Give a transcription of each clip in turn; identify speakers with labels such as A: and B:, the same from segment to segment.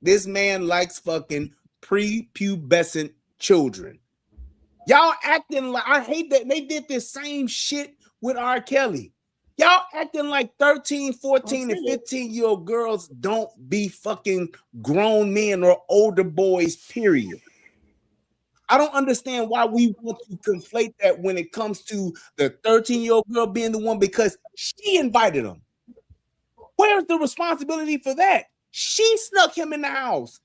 A: This man likes fucking prepubescent children. Y'all acting like, I hate that they did this same shit with R. Kelly. Y'all acting like 13, 14, and 15-year-old girls don't be fucking grown men or older boys, period. I don't understand why we want to conflate that when it comes to the 13-year-old girl being the one, because she invited him. Where's the responsibility for that? She snuck him in the house.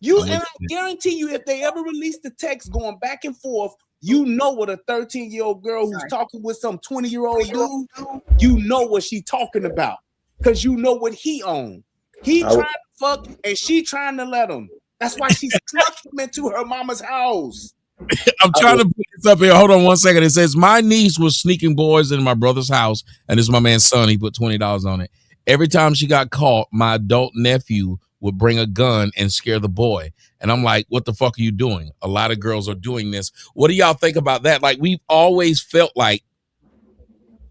A: And I guarantee you, if they ever release the text going back and forth, you know what a 13-year-old girl who's talking with some 20-year-old dude, you know what she's talking about, because you know what he owned. He trying to fuck and she trying to let him. That's why she snuck him into her mama's house.
B: I'm trying to put this up here. Hold on one second. It says, my niece was sneaking boys in my brother's house, and this is my man's son. He put $20 on it. Every time she got caught, my adult nephew would bring a gun and scare the boy. And I'm like, what the fuck are you doing? A lot of girls are doing this. What do y'all think about that? Like, we've always felt like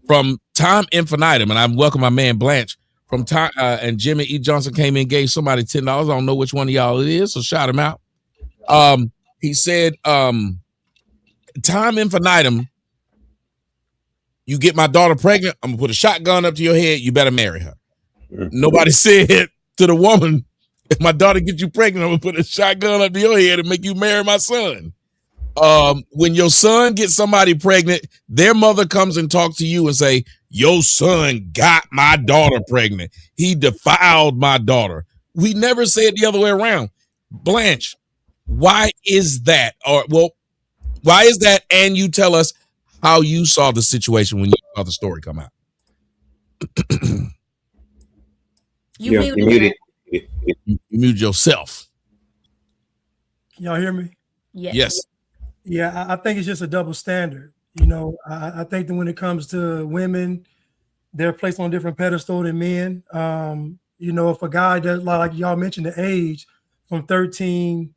B: from time infinitum, and I welcome my man Blanche from time, and Jimmy E. Johnson came in and gave somebody $10. I don't know which one of y'all it is, so shout him out. He said, time infinitum, you get my daughter pregnant, I'm gonna put a shotgun up to your head, you better marry her. Nobody said to the woman, if my daughter gets you pregnant, I'm gonna put a shotgun up to your head and make you marry my son. When your son gets somebody pregnant, their mother comes and talks to you and say, your son got my daughter pregnant. He defiled my daughter. We never said the other way around. Blanche, why is that? Why is that? And you tell us how you saw the situation when you saw the story come out.
C: You muted.
B: You mute yourself.
D: Can y'all hear me?
B: Yes.
D: Yeah, I think it's just a double standard. You know, I think that when it comes to women, they're placed on a different pedestal than men. You know, if a guy does, like y'all mentioned, the age from 13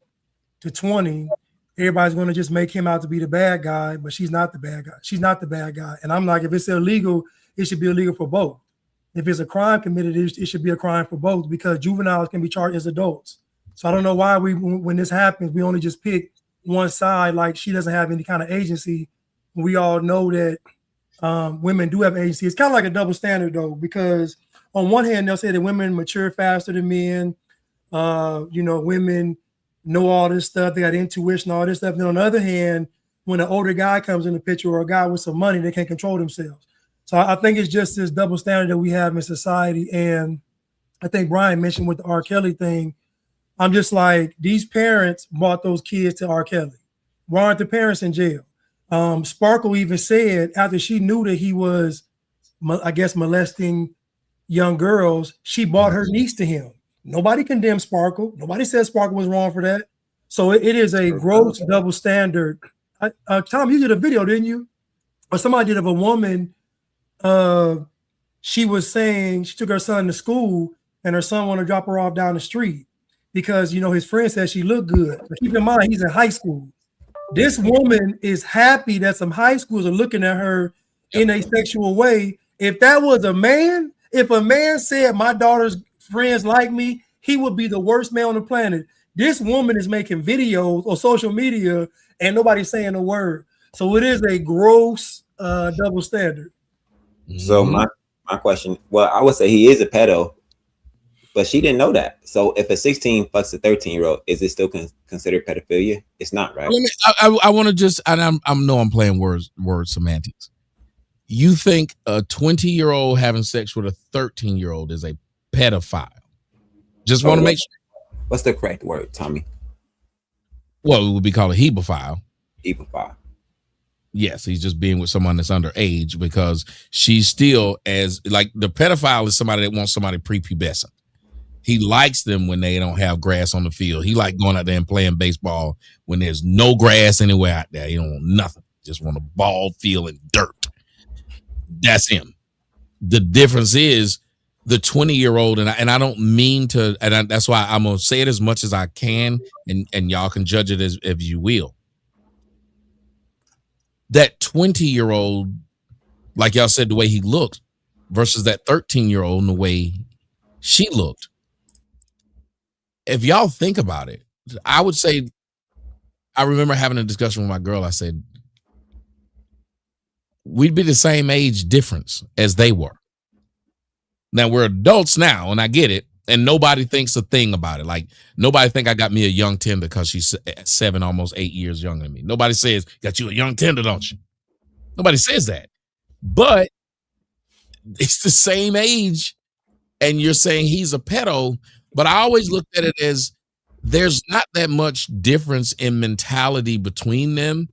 D: to 20, everybody's going to just make him out to be the bad guy, but she's not the bad guy. She's not the bad guy. And I'm like, if it's illegal, it should be illegal for both. If it's a crime committed, it should be a crime for both, because juveniles can be charged as adults. So I don't know why when this happens, we only just pick one side, like she doesn't have any kind of agency. We all know that women do have agency. It's kind of like a double standard, though, because on one hand, they'll say that women mature faster than men. You know, women know all this stuff. They got intuition, all this stuff. And on the other hand, when an older guy comes in the picture or a guy with some money, they can't control themselves. So I think it's just this double standard that we have in society. And I think Brian mentioned with the R. Kelly thing, I'm just like, these parents brought those kids to R. Kelly. Why aren't the parents in jail? Sparkle even said after she knew that he was, I guess, molesting young girls, she brought her niece to him. Nobody condemned Sparkle. Nobody said Sparkle was wrong for that. So it is a gross double standard. Tom, you did a video, didn't you? Or somebody did of a woman. She was saying she took her son to school and her son wanted to drop her off down the street because, you know, his friend said she looked good. But keep in mind, he's in high school. This woman is happy that some high schools are looking at her in a sexual way. If that was a man, if a man said my daughter's friends like me, he would be the worst man on the planet. This woman is making videos on social media and nobody's saying a word. So it is a gross double standard.
C: So my question, well, I would say he is a pedo, but she didn't know that. So if a 16 fucks a 13-year-old, is it still considered pedophilia? It's not, right?
B: I want to just, and I know I'm playing word semantics. You think a 20-year-old having sex with a 13-year-old is a pedophile? Just want to make sure.
C: What's the correct word, Tommy?
B: Well, it would be called a hebephile.
C: Hebephile.
B: Yes, he's just being with someone that's underage because she's still as like the pedophile is somebody that wants somebody prepubescent. He likes them when they don't have grass on the field. He like going out there and playing baseball when there's no grass anywhere out there. He don't want nothing. Just want a ball field and dirt. That's him. The difference is the 20-year-old, and I don't mean to, and that's why I'm gonna say it as much as I can, and y'all can judge it as you will. That 20-year-old, like y'all said, the way he looked versus that 13-year-old and the way she looked. if y'all think about it, I would say, I remember having a discussion with my girl. I said, we'd be the same age difference as they were. Now we're adults now, and I get it. And nobody thinks a thing about it. Like, nobody think I got me a young tender because she's 7, almost 8 years younger than me. Nobody says, got you a young tender, don't you? Nobody says that. But it's the same age, and you're saying he's a pedo. But I always looked at it as there's not that much difference in mentality between them.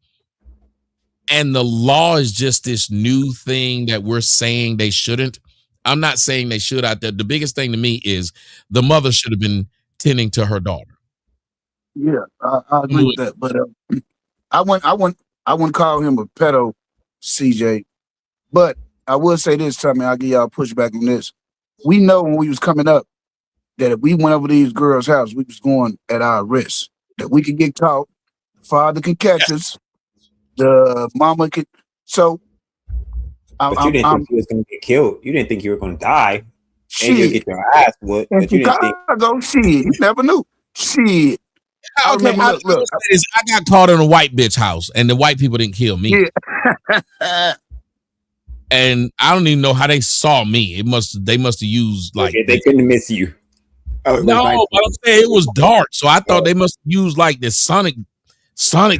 B: And the law is just this new thing that we're saying they shouldn't. I'm not saying they should out there. The biggest thing to me is the mother should have been tending to her daughter.
E: Yeah, I agree with that. But I wouldn't call him a pedo, CJ. But I will say this, Tommy, I'll give y'all pushback on this. We know when we was coming up that if we went over these girls' house, we was going at our risk. That we could get caught, the father could catch us, the mama could. So,
C: but you didn't think you was going to get killed. You didn't think you were going to die. And you get your ass whooped. But you didn't think.
E: Shit, you never knew. Shit.
B: I got caught in a white bitch house, and the white people didn't kill me. Yeah. And I don't even know how they saw me. They must have used like
C: they couldn't miss you.
B: Oh, no, but I'm saying it was dark, so I thought they must have used like this sonic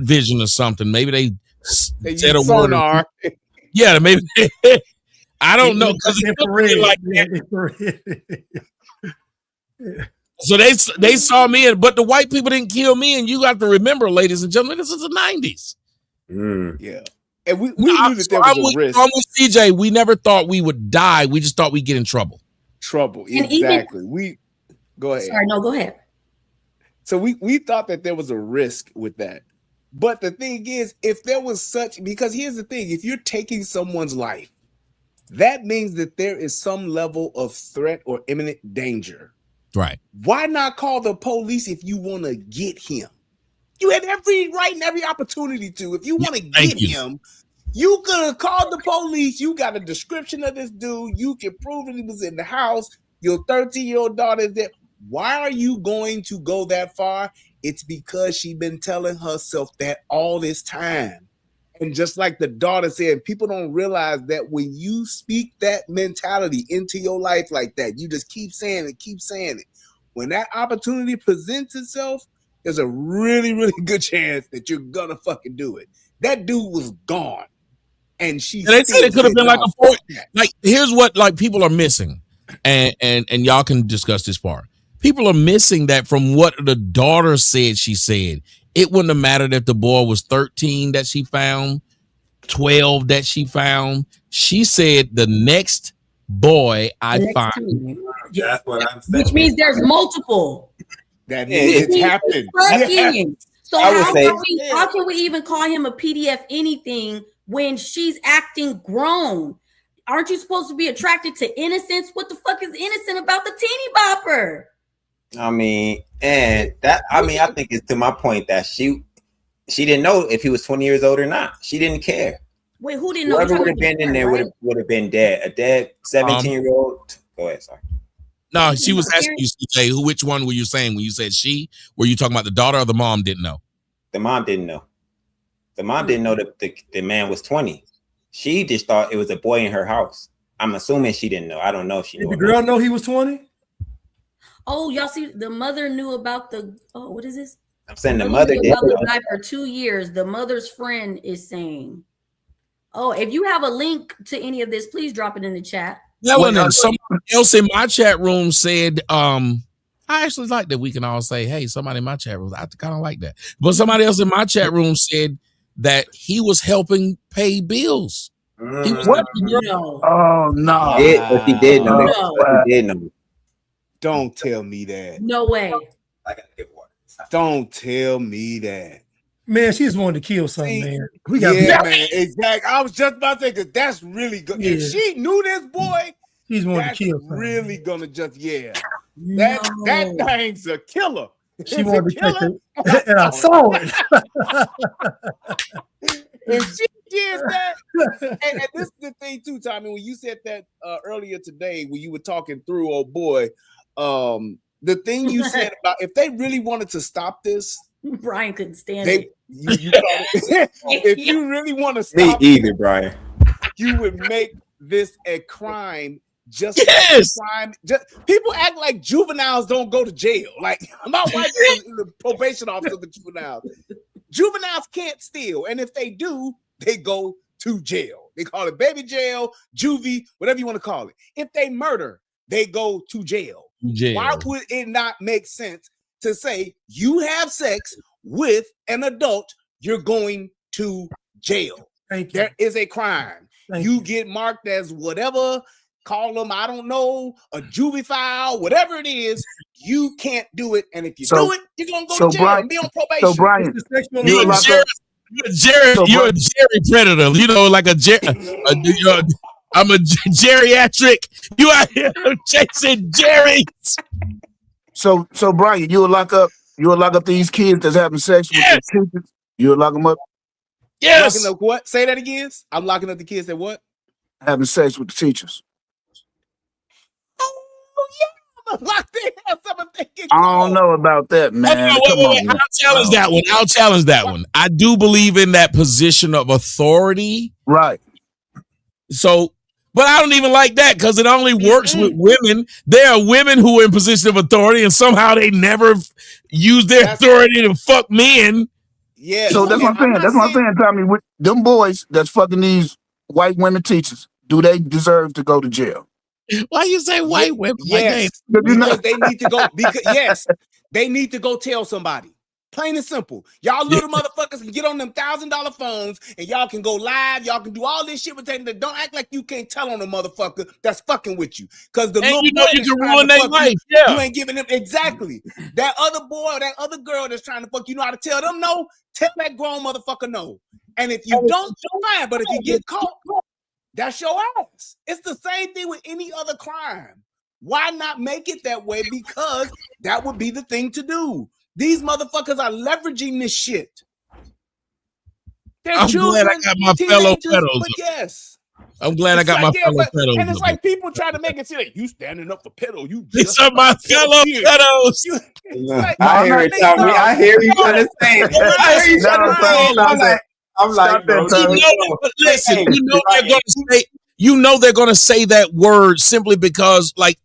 B: vision or something. Maybe they said a
A: sonar.
B: Word. Yeah, maybe. I don't know, because it's like that. So they saw me, but the white people didn't kill me. And you got to remember, ladies and gentlemen, this is the 90s.
A: Yeah. And we knew that there was a risk.
B: I'm with CJ. We never thought we would die. We just thought we'd get in trouble.
A: Exactly. Go ahead.
F: Sorry, no, go ahead.
A: So we thought that there was a risk with that. But the thing is, if there was because here's the thing, if you're taking someone's life, that means that there is some level of threat or imminent danger.
B: Right.
A: Why not call the police if you want to get him? You had every right and every opportunity to. If you want to get him, you could have called the police. You got a description of this dude. You can prove that he was in the house. Your 13-year-old daughter is there. Why are you going to go that far? It's because she's been telling herself that all this time. And just like the daughter said, people don't realize that when you speak that mentality into your life like that, you just keep saying it. When that opportunity presents itself, there's a really, really good chance that you're gonna fucking do it. That dude was gone. And they
B: said it could have been like a point. Like, here's what like people are missing. And y'all can discuss this part. People are missing that from what the daughter said she said. It wouldn't have mattered if the boy was 13 that she found, 12 that she found. She said the next boy I find.
C: That's what I'm saying.
F: Which means there's multiple.
A: That it's happened.
F: Yeah. So how can we even call him a PDF anything when she's acting grown? Aren't you supposed to be attracted to innocence? What the fuck is innocent about the teeny bopper?
C: I mean, I think it's to my point that she didn't know if he was 20 years old or not. She didn't care.
F: Wait, who didn't know?
C: Whoever would have been in there would have been dead. A dead 17-year-old. Go ahead, sorry.
B: No, she was asking you, CJ, which one were you saying when you said she? Were you talking about the daughter or the mom didn't know?
C: The mom didn't know. The mom didn't know that the man was 20. She just thought it was a boy in her house. I'm assuming she didn't know. I don't know if she knew.
D: Did the girl know he was 20?
F: Oh, y'all see, the mother knew about what is this?
C: I'm saying the mother did know.
F: Died for 2 years. The mother's friend is saying, oh, if you have a link to any of this, please drop it in the chat.
B: Someone else in my chat room said, I actually like that we can all say, hey, somebody in my chat room, I kind of like that. But somebody else in my chat room said that he was helping pay bills. He was
E: no. Oh, no.
C: He did know. He did know.
A: Don't tell me that.
F: No way.
C: I gotta get water.
A: Don't tell me that.
D: Man, she just wanted to kill something, man. We got
A: man, exactly. I was just about to say, because that's really good. Yeah. If she knew this boy,
D: she's wanted to kill something.
A: Really gonna just that thing's a killer.
D: She wanted to kill it, and I saw it.
A: If she did that, and this is the thing too, Tommy. When you said that earlier today, when you were talking through, oh boy, the thing you said about if they really wanted to stop this,
F: Brian couldn't stand it.
A: If you really want to stop
C: me either, Brian,
A: you would make this a crime. Just like crime. People act like juveniles don't go to jail. Like my wife is the probation officer of the juveniles. Juveniles can't steal, and if they do, they go to jail. They call it baby jail, juvie, whatever you want to call it. If they murder, they go to jail. Why would it not make sense to say you have sex with an adult, you're going to jail? There is a crime. You get marked as whatever. Call them, I don't know, a juvie file, whatever it is, you can't do it. And if you do it, you're gonna go to jail and be on probation.
E: So Brian,
B: you're a Jerry predator. You know, like I'm a geriatric. You out here chasing Jerry's.
E: So Brian, you would lock up these kids that's having sex with the teachers. You would lock them up.
B: Yes.
A: Locking up what? Say that again. I'm locking up the kids that what?
E: Having sex with the teachers. I don't know about that, man.
B: Wait. I'll challenge that one. I do believe in that position of authority.
E: Right.
B: So, but I don't even like that because it only works with women. There are women who are in position of authority and somehow they never use their authority to fuck men.
A: Yeah.
E: So that's what I'm saying. That's what I'm saying, Tommy. With them boys that's fucking these white women teachers, do they deserve to go to jail?
B: Why you say white women?
A: Yes, because they need to go. Because they need to go tell somebody. Plain and simple. Y'all little motherfuckers can get on them $1,000 phones and y'all can go live. Y'all can do all this shit with them. Don't act like you can't tell on a motherfucker that's fucking with you. Because the little
B: you know you can ruin their life.
A: You ain't giving them exactly. That other boy or that other girl that's trying to fuck, you know how to tell them no. Tell that grown motherfucker no. And if you don't, fine. But if you get caught, that's your ass. It's the same thing with any other crime. Why not make it that way? Because that would be the thing to do. These motherfuckers are leveraging this shit.
B: I'm glad I got my fellow pedos.
A: Yes.
B: I'm glad I got my fellow pedos.
A: And it's like people try to make it seem like you standing up for pedo. You
B: these are my fellow pedos.
C: I hear it, Tommy. I hear you trying to say it. I hear you trying to say it. I'm like, bro,
B: listen, you know they're gonna say that word simply because like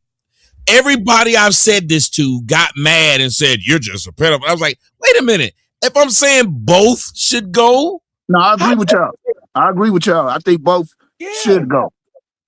B: everybody I've said this to got mad and said you're just a pedophile. I was like, wait a minute. If I'm saying both should go,
E: no, I agree with y'all. I think both should go.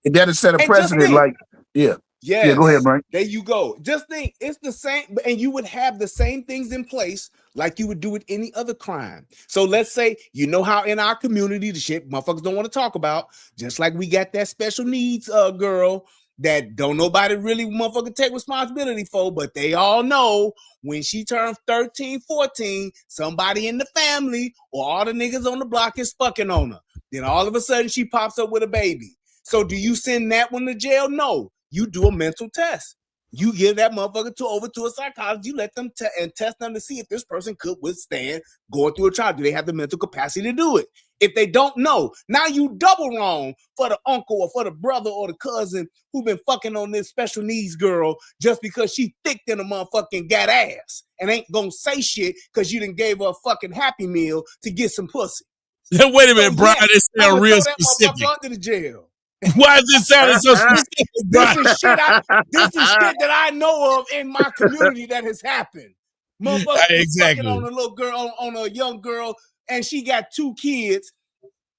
E: And that'll set a precedent. Like, yeah. Yeah, go ahead, Brian.
A: There you go. Just think, it's the same, and you would have the same things in place like you would do with any other crime. So let's say, you know how in our community, the shit motherfuckers don't want to talk about, just like we got that special needs girl that don't nobody really motherfucker take responsibility for, but they all know when she turns 13, 14, somebody in the family or all the niggas on the block is fucking on her. Then all of a sudden she pops up with a baby. So do you send that one to jail? No. You do a mental test. You give that motherfucker over to a psychologist. You let them test them to see if this person could withstand going through a trial. Do they have the mental capacity to do it? If they don't know, now you double wrong for the uncle or for the brother or the cousin who been fucking on this special needs girl just because she thick than a motherfucking got ass and ain't gonna say shit because you done gave her a fucking Happy Meal to get some pussy.
B: Wait a minute, Brian. This sounds real specific.
A: Under the jail.
B: Why is this sounding so specific?
A: This is shit that I know of in my community that has happened. Motherfucker fucking on a little girl, on a young girl, and she got 2 kids,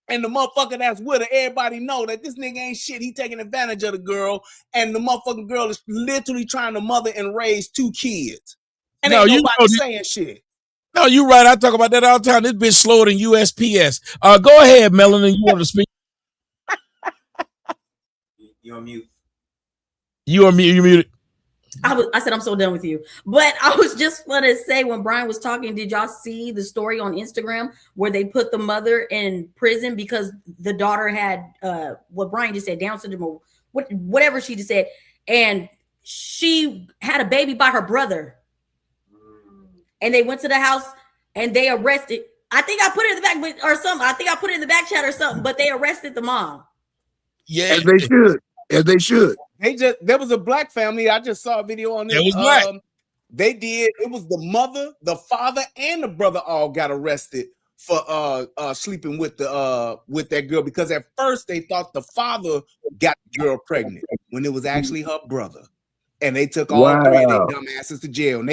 A: and the motherfucker that's with her, everybody know that this nigga ain't shit. He taking advantage of the girl, and the motherfucking girl is literally trying to mother and raise 2 kids. And ain't nobody saying shit.
B: No, you're right. I talk about that all the time. This bitch slower than USPS. Go ahead, Melanie. You want to speak?
C: You're on mute.
B: You muted.
F: I said I'm so done with you. But I was just going to say, when Brian was talking, did y'all see the story on Instagram where they put the mother in prison because the daughter had what Brian just said, Down syndrome or whatever she just said, and she had a baby by her brother, and they went to the house and they arrested. I think I put it in the back or something. I think I put it in the back chat or something. But they arrested the mom.
B: Yeah,
E: as they should. As they should.
A: There was a black family. I just saw a video on this.
B: It was black.
A: They did. It was the mother, the father, and the brother all got arrested for sleeping with that girl, because at first they thought the father got the girl pregnant when it was actually her brother. And they took all three of their dumb asses to jail. And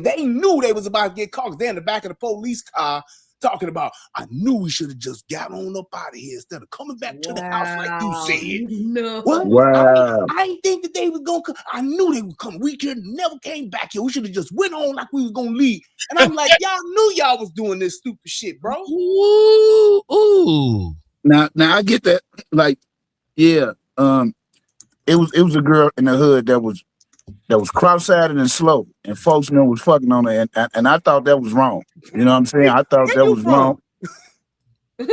A: they knew they was about to get caught. They're in the back of the police car talking about, I knew we should have just got on up out of here instead of coming back to the house like you said.
F: No.
A: What?
E: Wow.
A: I didn't think that they was gonna come. I knew they would come. We never came back here. We should have just went on like we was gonna leave. And I'm like, y'all knew y'all was doing this stupid shit, bro.
B: Ooh.
E: Now I get that. Like, yeah, it was a girl in the hood that was cross-eyed and slow, and folks knew was fucking on her, and I thought that was wrong. You know what I'm saying? I thought that was wrong.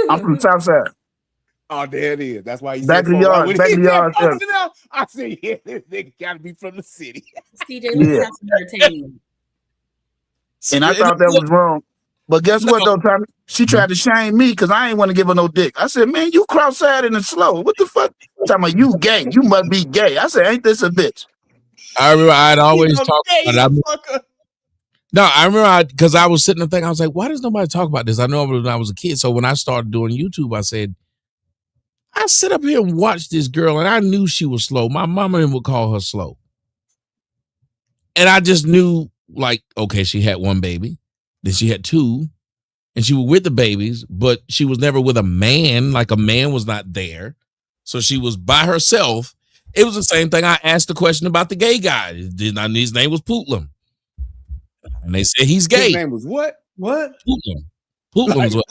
E: I'm from Southside.
A: Oh, there it is. That's why he
E: back
A: said
E: of the yard. Back of the yard.
A: I said, yeah, this nigga gotta be from the city.
F: CJ, let's have some entertainment.
E: And I thought that was wrong. But guess what though, Tommy? She tried to shame me because I ain't want to give her no dick. I said, man, you cross-eyed and slow. What the fuck? Talking about you gay. You must be gay. I said, ain't this a bitch?
B: I remember I'd always talk about it. No, I remember because I was sitting there thinking, I was like, why does nobody talk about this? I know when I was a kid. So when I started doing YouTube, I said, I sit up here and watch this girl, and I knew she was slow. My mama would call her slow. And I just knew, like, okay, she had one baby. Then she had two. And she was with the babies, but she was never with a man. Like, a man was not there. So she was by herself. It was the same thing. I asked the question about the gay guy. His name was Pootlam. And they said he's gay.
A: His name was what?
D: What?
B: Pootlam. Pootlam is what.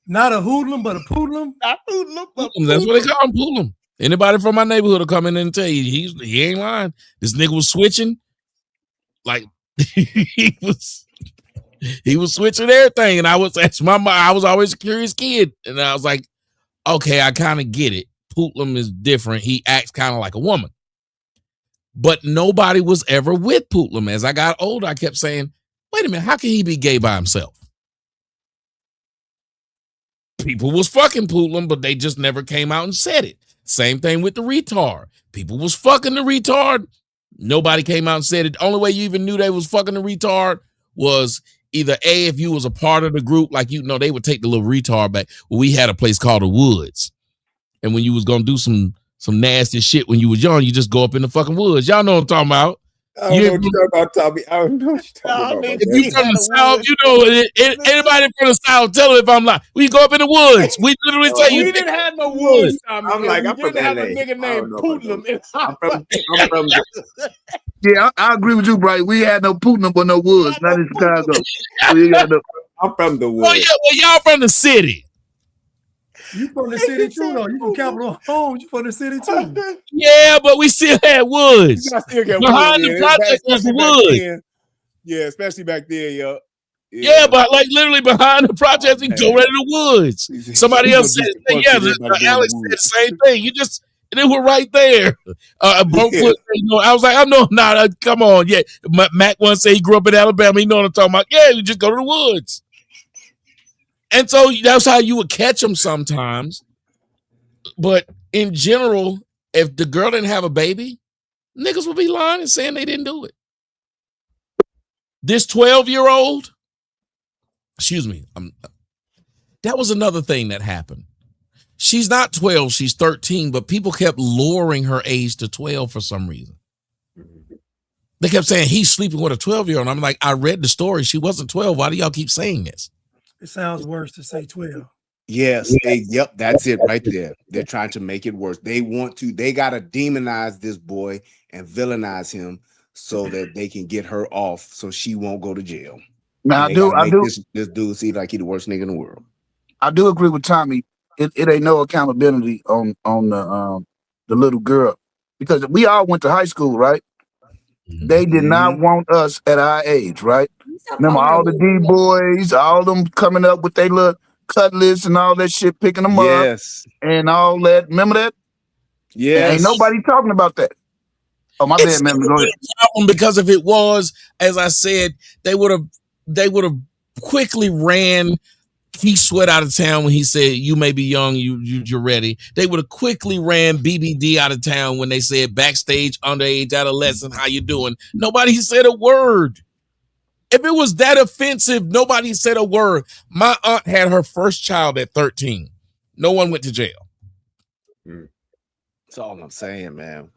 D: Not a hoodlum, but a poodlum.
B: Pootlam. That's what they call him, Pootlam. Anybody from my neighborhood will come in and tell you he ain't lying. This nigga was switching. Like he was switching everything. And I was always a curious kid. And I was like, okay, I kind of get it. Pootlam is different. He acts kind of like a woman. But nobody was ever with Pootlam. As I got older, I kept saying, wait a minute, how can he be gay by himself? People was fucking Pootlam, but they just never came out and said it. Same thing with the retard. People was fucking the retard. Nobody came out and said it. The only way you even knew they was fucking the retard was either A, if you was a part of the group, like, you know, they would take the little retard back. Well, we had a place called the Woods. And when you was going to do some nasty shit when you was young, you just go up in the fucking woods. Y'all know what I'm talking about.
C: I don't know what you're talking about, Tommy. I don't know what you're talking about.
B: If you from the South, you know, anybody from the South, tell them if I'm lying. We go up in the woods. We literally tell you.
A: We didn't have no woods, Tommy.
C: I'm like, I'm
A: from
C: from
A: have a
C: LA.
A: nigga named Pootlam.
C: I'm from
E: Yeah, I agree with you, Bright. We had no Pootlam but no woods, not in Chicago.
C: I'm from the woods.
B: Oh, yeah, well, y'all from the city.
D: You from the city too, though. You from Capitol Homes. You from the city too.
B: Yeah, but we still had woods.
A: Behind
B: the project was woods.
A: Yeah, especially back there, yo.
B: Yeah, but like literally behind the project, we go right in the woods. Somebody else said, Alex said the same thing. They were right there. Brokefoot, you know, I was like, I know not. Come on, yeah. Mac once said he grew up in Alabama. You know what I'm talking about? Yeah, you just go to the woods. And so that's how you would catch them sometimes. But in general, if the girl didn't have a baby, niggas would be lying and saying they didn't do it. This 12-year-old, excuse me, that was another thing that happened. She's not 12, she's 13, but people kept lowering her age to 12 for some reason. They kept saying he's sleeping with a 12-year-old. I'm like, I read the story. She wasn't 12. Why do y'all keep saying this?
D: It sounds worse to say 12.
A: Yes, yep, that's it right there. They're trying to make it worse. They got to demonize this boy and villainize him so that they can get her off so she won't go to jail.
E: Now, I do.
A: This dude seem like he's the worst nigga in the world.
E: I do agree with Tommy. It ain't no accountability on the little girl, because we all went to high school, right? They did not want us at our age, right? Remember all the D-boys, all them coming up with their little cutlass and all that shit, picking them up and all that. Remember that?
A: Yeah.
E: Ain't nobody talking about that. Oh, my bad, man. Go ahead.
B: Because if it was, as I said, they would have quickly ran he sweat out of town when he said, you may be young, you're ready. They would have quickly ran BBD out of town when they said backstage, underage, adolescent, how you doing? Nobody said a word. If it was that offensive, nobody said a word. My aunt had her first child at 13. No one went to jail.
A: That's all I'm saying, man.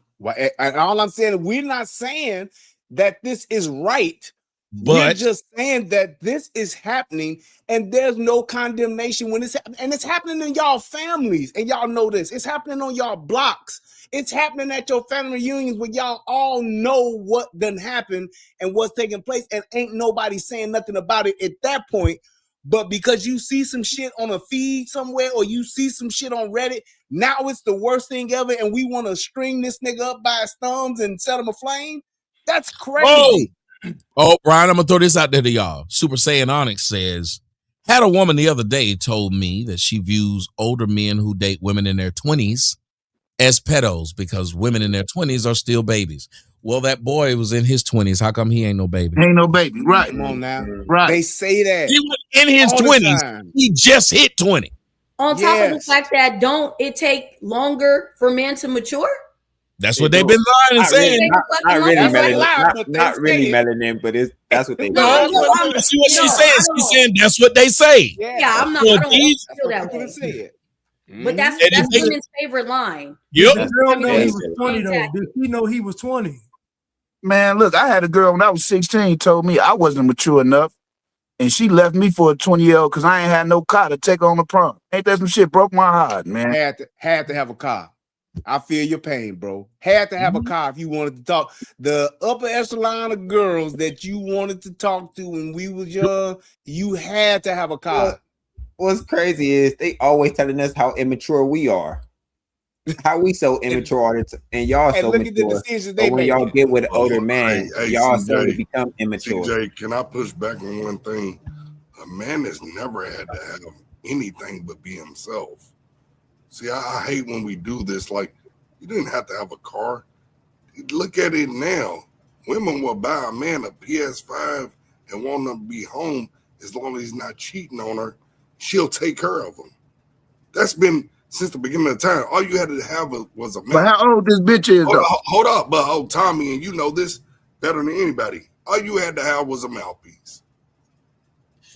A: And all I'm saying, we're not saying that this is right. We're
B: But
A: just saying that this is happening and there's no condemnation when it's happening. And it's happening in y'all families. And y'all know this. It's happening on y'all blocks. It's happening at your family reunions where y'all all know what done happened and what's taking place. And ain't nobody saying nothing about it at that point. But because you see some shit on a feed somewhere or you see some shit on Reddit, now it's the worst thing ever. And we want to string this nigga up by his thumbs and set him aflame. That's crazy.
B: Oh, Brian, I'm going to throw this out there to y'all. Super Saiyan Onyx says, had a woman the other day told me that she views older men who date women in their 20s as pedos because women in their 20s are still babies. Well, that boy was in his 20s. How come he ain't no baby?
E: Ain't no baby. Right.
A: Come on now.
E: Right.
A: They say that.
B: He was in his 20s. He just hit 20.
F: On top of the fact that don't it take longer for men to mature?
B: That's what they've been lying and saying.
C: Not really melanin, not really melanin, but that's what they say.
B: See what she's saying? She's saying that's what they say.
F: Yeah, I'm not. I don't feel that way. But that's women's favorite line.
D: Yep. The girl know he was 20 though. Did he know he was 20?
E: Man, look, I had a girl when I was 16 told me I wasn't mature enough, and she left me for a 20-year-old because I ain't had no car to take her on the prom. Ain't that some shit? Broke my heart, man.
A: Had to have a car. I feel your pain, bro. Had to have a car if you wanted to talk. The upper echelon of girls that you wanted to talk to when we was young, you had to have a car.
C: What's crazy is they always telling us how immature we are. How we so immature and y'all so mature. But when y'all get with an older man, y'all start to become immature.
G: CJ, can I push back on one thing? A man has never had to have anything but be himself. See, I hate when we do this. Like, you didn't have to have a car. Look at it now. Women will buy a man a PS5 and want him to be home as long as he's not cheating on her. She'll take care of him. That's been since the beginning of time. All you had to have was a man.
E: But how old this bitch is, though?
G: Hold up. But Tommy, and you know this better than anybody. All you had to have was a mouthpiece.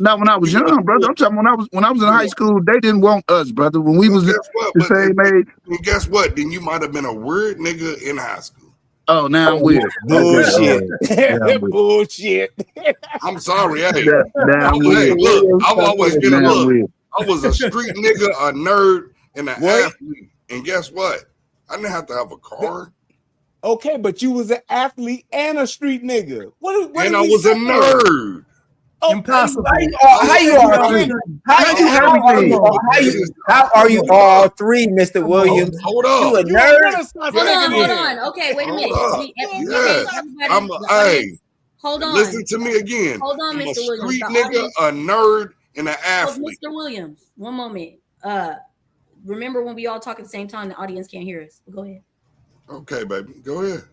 E: Not when I was young, brother. I'm talking when I was in high school, they didn't want us, brother. When we was the same age.
G: And guess what? Then you might have been a weird nigga in high school.
E: Oh, now I'm weird.
A: Bullshit. Bullshit.
G: I'm sorry. Hey,
E: weird.
G: Look, I've always been a look. I was a street nigga, a nerd, and an athlete. And guess what? I didn't have to have a car.
A: Okay, but you was an athlete and a street nigga.
G: And I was a nerd.
A: Oh,
D: impossible.
C: How are you all three, Mr. Williams?
G: Hold up.
C: You a nerd?
F: Hold on. Okay, wait a minute.
G: Hey,
F: hold on.
G: Listen to me again.
F: Hold on, Mr. Williams.
G: Street nigga, a nerd, and an athlete.
F: Mr. Williams, one moment. Remember when we all talk at the same time, the audience can't hear us. Go ahead.
G: Okay, baby. Go ahead.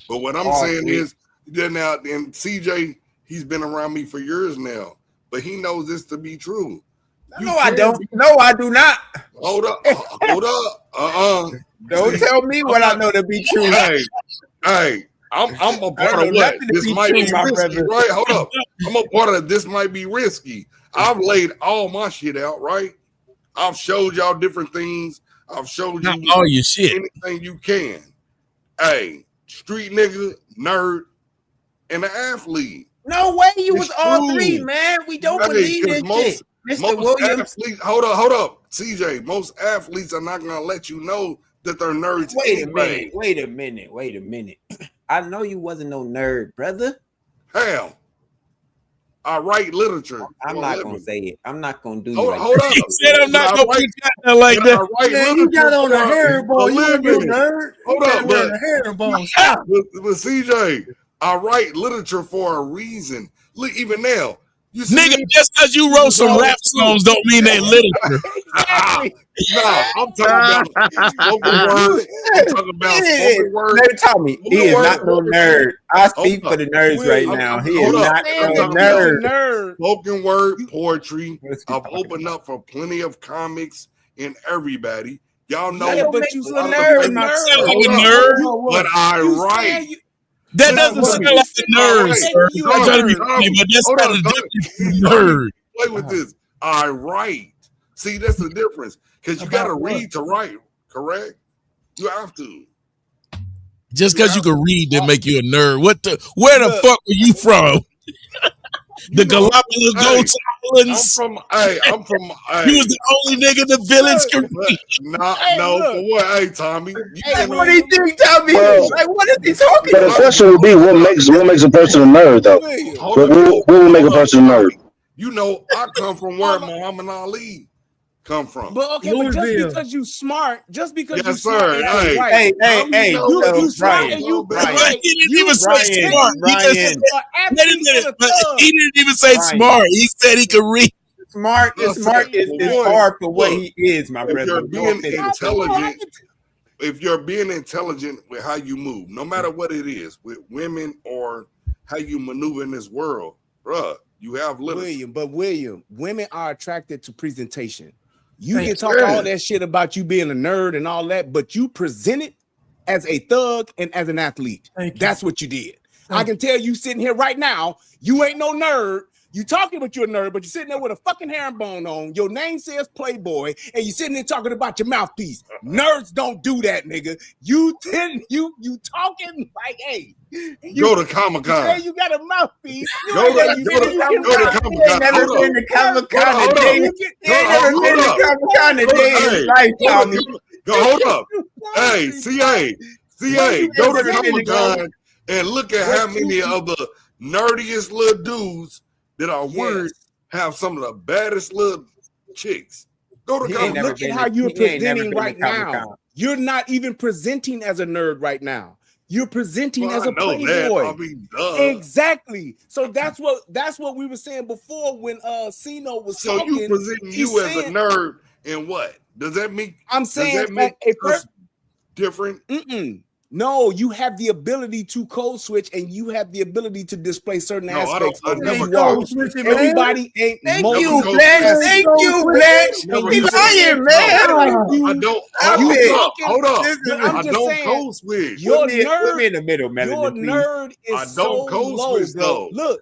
G: But what I'm saying is, now, and CJ, he's been around me for years now, but he knows this to be true.
C: No, I don't. No, I do not.
G: Hold up.
C: Don't tell me what I know to be true.
G: Hey, I'm a part of what? This might be risky, right? Hold up. I'm a part of this might be risky. I've laid all my shit out, right? I've showed y'all different things. I've showed you
B: all your shit.
G: Anything you can. Hey, street nigga, nerd, and an athlete.
C: No way you was all three, man. We don't believe in shit. Mr. Williams.
G: Athletes, hold up. CJ, most athletes are not going to let you know that they're nerds.
C: Wait a minute. I know you wasn't no nerd, brother.
G: Hell. I write literature.
C: I'm not going to say it. I'm not going to do
G: hold
C: it.
G: Up.
B: He said I'm not going to that like that.
D: Man, you got on a hairball. You a nerd.
G: Hold up.
D: But
G: CJ, I write literature for a reason. Look, even now,
B: Nigga, just because you wrote some rap songs don't mean they literature.
G: No, I'm talking about spoken word. I'm talking about spoken word.
C: Let Tommy, he is not no nerd. I speak for the nerds right now. He is not no nerd.
G: Spoken word poetry. I've opened up for plenty of comics and everybody. Y'all know.
A: Yeah, but you're a nerd.
G: But I write.
B: That doesn't sound like a nerd, sir. I'm trying to be funny, but that's not a difference. Nerd.
G: Play with this. I write. See, that's the difference. Because you got to read to write, correct? You have to.
B: Just because you can read didn't make you a nerd. Where the fuck were you from? The Galapagos Ghost Islands.
G: I'm from.
B: You was the only nigga in the village could read.
G: For what? Hey, Tommy.
C: What do you think, Tommy? Like, what is he talking
E: about? But the question would be, what makes a person a nerd, though? What will make a person a nerd?
G: You know, I come from where Muhammad Ali come from.
A: But okay, but just because you smart, just because you
G: smart,
C: hey,
A: you smart and you
B: right. He didn't even say smart. He didn't even say smart. He said he could read.
C: Smart is hard for what he is, my brother.
G: If you're being intelligent with how you move, no matter what it is, with women or how you maneuver in this world, bruh, you have literature.
A: William, women are attracted to presentation. You can talk all that shit about you being a nerd and all that, but you present it as a thug and as an athlete. That's what you did. I can tell you sitting here right now, you ain't no nerd. You talking about you're a nerd, but you're sitting there with a fucking herringbone on. Your name says Playboy, and you sitting there talking about your mouthpiece. Nerds don't do that, nigga. You talking like, hey,
G: go to Comic-Con.
A: Say you got a mouthpiece.
G: Go to Comic-Con.
C: Never been to Comic-Con today. Never been to Comic-Con today in his life, Tommy.
G: Hold up. Hey, CA, go to Comic-Con and look at how many of the nerdiest little dudes that are weird have some of the baddest little chicks. Go to Comic-Con.
A: Look at how you're presenting right now. You're not even presenting as a nerd right now. You're presenting as a playboy. Exactly. So that's what we were saying before when Sino was talking.
G: So you presenting you as a nerd and what? Does that mean?
A: I'm saying
G: a person different.
A: No, you have the ability to code switch and you have the ability to display certain aspects of who you are. Everybody ain't.
C: Thank you, Blanche. He's lying, man.
G: I don't. Hold up. I don't code switch.
A: Your
C: nerd in the middle,
A: Your nerd is so low, though. Look,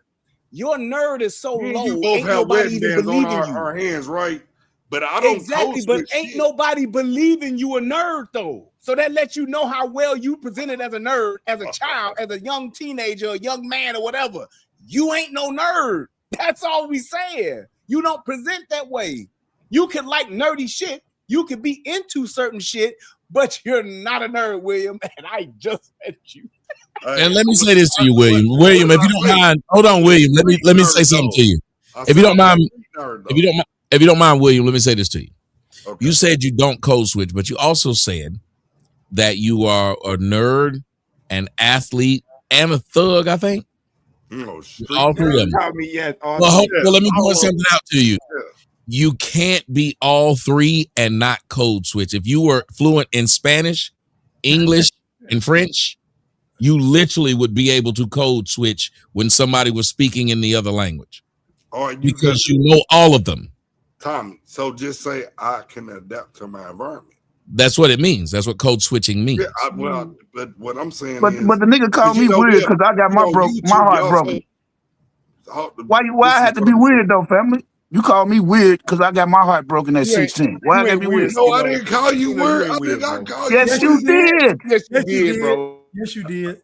A: your nerd is so low.
G: You both have wedding on our hands, right? But I don't
A: exactly. But ain't nobody believing you a nerd though. So that lets you know how well you presented as a nerd, as a child, as a young teenager, a young man, or whatever. You ain't no nerd. That's all we saying. You don't present that way. You can like nerdy shit. You can be into certain shit, but you're not a nerd, William. And I just met you.
B: And let me say this to you, William. William, if you don't mind, hold on, William. Let me say something to you. If you don't mind, if you don't mind, William, let me say this to you. Okay. You said you don't code switch, but you also said that you are a nerd, an athlete, and a thug, I think. All three of them. Well, let me point something out to you. You can't be all three and not code switch. If you were fluent in Spanish, English, and French, you literally would be able to code switch when somebody was speaking in the other language. Because you know all of them.
G: Tommy, so just say I can adapt to my environment.
B: That's what it means. That's what code switching means.
G: Yeah, but what I'm saying
E: is, but the nigga called me weird because I got my heart broken. Why I had to be weird though, family? You called me weird because I got my heart broken at 16. Why I gotta be weird?
G: No, I didn't call you weird. I did not call you.
E: Yes, you did.
A: Yes, you did, bro.
D: Yes, you did.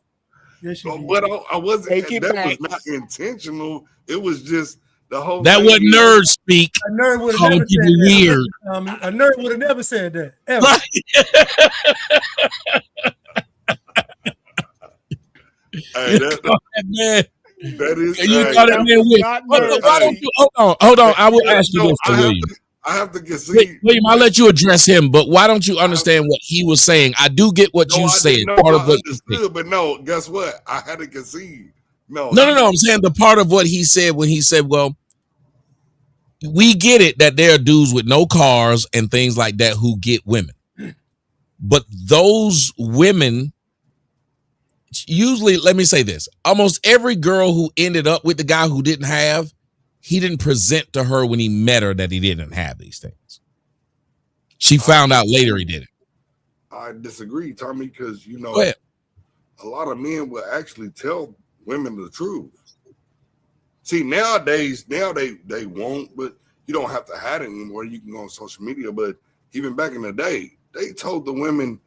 D: Yes, you did.
G: But I wasn't. That was not intentional. It was just.
B: That what nerds speak.
D: A nerd would have never said
B: weird.
D: That. A nerd would have never said that. Ever.
G: Hey, that is.
B: You thought that man weird. Hold on. I will ask you this, William.
G: I have to concede.
B: William, I'll let you address him, but why don't you understand what he was saying? I do get what you said.
G: Part of what understood, but no, guess what? I had to concede. No.
B: I'm saying the part of what he said when he said, well, we get it that there are dudes with no cars and things like that who get women. But those women, usually, let me say this, almost every girl who ended up with the guy who didn't have, he didn't present to her when he met her that he didn't have these things. She found out later he did it.
G: I disagree, Tommy, because, you know, a lot of men will actually tell women the truth. See, nowadays, they won't, but you don't have to have it anymore. You can go on social media, but even back in the day, they told the women,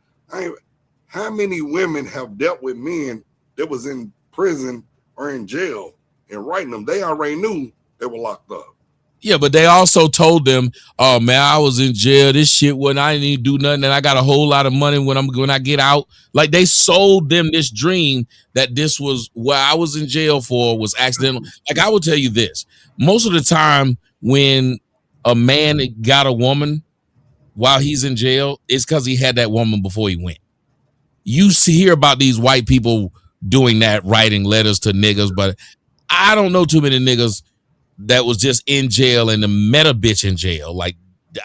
G: how many women have dealt with men that was in prison or in jail and writing them? They already knew they were locked up.
B: Yeah, but they also told them, "Oh man, I was in jail. This shit I didn't even do nothing, and I got a whole lot of money when I get out." Like they sold them this dream that this was what I was in jail for was accidental. Like I will tell you this: most of the time when a man got a woman while he's in jail, it's because he had that woman before he went. You hear about these white people doing that, writing letters to niggas, but I don't know too many niggas that was just in jail and met a bitch in jail. Like,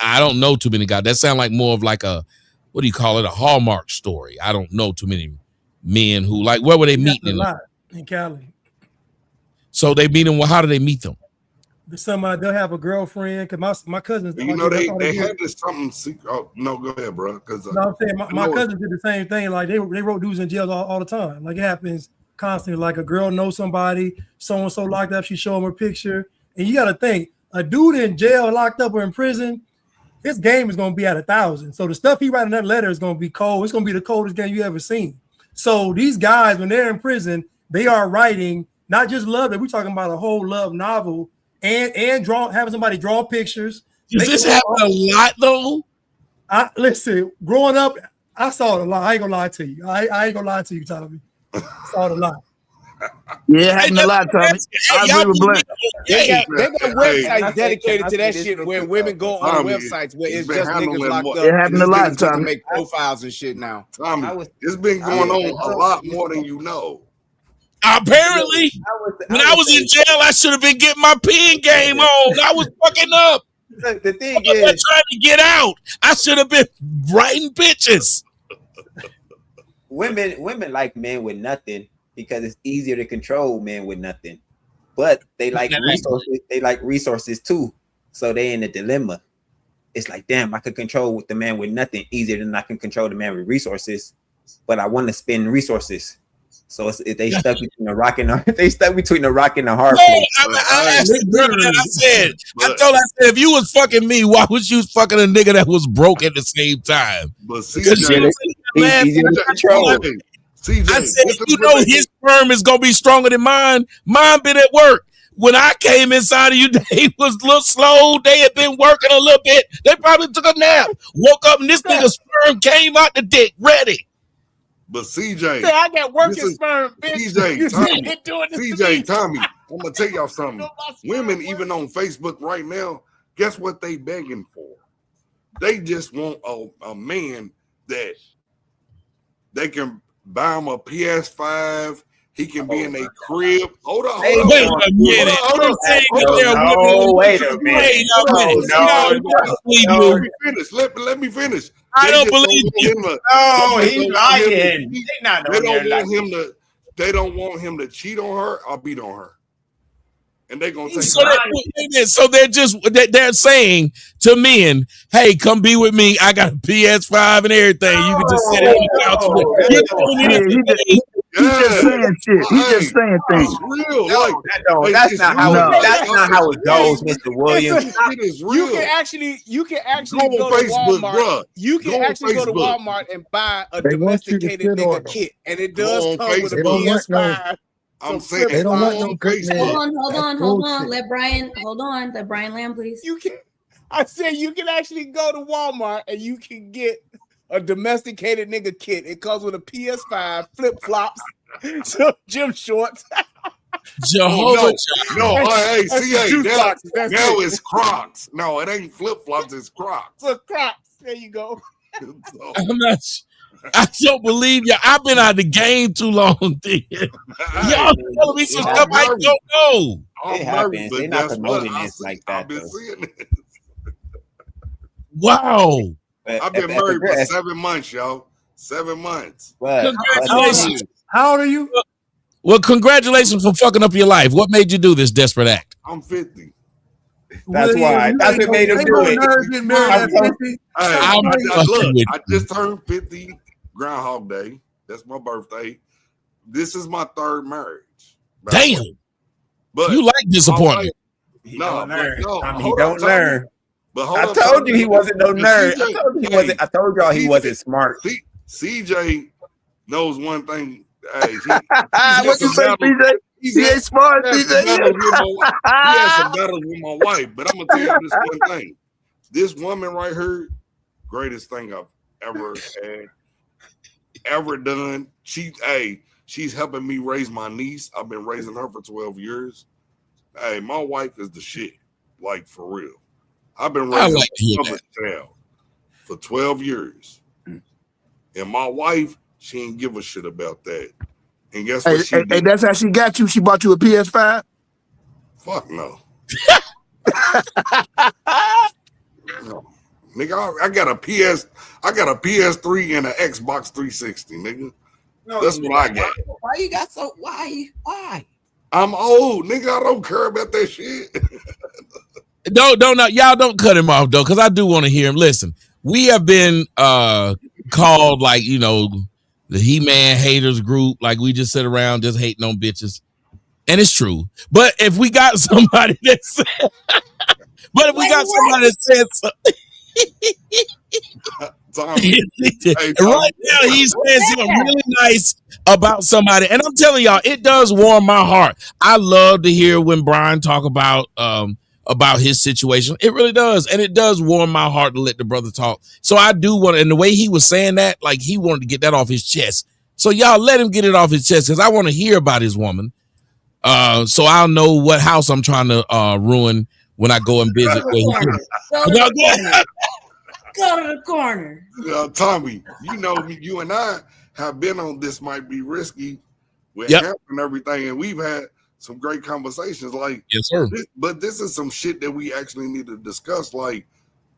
B: I don't know too many guys. That sound like more of like a, what do you call it? A Hallmark story. I don't know too many men who, like, where were they meeting?
D: In Cali.
B: So they meet them. Well, how do they meet them?
D: Somebody, they'll have a girlfriend. Cause my cousins,
G: you know, they had this something secret. Oh, no, go ahead, bro. Because
D: no, I'm saying my cousins did the same thing. Like they wrote dudes in jail all the time. Like it happens constantly. Like a girl knows somebody, so and so locked up. She show them her picture. And you got to think, a dude in jail, locked up, or in prison, his game is going to be at 1,000. So the stuff he writing in that letter is going to be cold. It's going to be the coldest game you ever seen. So these guys, when they're in prison, they are writing not just love, but we're talking about a whole love novel and having somebody draw pictures.
B: Does this happen a lot though?
D: Listen, growing up, I saw it a lot. I ain't gonna lie to you. I ain't gonna lie to you, Tommy. I saw it a lot.
E: Yeah, it happened a lot, Tommy. I agree with Black.
A: They got websites dedicated to that shit where women go on websites where it's just niggas locked up.
E: It happened a lot, Tommy.
A: To make profiles and shit now.
G: Tommy, it's been going on a lot more than you know.
B: Apparently, when I was in jail, I should have been getting my pen game on. I was fucking up.
C: The thing
B: is, trying to get out. I should have been writing bitches.
C: Women like men with nothing because it's easier to control men with nothing. But they like resources. They like resources too. So they in a dilemma. It's like, damn, I could control the man with nothing easier than I can control the man with resources. But I want to spend resources. So they stuck between the rock and the hard place.
B: I said, if you was fucking me, why was you fucking a nigga that was broke at the same time?
G: But CJ,
B: I said, you know, his sperm is gonna be stronger than mine. Mine been at work. When I came inside of you, they was a little slow. They had been working a little bit. They probably took a nap. Woke up and this nigga's sperm came out the dick ready.
G: But CJ,
A: I got working sperm, bitch.
G: CJ, Tommy, I'm gonna tell y'all something. Women, even on Facebook right now, guess what they begging for? They just want a man that they can buy him a PS5. He can be in a crib. Hold on.
B: Wait a minute.
C: Wait a minute.
G: Let me finish.
B: I don't believe you.
C: No, he's lying.
G: They don't want him to cheat on her or beat on her. And they're gonna take
B: so they're saying to men, hey, come be with me. I got a PS5 and everything. You can just sit on the couch.
E: He's just saying shit. He's just saying things.
G: It's real.
C: That's not how it goes, Mr. Williams.
G: It is real.
A: You can actually go to Facebook, Walmart. You can actually go to Walmart and buy a domesticated nigga kit, and it does come with a PS5.
G: I'm saying
F: they don't want no Facebook. Hold on. Let Brian land, please.
A: I said you can actually go to Walmart and you can get a domesticated nigga kit. It comes with a PS5, flip flops, some gym shorts.
B: Jehovah.
G: Hey, now it's Crocs. No, it ain't flip flops. It's Crocs.
A: It's Crocs. There you go.
B: I don't believe you. I've been out of the game too long. Y'all telling me some stuff I don't know.
C: It happens. They're not promoting this like that.
G: I've been seeing it.
B: Wow.
G: I've been married for 7 months, y'all. 7 months.
B: Congratulations.
D: How old are you?
B: Well, congratulations for fucking up your life. What made you do this desperate act?
G: I'm 50.
C: That's why. That's what made him do it.
G: Look, I just turned 50 Groundhog Day. That's my birthday. This is my third marriage.
B: Damn. But you like disappointment.
C: He don't learn.
G: But
C: I told you he wasn't no nerd. I told y'all he wasn't smart.
G: CJ knows one thing. Hey,
E: what you say, CJ? He ain't smart, CJ.
G: He has some battles with my wife, but I'm gonna tell you this one thing. This woman right here, greatest thing I've ever had, ever done. She's helping me raise my niece. I've been raising her for 12 years. Hey, my wife is the shit, like for real. I've been raising another child for 12 years. And my wife, she ain't give a shit about that. And guess what she did?
E: Hey, that's how she got you? She bought you a PS5?
G: Fuck no. No. Nigga, I got a PS3 and an Xbox 360, nigga. No, that's what I got.
C: Why you got so why?
G: I'm old, nigga. I don't care about that shit.
B: No, y'all don't cut him off though, because I do want to hear him. Listen, we have been called like, you know, the He-Man haters group, like we just sit around just hating on bitches. And it's true. But if we got somebody that said something
G: Tommy.
B: Right now he's saying something really nice about somebody, and I'm telling y'all, it does warm my heart. I love to hear when Brian talk about his situation. It really does, and it does warm my heart to let the brother talk. So I do want to, and the way he was saying that, like he wanted to get that off his chest. So y'all let him get it off his chest, because I want to hear about his woman. So I'll know what house I'm trying to ruin when I go and visit.
F: Go to the corner.
G: Tommy, you know, you and I have been on This Might Be Risky with hemp and everything, and we've had some great conversations. Like,
B: yes, sir.
G: But this is some shit that we actually need to discuss. Like,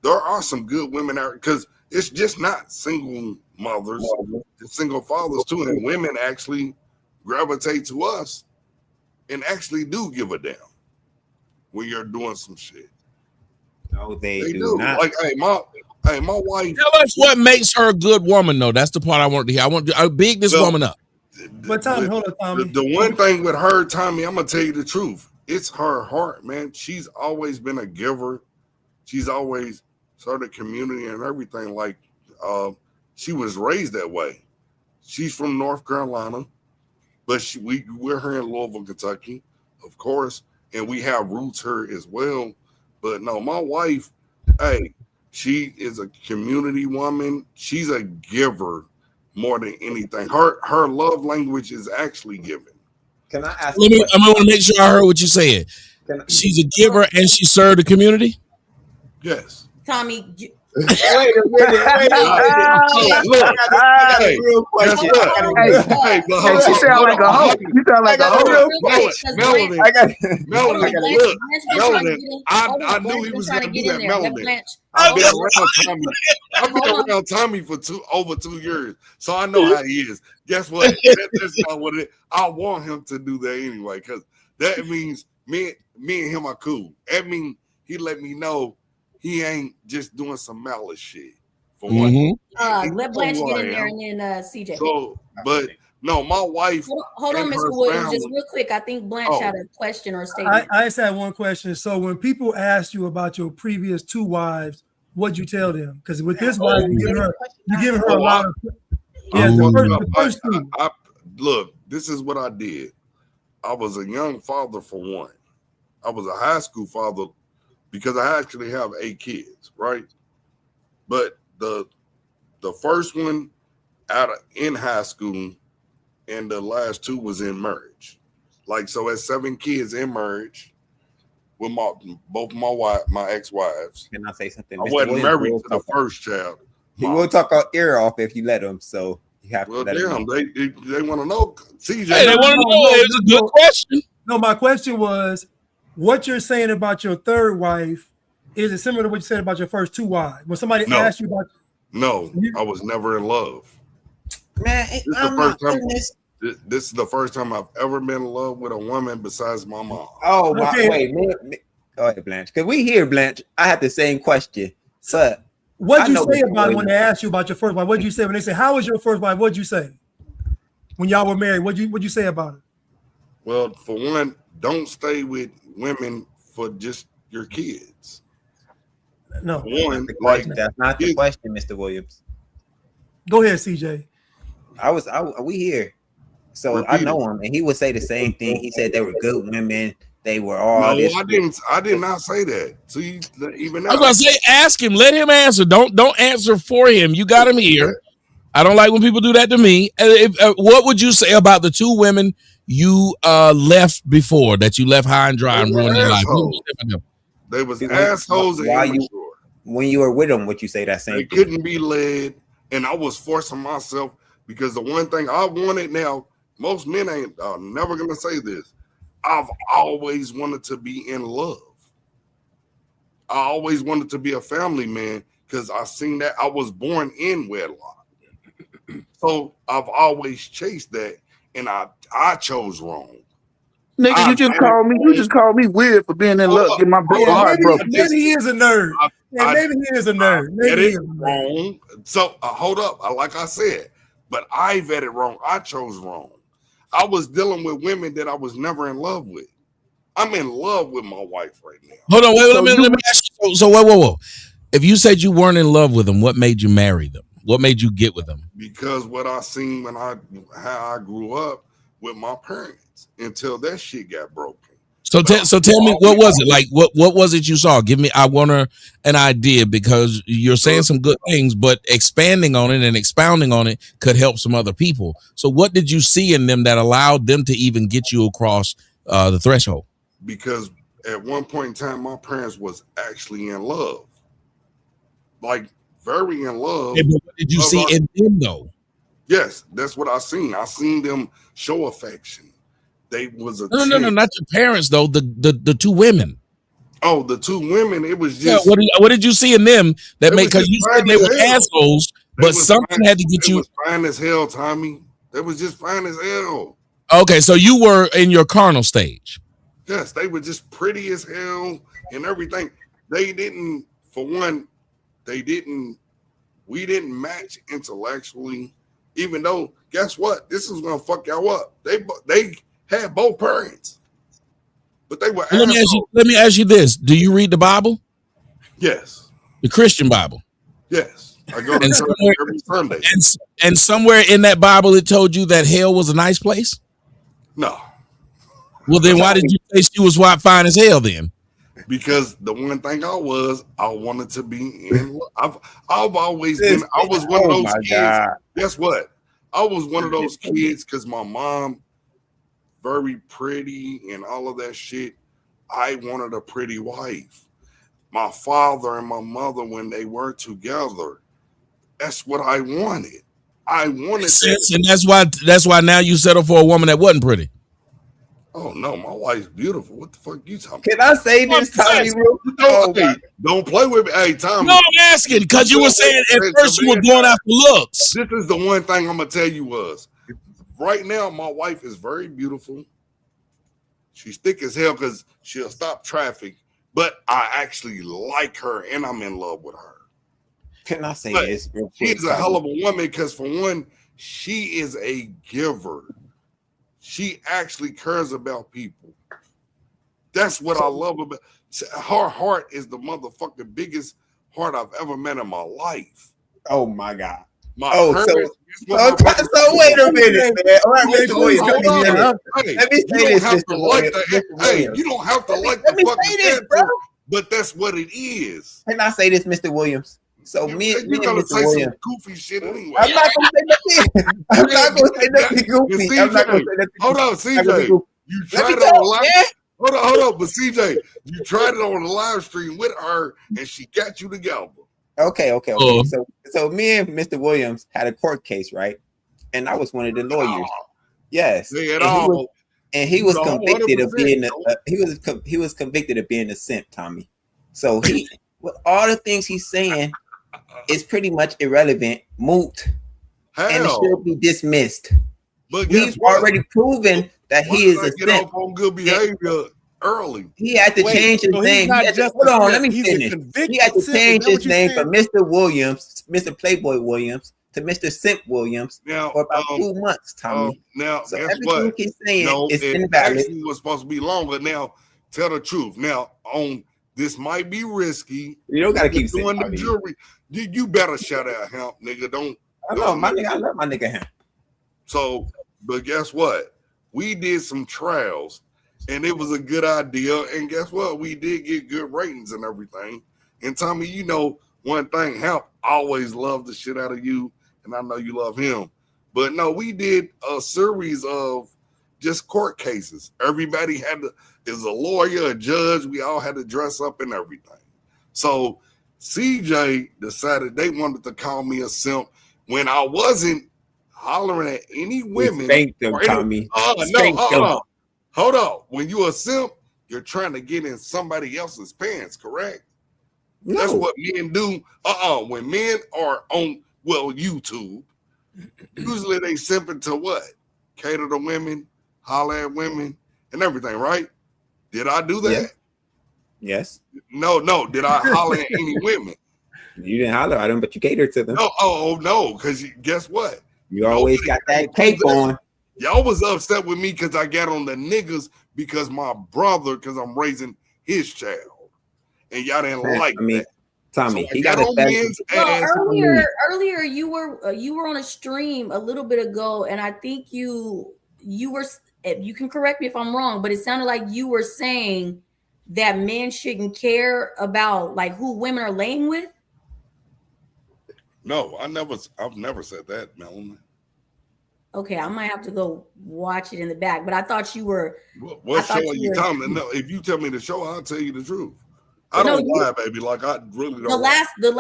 G: there are some good women out, because it's just not single mothers, it's single fathers too, and women actually gravitate to us and actually do give a damn when you're doing some shit.
C: No, they do not.
G: Like, hey, my wife.
B: Tell us what makes her a good woman, though. That's the part I want to hear. I want to big this woman up.
D: But Tommy, hold on, Tommy.
G: The one thing with her, Tommy, I'm gonna tell you the truth. It's her heart, man. She's always been a giver. She's always started community and everything. Like, she was raised that way. She's from North Carolina, but we're here in Louisville, Kentucky, of course, and we have roots here as well. But no, my wife, hey, she is a community woman. She's a giver more than anything. Her love language is actually giving.
C: Can I ask?
B: I want to make sure I heard what you said. She's a giver and she served the community.
G: Yes,
F: Tommy.
C: Wait a minute.
G: Look, hey, real question.
E: Hey, she sound like a hoe. You sound like a hoe.
G: Melanie, I knew he was going to do that. Melanie, I've been around Tommy for over 2 years, so I know how he is. Guess what? That's not what it. I want him to do that anyway, because that means me and him are cool. That means he let me know he ain't just doing some malice shit. For one,
F: let Blanche get in there, and then CJ.
G: So, but no, my wife.
F: Hold on, Mr. Williams, just real quick. I think Blanche had a question or a statement.
D: I just had one question. So, when people ask you about your previous 2 wives, what'd you tell them? Because with this wife, you give her a lot of. Yeah, the first 2.
G: Look, this is what I did. I was a young father for one. I was a high school father, because I actually have 8 kids, right? But the first one in high school, and the last 2 was in marriage. Like, so at 7 kids in marriage with both my ex-wives.
C: Can I say something?
G: I wasn't married to the first child.
C: He will talk our ear off if you let him. So you have to let him.
G: They want to know. CJ,
B: they want to know. It's a good question.
D: No, my question was, what you're saying about your third wife, is it similar to what you said about your first two wives? When somebody asked you about...
G: No, I was never in love.
C: Man,
G: this is the first time I've ever been in love with a woman besides my mom.
C: Oh, my, wait. Go ahead, Blanche. Because we hear, Blanche, I had the same question. But
D: what did you say about it when they asked you about your first wife? What did you say when they say, how was your first wife? What did you say? When y'all were married, what'd you say about it?
G: Well, for one, don't stay with women for just your kids.
D: No.
C: One, that's not the question, Mr. Williams.
D: Go ahead, CJ.
C: We here. So I know him, and he would say the same thing. He said they were good women. They were all.
G: No, I did not say that. So even now,
B: I was gonna say, ask him. Let him answer. Don't answer for him. You got him here. I don't like when people do that to me. What would you say about the two women you left before, that you left high and dry and ruined their life?
G: They was assholes.
C: When you were with them, would you say that same thing?
G: They couldn't be led, and I was forcing myself because the one thing I wanted now, most men ain't never gonna say this. I've always wanted to be in love. I always wanted to be a family man because I seen that I was born in wedlock. So I've always chased that, and I chose wrong.
E: Nigga, you just called me weird for being in love. Get my heart broken.
D: Maybe he is a nerd. Maybe he is a nerd. Maybe he is
G: wrong. So hold up. Like I said, but I vetted wrong. I chose wrong. I was dealing with women that I was never in love with. I'm in love with my wife right now.
B: Hold on, wait, let me ask you. So whoa. If you said you weren't in love with them, what made you marry them? What made you get with them?
G: Because what I seen how I grew up with my parents until that shit got broken.
B: So tell me, what was it like? What was it you saw? Give me, I want an idea, because you're saying some good things, but expanding on it and expounding on it could help some other people. So what did you see in them that allowed them to even get you across the threshold?
G: Because at one point in time, my parents was actually in love, like very in love.
B: Yeah, but what did you see in them though?
G: Yes, that's what I seen. I seen them show affection. They was a
B: no, not your parents though. The two women.
G: Oh, the two women. It was just.
B: Yeah, what did you see in them that made? Because you said they were assholes, but something had to get you.
G: Was fine as hell, Tommy. They was just fine as hell.
B: Okay, so you were in your carnal stage.
G: Yes, they were just pretty as hell and everything. They didn't, for one, we didn't match intellectually. Even though, guess what? This is gonna fuck y'all up. They had both parents, but they were.
B: Let me ask you this: do you read the Bible?
G: Yes.
B: The Christian Bible.
G: Yes, I go to church every Sunday.
B: And somewhere in that Bible, it told you that hell was a nice place.
G: No.
B: Well, then why did you say she was fine as hell then?
G: Because the one thing I wanted to be in. I've always been. I was one of those kids. God. Guess what? I was one of those kids because my mom, very pretty and all of that shit. I wanted a pretty wife. My father and my mother, when they were together, that's what I wanted. I wanted that.
B: And that's why now you settle for a woman that wasn't pretty.
G: Oh no, my wife's beautiful. What the fuck you talking
C: about? Can I say this, Tommy?
G: Don't play with me. Hey, Tommy.
B: No, I'm asking because you were saying at first you were going after looks.
G: This is the one thing I'm gonna tell you was right now my wife is very beautiful. She's thick as hell because she'll stop traffic, but I actually like her and I'm in love with her.
C: Can I say this?
G: She's a hell of a woman because for one, she is a giver. She actually cares about people. That's what I love about her. Heart is the motherfucking biggest heart I've ever met in my life.
C: Oh my God.
G: So
C: wait a minute, man. All right, Mr. Williams.
G: Let me say this. You don't have to like the fucking answer, but that's what it is.
C: Can I say this, Mr. Williams? So me and Mr.
G: Say
C: Williams.
G: some goofy shit anyway.
C: I'm not gonna say nothing. I'm not gonna say nothing goofy.
G: CJ,
C: I'm not gonna say nothing.
G: Hold on, CJ. You tried it on live. Hold on, but CJ, you tried it on the live stream with her, and she got you together.
C: Okay. So me and Mr. Williams had a court case, right? And I was one of the lawyers. Yes. And he was convicted of being he was convicted of being a simp, Tommy. So he with all the things he's saying is pretty much irrelevant, moot, and it should be dismissed. But we've already proven that he is a simp.
G: On good behavior early.
C: He had to change his name. Hold on, let me finish. He had to change his name from Mr. Williams, Mr. Playboy Williams, to Mr. Simp Williams for about 2 months, Tommy.
G: Now,
C: so
G: guess
C: everything
G: what?
C: He's saying is invalid.
G: Actually was supposed to be longer. Now, tell the truth. Now, on this might be risky.
C: You don't gotta keep
G: doing the jury. You better shout out Hemp, nigga.
C: I love my nigga Hemp.
G: So, but guess what? We did some trials, and it was a good idea. And guess what? We did get good ratings and everything. And Tommy, you know one thing, Hemp always loved the shit out of you, and I know you love him. But no, we did a series of just court cases. Everybody is a lawyer, a judge. We all had to dress up and everything. So CJ decided they wanted to call me a simp when I wasn't hollering at any women.
C: Thank them, Tommy.
G: Hold on. When you're a simp, you're trying to get in somebody else's pants, correct? No. That's what men do. When men are on YouTube, usually they simping to what? Cater to women, holler at women, and everything, right? Did I do that?
C: Yes.
G: No. Did I holler at any women?
C: You didn't holler at them, but you catered to them.
G: No, because guess what?
C: You always got that cape on.
G: Y'all was upset with me because I got on the niggas because my brother, because I'm raising his child. And y'all didn't like that.
C: Tommy,
G: so
C: he got a
F: earlier you were on a stream a little bit ago, and I think you were, you can correct me if I'm wrong, but it sounded like you were saying that men shouldn't care about like who women are laying with.
G: No, I've never said that, Melanie.
F: Okay, I might have to go watch it in the back, but I thought you were.
G: What show are you telling me? No, if you tell me the show, I'll tell you the truth. I don't lie, baby. Like I really don't.
F: The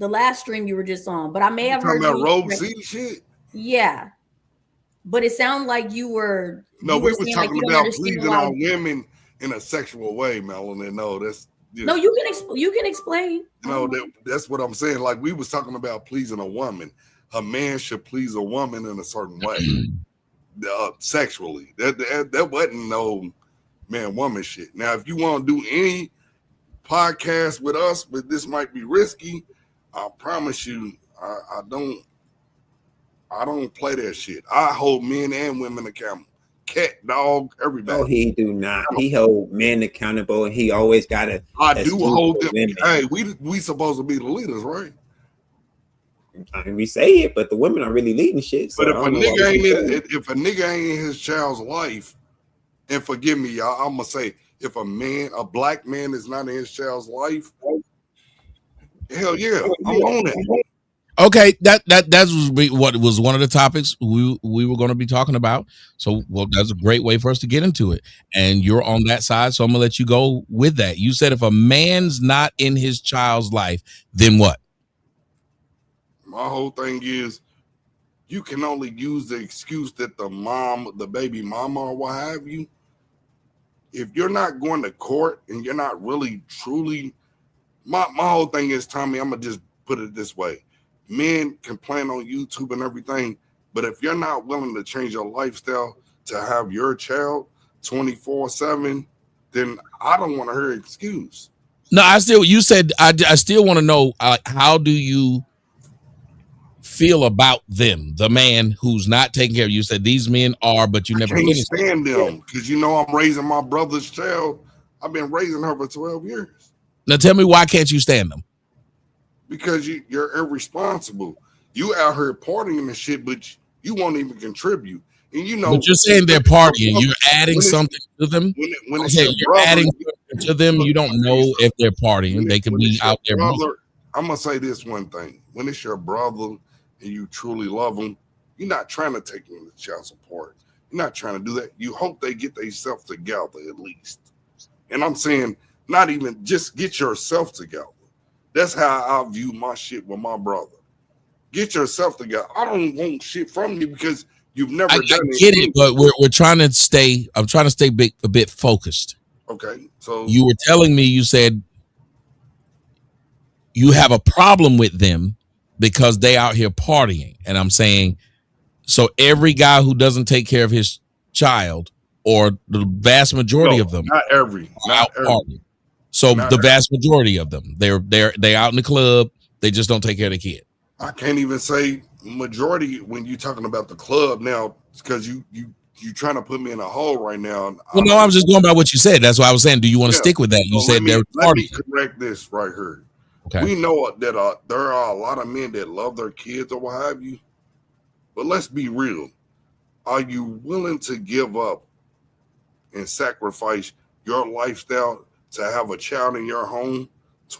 F: last stream you were just on, but I may have heard
G: about Rogue C shit.
F: Yeah, but it sounded like you were.
G: No, we were talking about pleasing our women in a sexual way, Melanie. No, that's.
F: No, you can explain.
G: No, that's what I'm saying. Like we was talking about pleasing a woman. A man should please a woman in a certain way, sexually. That wasn't no man-woman shit. Now, if you want to do any podcast with us, but this might be risky, I promise you, I don't play that shit. I hold men and women accountable. Cat, dog, everybody.
C: No, he do not. He hold men accountable, and he always got to.
G: I do hold them. Women. Hey, we supposed to be the leaders, right?
C: I mean, we say it, but the women are really leading shit. So
G: but if a nigga ain't in his child's life, and forgive me, y'all, I'm gonna say, if a black man is not in his child's life, hell yeah, I'm on it.
B: Okay, that what was one of the topics we were going to be talking about. So, that's a great way for us to get into it. And you're on that side, so I'm gonna let you go with that. You said if a man's not in his child's life, then what?
G: My whole thing is, you can only use the excuse that the baby mama, or what have you. If you're not going to court and you're not really truly, my whole thing is, Tommy, I'm gonna just put it this way. Men can plan on YouTube and everything, but if you're not willing to change your lifestyle to have your child 24/7, then I don't want to hear an excuse.
B: No, I still want to know, how do you feel about them, the man who's not taking care of you? You said these men are, but you never
G: can't stand them because I'm raising my brother's child. I've been raising her for 12 years.
B: Now tell me, why can't you stand them?
G: Because you're irresponsible. You out here partying and shit, but you won't even contribute. And
B: but you're saying they're partying. You're adding something to them.
G: When you're
B: adding something to them, you don't know if they're partying. They could be out there.
G: Brother, I'm gonna say this one thing: when it's your brother and you truly love them, you're not trying to take them to child support. You're not trying to do that. You hope they get themselves together at least. And I'm saying, not even just get yourself together. That's how I view my shit with my brother. Get yourself together. I don't want shit from you because you've never done it.
B: I get it, but we're trying to stay. I'm trying to stay a bit focused.
G: Okay, so
B: you were telling me, you said you have a problem with them because they out here partying, and I'm saying, so every guy who doesn't take care of his child, or the vast majority of them,
G: not every.
B: Partying. So not the vast majority of them, they're out in the club. They just don't take care of the kid.
G: I can't even say majority when you're talking about the club now, because you trying to put me in a hole right now.
B: Well, no, I was just going by what you said. That's why I was saying, do you want to stick with that? You said they're partying.
G: Let me correct this right here. Okay. We know that there are a lot of men that love their kids or what have you, but let's be real. Are you willing to give up and sacrifice your lifestyle to have a child in your home?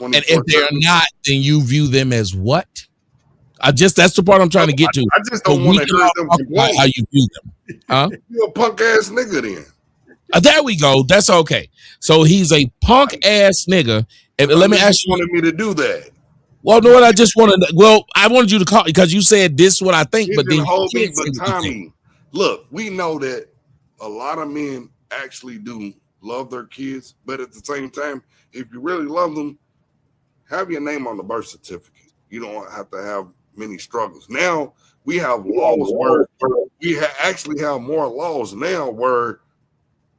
G: And
B: if they're not, then you view them as what? That's the part I'm trying to get to.
G: I just don't want to hear them complain.
B: How you view them? Huh?
G: You're a punk ass nigga then.
B: There we go. That's okay. So he's a punk ass nigga. And let me ask you.
G: Wanted me to do that.
B: Well, no, what I just wanted. I wanted you to call because you said this is what I think, but then
G: Tommy, look, we know that a lot of men actually do love their kids, but at the same time, if you really love them, have your name on the birth certificate. You don't have to have many struggles. Now we have laws where we actually have more laws now where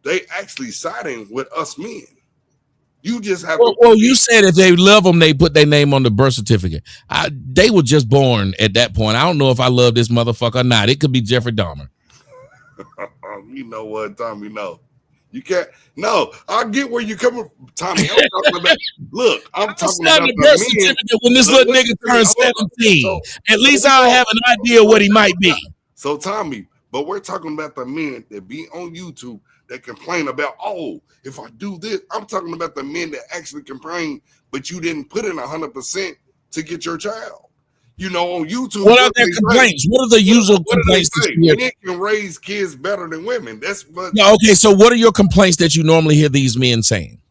G: they actually siding with us men. You just have
B: well, you said if they love them, they put their name on the birth certificate. They were just born at that point. I don't know if I love this motherfucker or not. It could be Jeffrey Dahmer.
G: You know what, Tommy? No. You can't. No, I get where you're coming from, Tommy. I'm talking about. Look, I'm talking about the birth certificate
B: when this little nigga turns 17. At least I'll have an idea what he might be.
G: So, Tommy, but we're talking about the men that be on YouTube that complain about, oh, if I do this. I'm talking about the men that actually complain, but you didn't put in 100% to get your child. You know, on YouTube.
B: What are their complaints? What are the usual complaints?
G: Men can raise kids better than women. That's what.
B: Yeah, okay, so what are your complaints that you normally hear these men saying?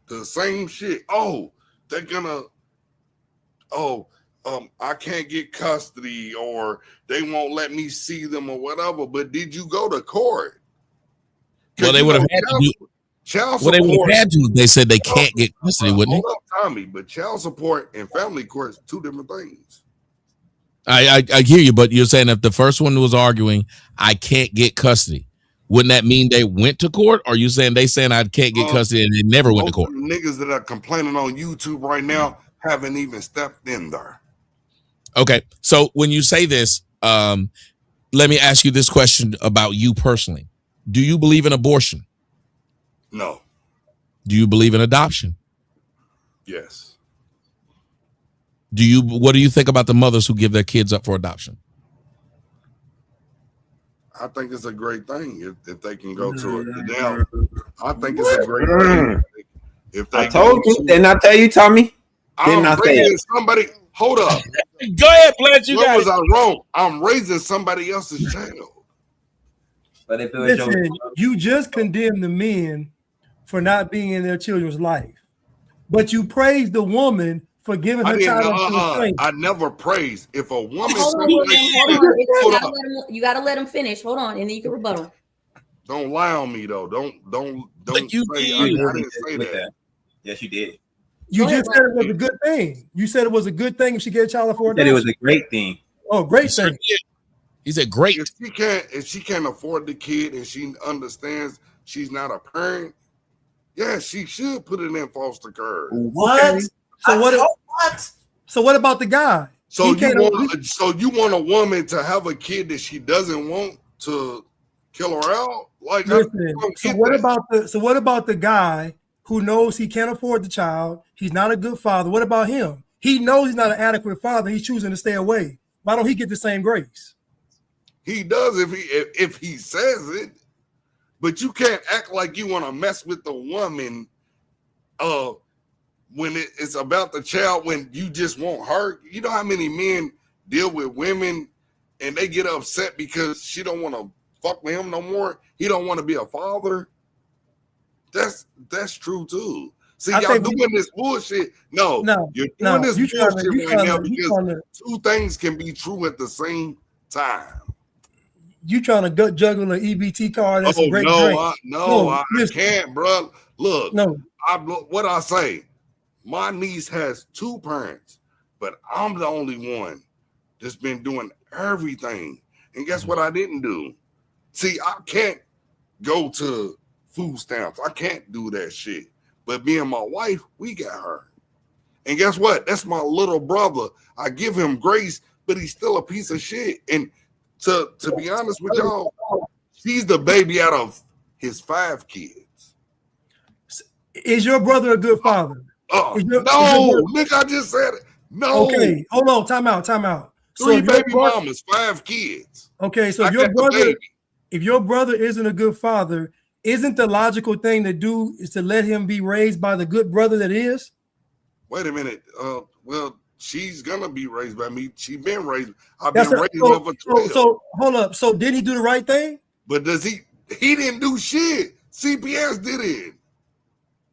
G: The same shit. Oh, they're gonna. I can't get custody, or they won't let me see them, or whatever. But did you go to court?
B: Well, they would have had to do.
G: Child support.
B: Well, they would have had to. They said they can't get custody, wouldn't
G: they? Tommy, but child support and family court, two different things.
B: I hear you, but you're saying if the first one was arguing, I can't get custody, wouldn't that mean they went to court? Or are you saying they saying I can't get custody and they never went to court?
G: Niggas that are complaining on YouTube right now haven't even stepped in there.
B: Okay, so when you say this, let me ask you this question about you personally. Do you believe in abortion?
G: No.
B: Do you believe in adoption?
G: Yes.
B: What do you think about the mothers who give their kids up for adoption?
G: I think it's a great thing if they can go to it. Now, I think it's a great thing. If they
C: I told you, didn't I tell you, Tommy? Didn't I say it?
G: Somebody, hold up.
B: Go ahead, Blanche.
G: What was I wrong? I'm raising somebody else's child.
D: But if it was you just condemned the men for not being in their children's life, but you praise the woman for giving her child.
G: I never praise. If a woman,
F: hold on. You gotta let him finish. Hold on, and then you can rebuttal.
G: Don't lie on me though. Don't
B: you
G: say I didn't say that.
C: Yes, you did.
D: You just said it was a good thing. You said it was a good thing if she get a child for adoption.
C: It was a great thing.
D: Oh, great thing.
B: He said great.
G: If she can't afford the kid and she understands she's not a parent, yeah, she should put it in foster care.
D: What? Okay. So what? So what about the guy?
G: So you want a woman to have a kid that she doesn't want to kill her out? Like,
D: listen, so what about the guy who knows he can't afford the child? He's not a good father. What about him? He knows he's not an adequate father. He's choosing to stay away. Why don't he get the same grace?
G: He does if he says it, but you can't act like you want to mess with the woman when it's about the child, when you just want her. You know how many men deal with women and they get upset because she don't want to fuck with him no more. He don't want to be a father. That's true too. See, y'all doing this bullshit. No, you're doing this bullshit right now because two things can be true at the same time.
D: You trying to juggle an EBT card? That's a great
G: drink. I can't, bro. Look, what I say. My niece has two parents, but I'm the only one that's been doing everything. And guess what I didn't do? See, I can't go to food stamps. I can't do that shit. But me and my wife, we got her. And guess what? That's my little brother. I give him grace, but he's still a piece of shit. And to be honest with y'all, she's the baby out of his 5 kids.
D: Is your brother a good father?
G: Nigga, I just said it. No.
D: Okay, hold on. Time out.
G: 3 baby mamas, 5 kids.
D: Okay, so if your brother isn't a good father, isn't the logical thing to do is to let him be raised by the good brother that is?
G: Wait a minute. Well, she's gonna be raised by me. She's been raised. I've been raising her for 12.
D: So hold up. So did he do the right thing?
G: But does he didn't do shit. CPS did it.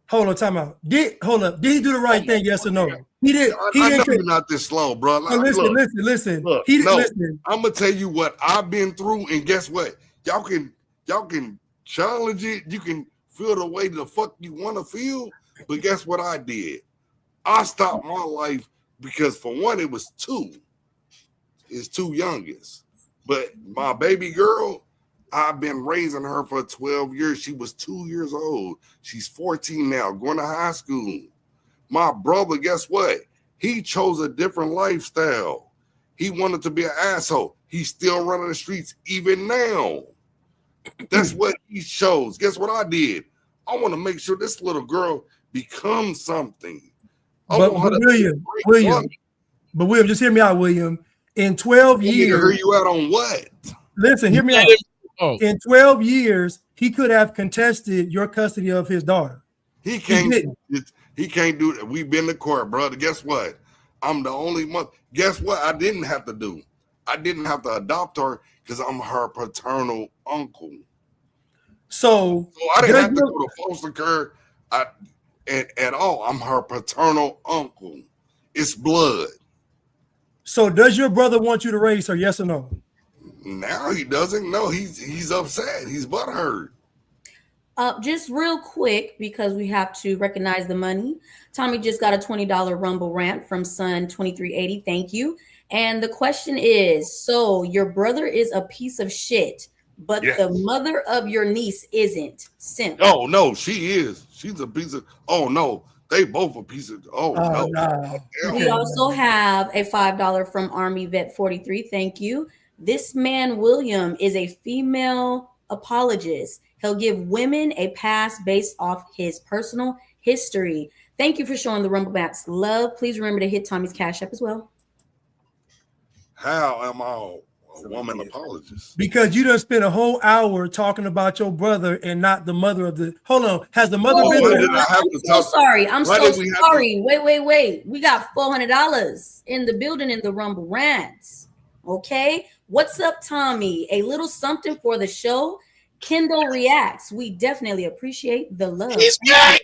D: Hold on, time out. Did he do the right thing? Yes or no? He did.
G: I know you're not this slow, bro.
D: Listen.
G: Look, listen. I'm gonna tell you what I've been through, and guess what? Y'all can challenge it. You can feel the way the fuck you want to feel. But guess what I did? I stopped my life because for one, it was 2. It's 2 youngest. But my baby girl, I've been raising her for 12 years. She was 2 years old. She's 14 now, going to high school. My brother, guess what? He chose a different lifestyle. He wanted to be an asshole. He's still running the streets even now. That's what he chose. Guess what I did? I want to make sure this little girl becomes something.
D: But William, just hear me out, William. In 12 years,
G: hear you out on what?
D: Listen, hear me out. In 12 years, he could have contested your custody of his daughter.
G: He can't do that. We've been to court, brother. Guess what? I'm the only one. Guess what? I didn't have to do. I didn't have to adopt her because I'm her paternal uncle.
D: So
G: I didn't have to go to foster care at all. I'm her paternal uncle. It's blood.
D: So does your brother want you to raise her? Yes or no?
G: Now he doesn't. No, he's upset. He's butthurt.
F: Just real quick, because we have to recognize the money. Tommy just got a $20 Rumble rant from Son 2380. Thank you. And the question is, so your brother is a piece of shit, but the mother of your niece isn't. Simp.
G: Oh no, she is. She's a piece of. Oh no, they both a piece of. Oh no.
F: We also have a $5 from Army Vet 43. Thank you. This man William is a female apologist. He'll give women a pass based off his personal history. Thank you for showing the Rumble Maps love. Please remember to hit Tommy's Cash App as well.
G: How am I a woman apologist?
D: Because you done spent a whole hour talking about your brother and not the mother of the. Hold on, has the mother been?
F: I'm so sorry. Wait. We got $400 in the building in the Rumble Rants. Okay, what's up, Tommy? A little something for the show. Kendall reacts. We definitely appreciate the love.
B: He's back.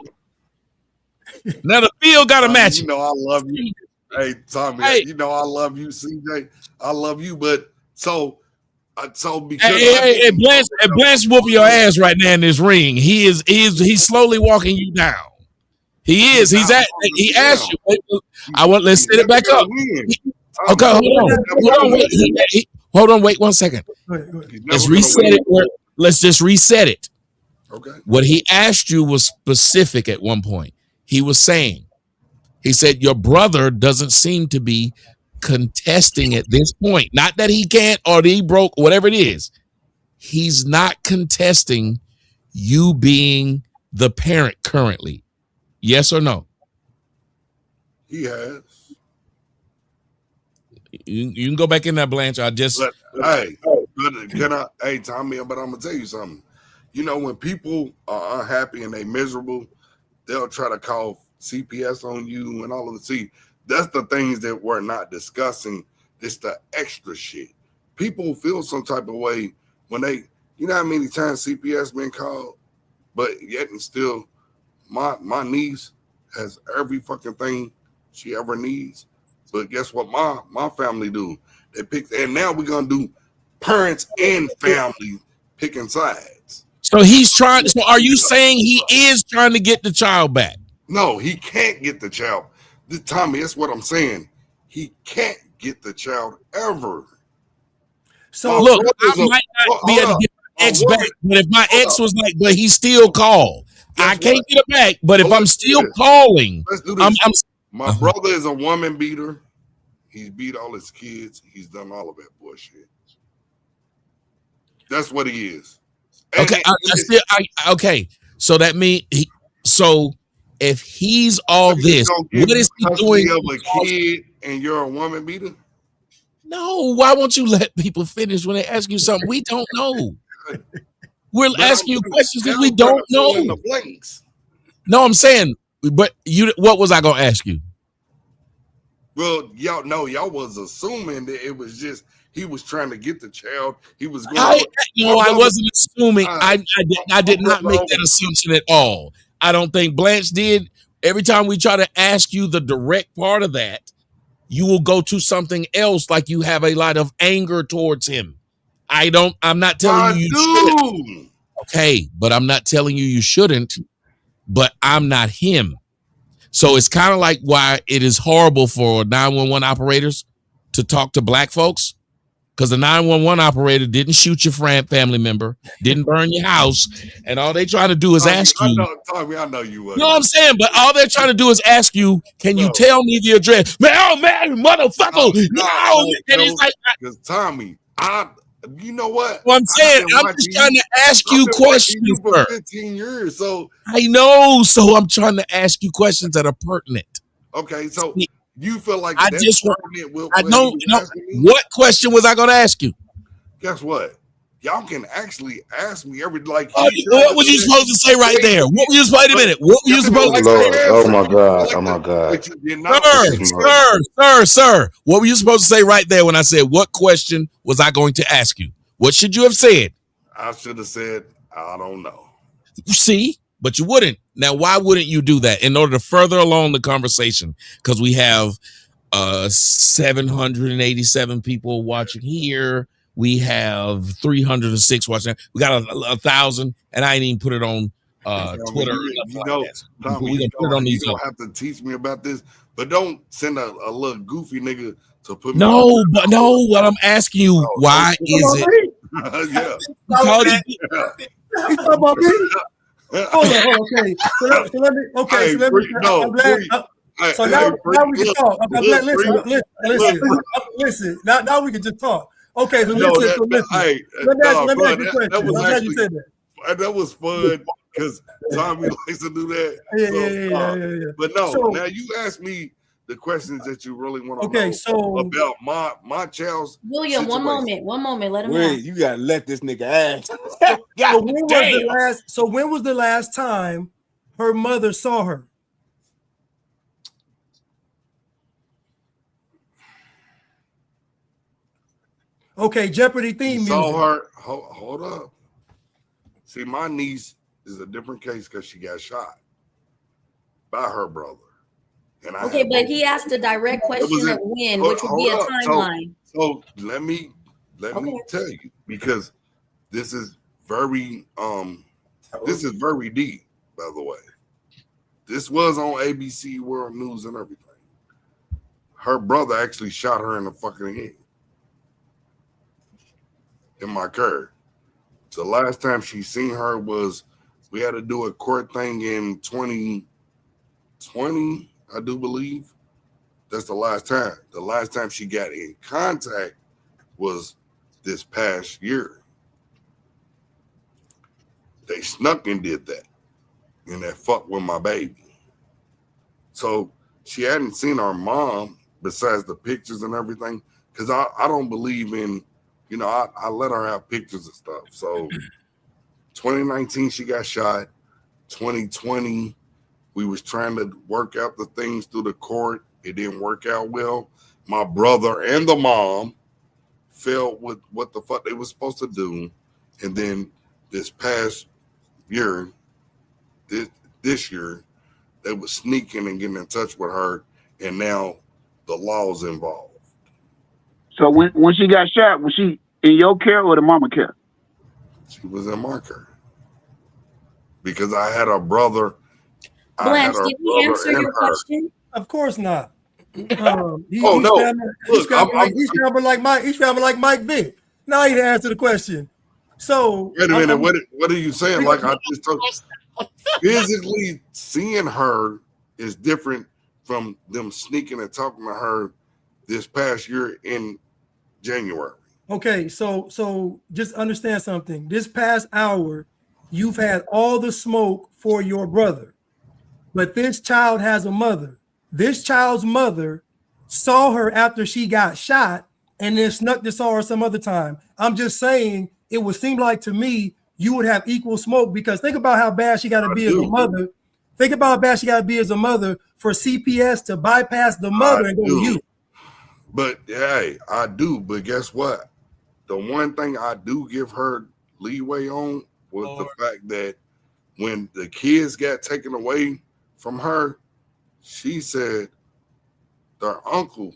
B: Now the field got a match.
G: You know I love you. Hey, Tommy. Hey. You know I love you, CJ. I love you, but so because
B: hey, Blanche whooping your ass right now in this ring. He's slowly walking you down. He is. He asked you. Let's set it back up. Okay, hold on. Wait 1 second. Let's reset it. Let's just reset it.
G: Okay.
B: What he asked you was specific at one point. He said, your brother doesn't seem to be contesting at this point. Not that he can't or that he broke, whatever it is. He's not contesting you being the parent currently. Yes or no?
G: He has.
B: You can go back in there, Blanche. Hey,
G: Tommy, but I'm gonna tell you something. You know, when people are unhappy and they miserable, they'll try to call CPS on you and all of the. See, that's the things that we're not discussing. It's the extra shit. People feel some type of way when they, you know how many times CPS been called, but yet and still, my niece, has every fucking thing she ever needs. But guess what my family do? They pick, and now we're gonna do parents and family picking sides.
B: So he's trying. So are you saying he is trying to get the child back?
G: No, he can't get the child. Tommy, that's what I'm saying. He can't get the child ever.
D: So
B: look, I might not be able to get my ex back, but if my ex was like, but he still called, I can't get it back. But if I'm still calling,
G: let's do this. My brother is a woman beater. He's beat all his kids. He's done all of that bullshit. That's what he is.
B: Okay, okay. So that means so if he's all this, what is he doing?
G: Of a kid and you're a woman beater?
B: No, why won't you let people finish when they ask you something we don't know? We're asking you questions that we don't know. No, I'm saying, but what was I gonna ask you?
G: Well, y'all was assuming that it was just he was trying to get the child. He was going.
B: I wasn't assuming. I did not make that assumption at all. I don't think Blanche did. Every time we try to ask you the direct part of that, you will go to something else, like you have a lot of anger towards him. I'm not telling you shouldn't. Okay, but I'm not telling you shouldn't. But I'm not him. So it's kind of like why it is horrible for 911 operators to talk to black folks, because the 911 operator didn't shoot your family member, didn't burn your house, and all they trying to do is ask you.
G: Tommy, I know you would.
B: No, I'm saying, but all they're trying to do is ask you, can you tell me the address? Man, motherfucker. No. And it's like,
G: because Tommy, you know what?
B: Well, I'm saying, I'm just trying to ask you questions
G: for 15 years, so
B: I know. So I'm trying to ask you questions that are pertinent.
G: Okay, so you feel like
B: I just pertinent? I don't know. What question was I going to ask you?
G: Guess what? Y'all can actually ask me every like.
B: What were you supposed to say right there? What were you supposed? Wait a minute. What were you supposed to say?
H: Oh my god! Oh my god!
B: Sir. What were you supposed to say right there when I said, "What question was I going to ask you?" What should you have said?
G: I should have said, "I don't know."
B: See, but you wouldn't. Now, why wouldn't you do that? In order to further along the conversation, because we have 787 people watching here. We have 306 watching. We got 1,000, and I ain't even put it on Twitter.
G: You know, Tommy, you don't have to teach me about this, but don't send a little goofy nigga to put me.
B: What I'm asking you, why is it?
G: Yeah.
D: He's talking about me. Hold on. Okay. So let me. So now we can talk. Listen. Now we can just talk. Okay, so listen. Let me ask you a question.
G: That was fun because Tommy likes to do that.
D: Yeah.
G: But no, now you ask me the questions that you really want to know about my child's
F: William,
G: situation.
F: one moment. Let him
A: Wait, you gotta let this nigga ask.
D: So when was the last time her mother saw her? Okay, Jeopardy theme music.
G: Saw her. Hold up. See, my niece is a different case because she got shot by her brother. And
F: but he asked a direct question of when, which would be a timeline.
G: So let me tell you, because this is very deep, by the way. This was on ABC World News and everything. Her brother actually shot her in the fucking head. In my car. The last time she seen her was we had to do a court thing in 2020, I do believe. That's the last time. The last time she got in contact was this past year. They snuck and did that. And that fucked with my baby. So she hadn't seen her mom besides the pictures and everything. Because I don't believe in, I let her have pictures and stuff. So 2019, she got shot. 2020, we was trying to work out the things through the court. It didn't work out well. My brother and the mom fell with what the fuck they was supposed to do. And then this past year, this year, they were sneaking and getting in touch with her, and now the law's involved.
E: So when she got shot, was she in your care or the mama care?
G: She was in my care because I had a brother.
F: Blanche, did he answer your question?
D: Of course not. He's traveling like Mike. He's traveling like Mike Vick. Now he didn't answer the question. So
G: wait a minute. What are you saying? Like I just told physically seeing her is different from them sneaking and talking to her this past year in January.
D: Okay, so just understand something. This past hour, you've had all the smoke for your brother, but this child has a mother. This child's mother saw her after she got shot and then snuck to saw her some other time. I'm just saying it would seem like to me you would have equal smoke because think about how bad she got to be as a mother. Think about how bad she got to be as a mother for CPS to bypass the mother and go to you.
G: But hey, I do. But guess what? The one thing I do give her leeway on was the fact that when the kids got taken away from her, she said their uncle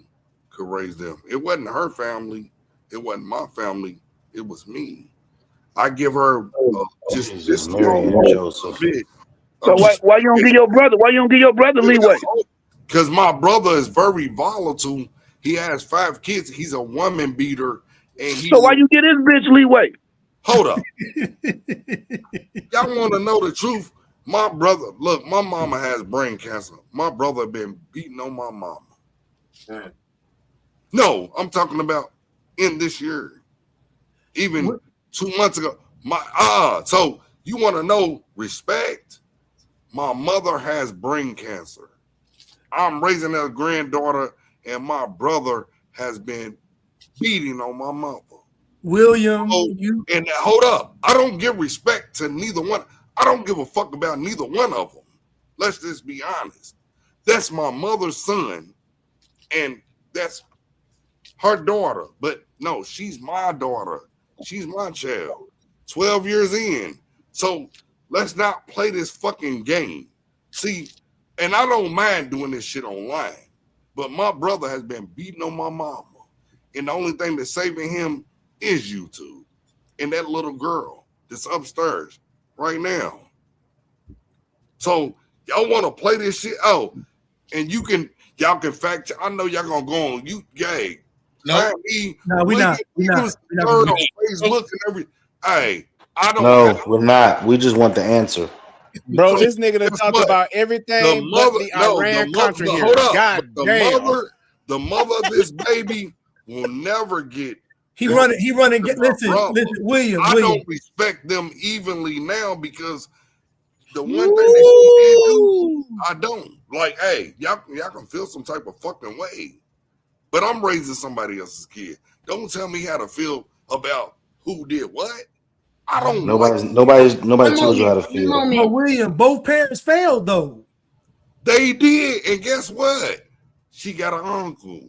G: could raise them. It wasn't her family. It wasn't my family. It was me. I give her just this bit.
E: So why you don't give your brother? Why you don't give your brother leeway?
G: Because my brother is very volatile. He has 5 kids. He's a woman beater. And
E: so why you get this bitch leeway?
G: Hold up. Y'all want to know the truth? My brother, look, my mama has brain cancer. My brother been beating on my mama. No, I'm talking about in this year. Even 2 months ago. So you want to know respect? My mother has brain cancer. I'm raising a granddaughter, and my brother has been beating on my mother.
D: William,
G: and hold up. I don't give respect to neither one. I don't give a fuck about neither one of them. Let's just be honest. That's my mother's son, and that's her daughter. But no, she's my daughter. She's my child. 12 years in. So let's not play this fucking game. See, and I don't mind doing this shit online, but my brother has been beating on my mama. And the only thing that's saving him is YouTube and that little girl that's upstairs right now. So y'all want to play this shit out, and y'all can fact check. I know y'all gonna go on you gay.
D: No, we're not.
G: On Facebook and everything. Hey, I don't.
H: No, we're not. We just want the answer.
A: Bro, this nigga done talked about everything but the Iran Contra here. God damn.
G: The mother of this baby will never get.
D: He running. Listen, William.
G: I don't respect them evenly now because the one thing they do, I don't. Like, hey, y'all can feel some type of fucking way, but I'm raising somebody else's kid. Don't tell me how to feel about who did what. I don't.
H: Nobody tells you how to feel.
D: But William, both parents failed though.
G: They did, and guess what? She got an uncle.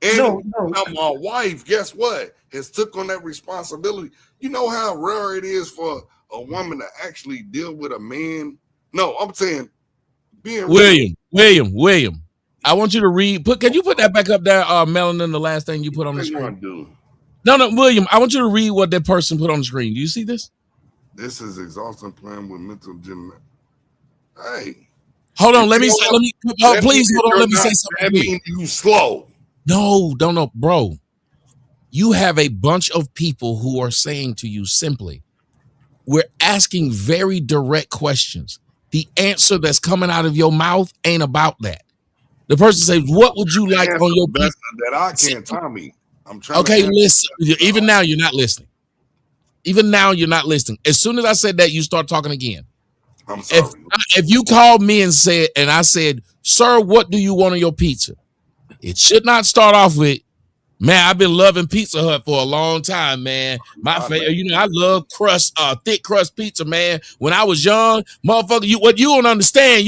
G: And my wife, guess what? Has took on that responsibility. You know how rare it is for a woman to actually deal with a man? No, I'm saying being
B: William. I want you to read. Can you put that back up there, Melanin, the last thing you put on the screen? No, William, I want you to read what that person put on the screen. Do you see this?
G: This is exhausting plan with mental gymnast. Hey.
B: Hold on, please hold on, let me say something.
G: That means you slow.
B: No, bro. You have a bunch of people who are saying to you simply, we're asking very direct questions. The answer that's coming out of your mouth ain't about that. The person says, what would you like on your pizza?
G: That I can't, Tommy. I'm trying.
B: Okay, listen. Even now, you're not listening. As soon as I said that, you start talking again.
G: I'm sorry.
B: If you called me and I said, sir, what do you want on your pizza? It should not start off with, man, I've been loving Pizza Hut for a long time, man. I love thick crust pizza, man. When I was young, motherfucker, you don't understand.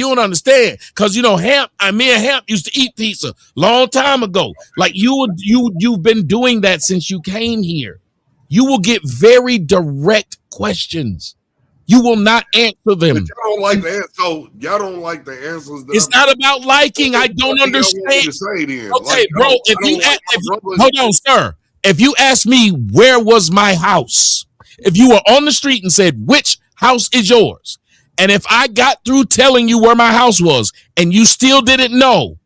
B: Because me and Hamp used to eat pizza long time ago. Like you've been doing that since you came here. You will get very direct questions. You will not answer them.
G: But y'all don't like the answer. So y'all don't like the answers.
B: It's not about liking. I don't understand.
G: Say then.
B: Okay,
G: like,
B: bro. Hold on, sir. If you ask me where was my house, if you were on the street and said which house is yours, and if I got through telling you where my house was and you still didn't know,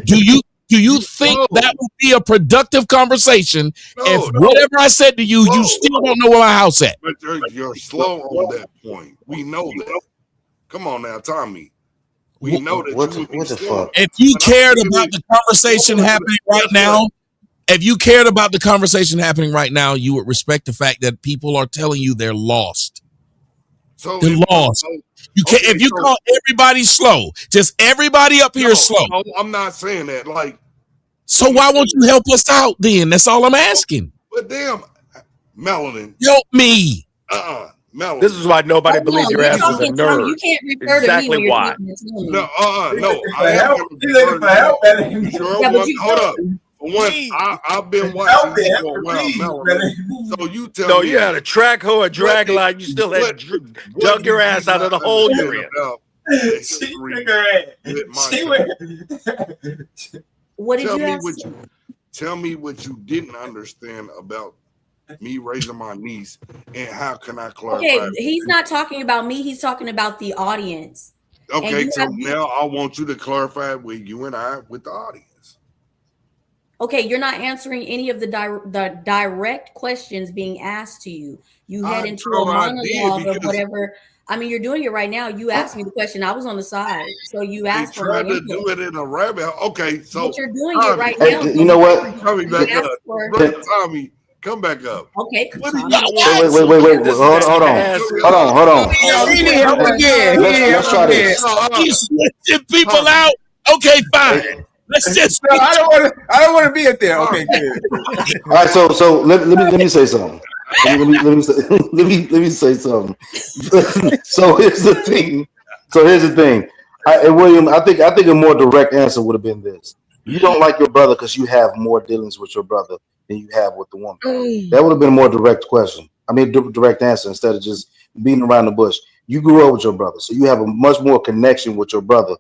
B: do you think that would be a productive conversation if whatever I said to you, you still don't know where my house at?
G: But you're slow on that point. We know that. Come on now, Tommy. We know that.
H: What the fuck?
B: If you cared about the conversation happening right now, you would respect the fact that people are telling you they're lost.
G: So
B: they're lost. You can't. If you call everybody slow, just everybody up here is slow.
G: No, I'm not saying that. Like,
B: so why won't you help us out then? That's all I'm asking.
G: But damn, Melanin,
B: help me.
G: Melanin.
I: This is why nobody believes your ass is a nerd.
F: You can't refer to me when
I: why.
G: No, no. I am looking for help. Hold up. For one, I've been watching this for a while, Melanin. So you tell me.
I: No, you had a track hoe, a drag line. You still had dug your ass out of the hole you're in.
F: What did you ask?
G: Tell me what you didn't understand about me raising my niece, and how can I clarify?
F: Okay, he's not talking about me. He's talking about the audience.
G: Okay, so now I want you to clarify with you and I with the audience.
F: Okay, you're not answering any of the direct questions being asked to you. You head into a monologue or whatever. I mean, you're doing it right now. You asked me the question. I was on the side, so you asked for
G: trying to do it in a rabbit hole. Okay, so
F: but you're doing it right now.
H: You know what?
G: Coming back up, brother Tommy. Come back up.
F: Okay,
H: wait. Hold on.
C: He didn't help again.
H: Let's try this.
B: He's switching people out. Okay, fine. Let's just.
C: No, I don't want to be up there. Okay, good.
H: All right, so let me say something. Let me say something. So here's the thing. William, I think a more direct answer would have been this: you don't like your brother because you have more dealings with your brother than you have with the woman. That would have been a more direct question. I mean, direct answer instead of just beating around the bush. You grew up with your brother, so you have a much more connection with your brother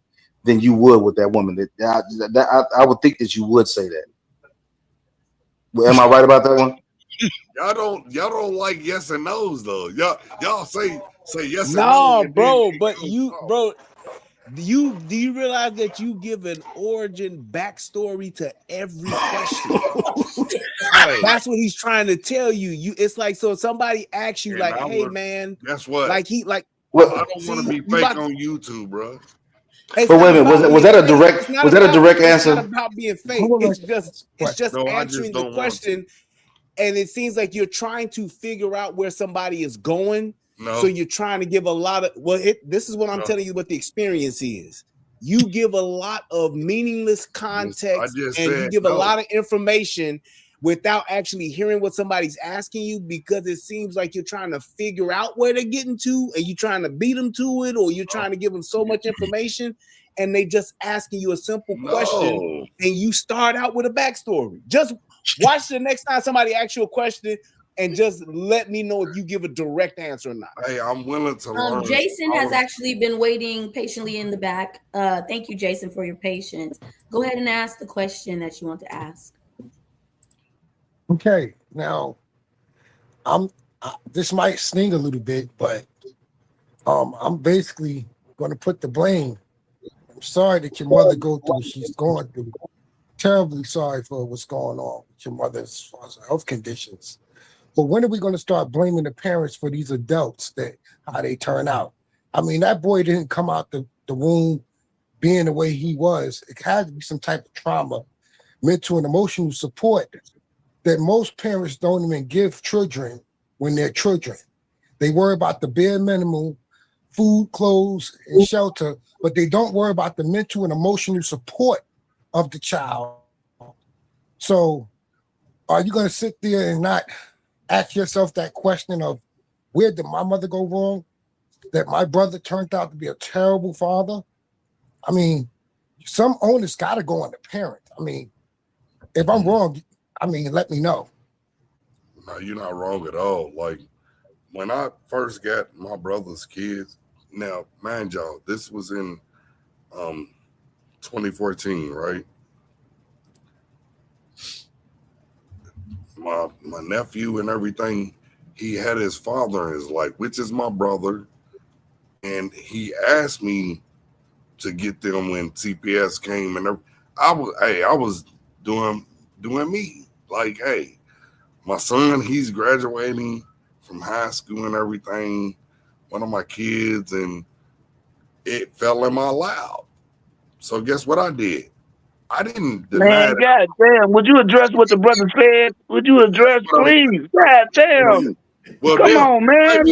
H: than you would with that woman. I would think that you would say that. Am I right about that one?
G: Y'all don't like yes and no's though. Y'all say yes and
A: no.
G: No,
A: bro. But do you realize that you give an origin backstory to every question? Right. That's what he's trying to tell you. It's like, so somebody asks you, like, hey man,
G: guess what?
A: Like
G: I don't want to be fake on YouTube, bro.
H: But wait a minute, was that a direct answer?
A: It's not about being fake. It's just answering the question. And it seems like you're trying to figure out where somebody is going. No. So you're trying to give a lot of this is what I'm telling you what the experience is. You give a lot of meaningless context and you give a lot of information without actually hearing what somebody's asking you, because it seems like you're trying to figure out where they're getting to, and you're trying to beat them to it, or you're trying to give them so much information and they just asking you a simple question and you start out with a backstory. Just watch the next time somebody asks you a question and just let me know if you give a direct answer or not.
G: Hey, I'm willing to learn.
F: Jason has actually been waiting patiently in the back. Thank you, Jason, for your patience. Go ahead and ask the question that you want to ask.
J: Okay, now this might sting a little bit, but I'm basically going to put the blame. I'm sorry that your mother go through what she's going through. Terribly sorry for what's going on with your mother as far as health conditions. But when are we going to start blaming the parents for these adults, that how they turn out? I mean, that boy didn't come out the womb being the way he was. It had to be some type of trauma, mental and emotional support that most parents don't even give children when they're children. They worry about the bare minimum, food, clothes, and shelter, but they don't worry about the mental and emotional support of the child. So are you going to sit there and not ask yourself that question of, where did my mother go wrong? That my brother turned out to be a terrible father? I mean, some onus got to go on the parent. I mean, if I'm wrong, let me know.
G: No, you're not wrong at all. Like when I first got my brother's kids, now mind y'all, this was in 2014, right? My nephew and everything, he had his father in his life, which is my brother, and he asked me to get them when CPS came, and I was doing me, like, hey, my son, he's graduating from high school and everything, one of my kids, and it fell in my lap. So guess what I did? I didn't deny
E: Man, God damn. Would you address what the brother said? Would you address, please? God damn.
G: Well,
E: come on, man.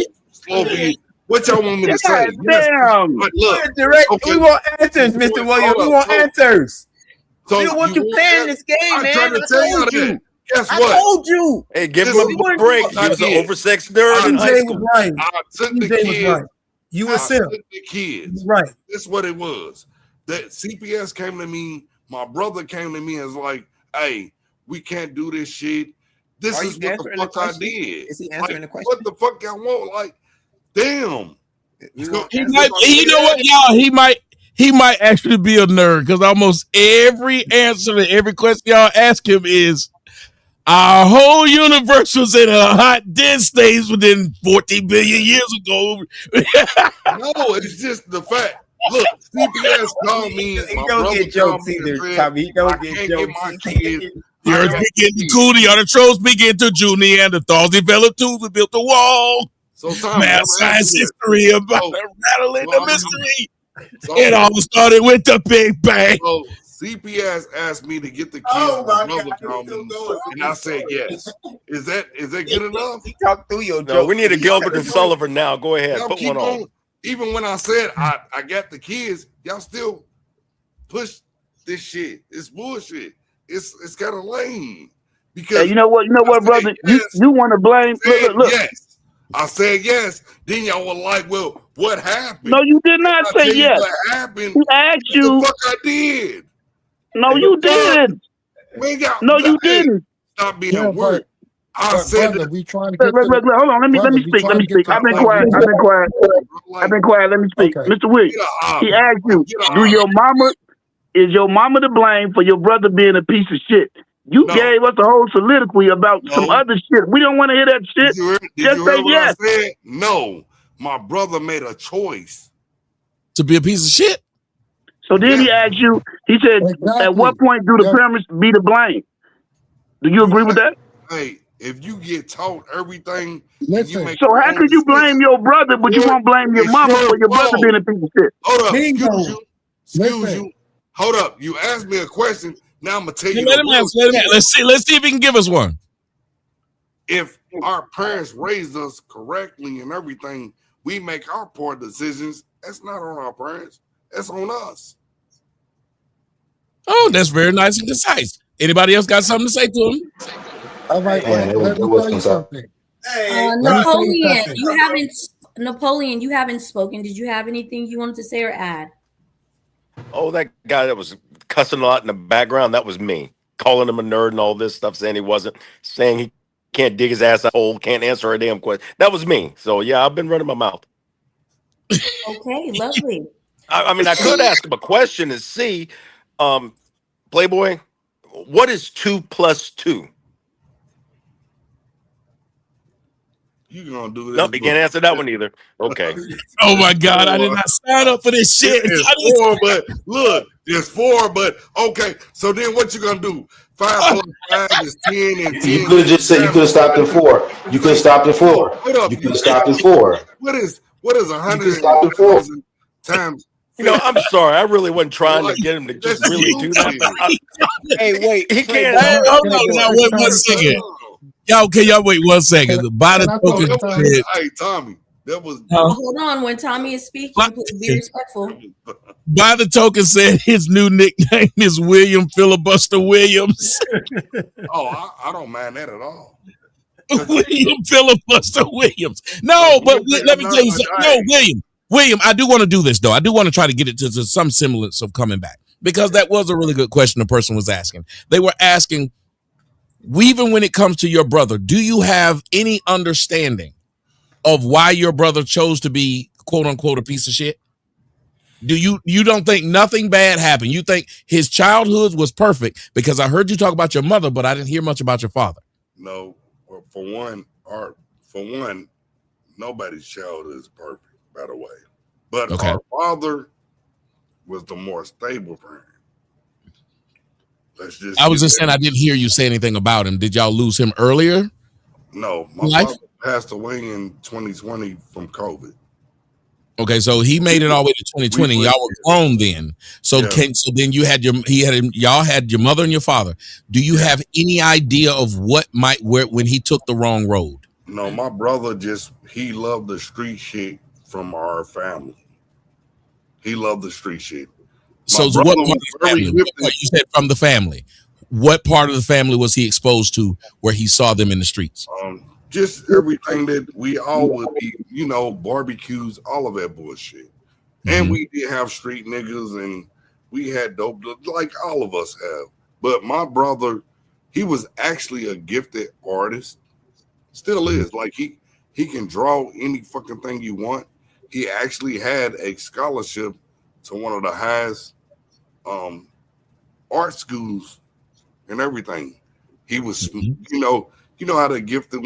G: What y'all want me to say?
E: God damn.
G: Look,
C: direct. Okay. We want answers, Mr. Williams. We want answers. So we don't want you playing this game, man. I told you.
G: Guess what?
C: I told you.
I: Hey, give him a break. He was an oversexed nerd in high school.
D: Right.
G: I took the kids.
D: Right. You were simp.
G: The kids.
D: Right.
G: That's what it was. That CPS came to me. My brother came to me and was like, "Hey, we can't do this shit. This is what the fuck I did."
C: Is he answering the question?
G: What the fuck I want? Like, damn.
B: You know what, y'all? He might actually be a nerd because almost every answer to every question y'all ask him is, our whole universe was in a hot dead state within 14 billion years ago.
G: No, it's just the fact. Look, CPS called me.
C: He don't get jokes either, Tommy. He don't get jokes.
B: The earth began to cool, the autotrophs began to Jew, Neanderthals developed tools and built a wall.
G: So, Tommy,
B: math, science, history about rattling the mystery. It all started with the Big Bang.
G: So CPS asked me to get the kids. And I said yes. Is that good enough?
C: He talked through your joke.
I: No, we need a Gilbert and Sullivan now. Go ahead, put one on.
G: Even when I said I got the kids, y'all still push this shit. It's bullshit. It's kind of lame. Because
E: hey, you know what, brother? Yes. You want to blame? Look.
G: Yes. I said yes. Then y'all were like, "Well, what happened?"
E: No, you did not say yes.
G: What happened?
E: He asked you.
G: The fuck I did.
E: No, you didn't. No, you didn't.
G: Stop being weird. I said
J: brother, we trying to
E: get hold on. Let me speak. I've been quiet. Let me speak. Okay. Mr. Wick, he asked you, is your mama to blame for your brother being a piece of shit? You gave us a whole soliloquy about some other shit. We don't want to hear that shit. Just say yes.
G: No, my brother made a choice
B: to be a piece of shit.
E: So then he asked you, he said, at what point do the parents be to blame? Do you agree with that?
G: Hey, if you get taught everything,
E: so how could you blame your brother, but you won't blame your mama for your brother being a piece of shit?
G: Hold up, excuse you. Hold up, you asked me a question. Now I'm gonna tell you.
B: Let's see if he can give us one.
G: If our parents raised us correctly and everything, we make our poor decisions. That's not on our parents. That's on us.
B: Oh, that's very nice and concise. Anybody else got something to say to him?
J: All right, let me tell you something.
F: Napoleon, you haven't spoken. Did you have anything you wanted to say or add?
I: Oh, that guy that was cussing a lot in the background, that was me. Calling him a nerd and all this stuff, saying he wasn't, saying he can't dig his ass a hole, can't answer a damn question. That was me. So, yeah, I've been running my mouth.
F: Okay, lovely.
I: I mean, I could ask him a question and see, Playboy, what is 2 plus 2?
G: You gonna do this?
I: Nope, you can't answer that one either. Okay.
B: Oh my God, I did not sign up for this shit.
G: It's 4, but look, it's 4, but okay. So then, what you gonna do? 5 plus 5 is 10, and 10.
H: You could have just said you could have stopped at 4. You could have stopped at 4. You could have stopped at 4.
G: What is 100 times?
I: You know, I'm sorry. I really wasn't trying to get him to just really do that.
C: Hey, wait.
I: He can't.
B: Hold on, now wait 1 second. Y'all wait 1 second. By the token,
G: hey, Tommy, that was.
F: Hold on. When Tommy is speaking, be respectful.
B: By the token said his new nickname is William Filibuster Williams.
G: Oh, I don't mind that at all.
B: William Filibuster Williams. No, but let me tell you something. No, William, I do want to do this, though. I do want to try to get it to some semblance of coming back, because that was a really good question the person was asking. They were asking, even when it comes to your brother, do you have any understanding of why your brother chose to be quote unquote a piece of shit? Do you don't think nothing bad happened? You think his childhood was perfect? Because I heard you talk about your mother, but I didn't hear much about your father.
G: No, well, for one, nobody's childhood is perfect, by the way. But
B: okay.
G: Our father was the more stable parent.
B: I was just saying I didn't hear you say anything about him. Did y'all lose him earlier?
G: No, my father passed away in 2020 from COVID.
B: Okay, so he made it all the way to 2020. Y'all were grown then. So then y'all had your mother and your father. Do you have any idea of when he took the wrong road?
G: No, my brother he loved the street shit from our family. He loved the street shit.
B: So what you said from the family? What part of the family was he exposed to where he saw them in the streets?
G: Just everything that we all would be, barbecues, all of that bullshit. Mm-hmm. And we did have street niggas and we had dope, like all of us have. But my brother, he was actually a gifted artist. Still is. Like he can draw any fucking thing you want. He actually had a scholarship to one of the highest art schools and everything. He was, you know how to gift the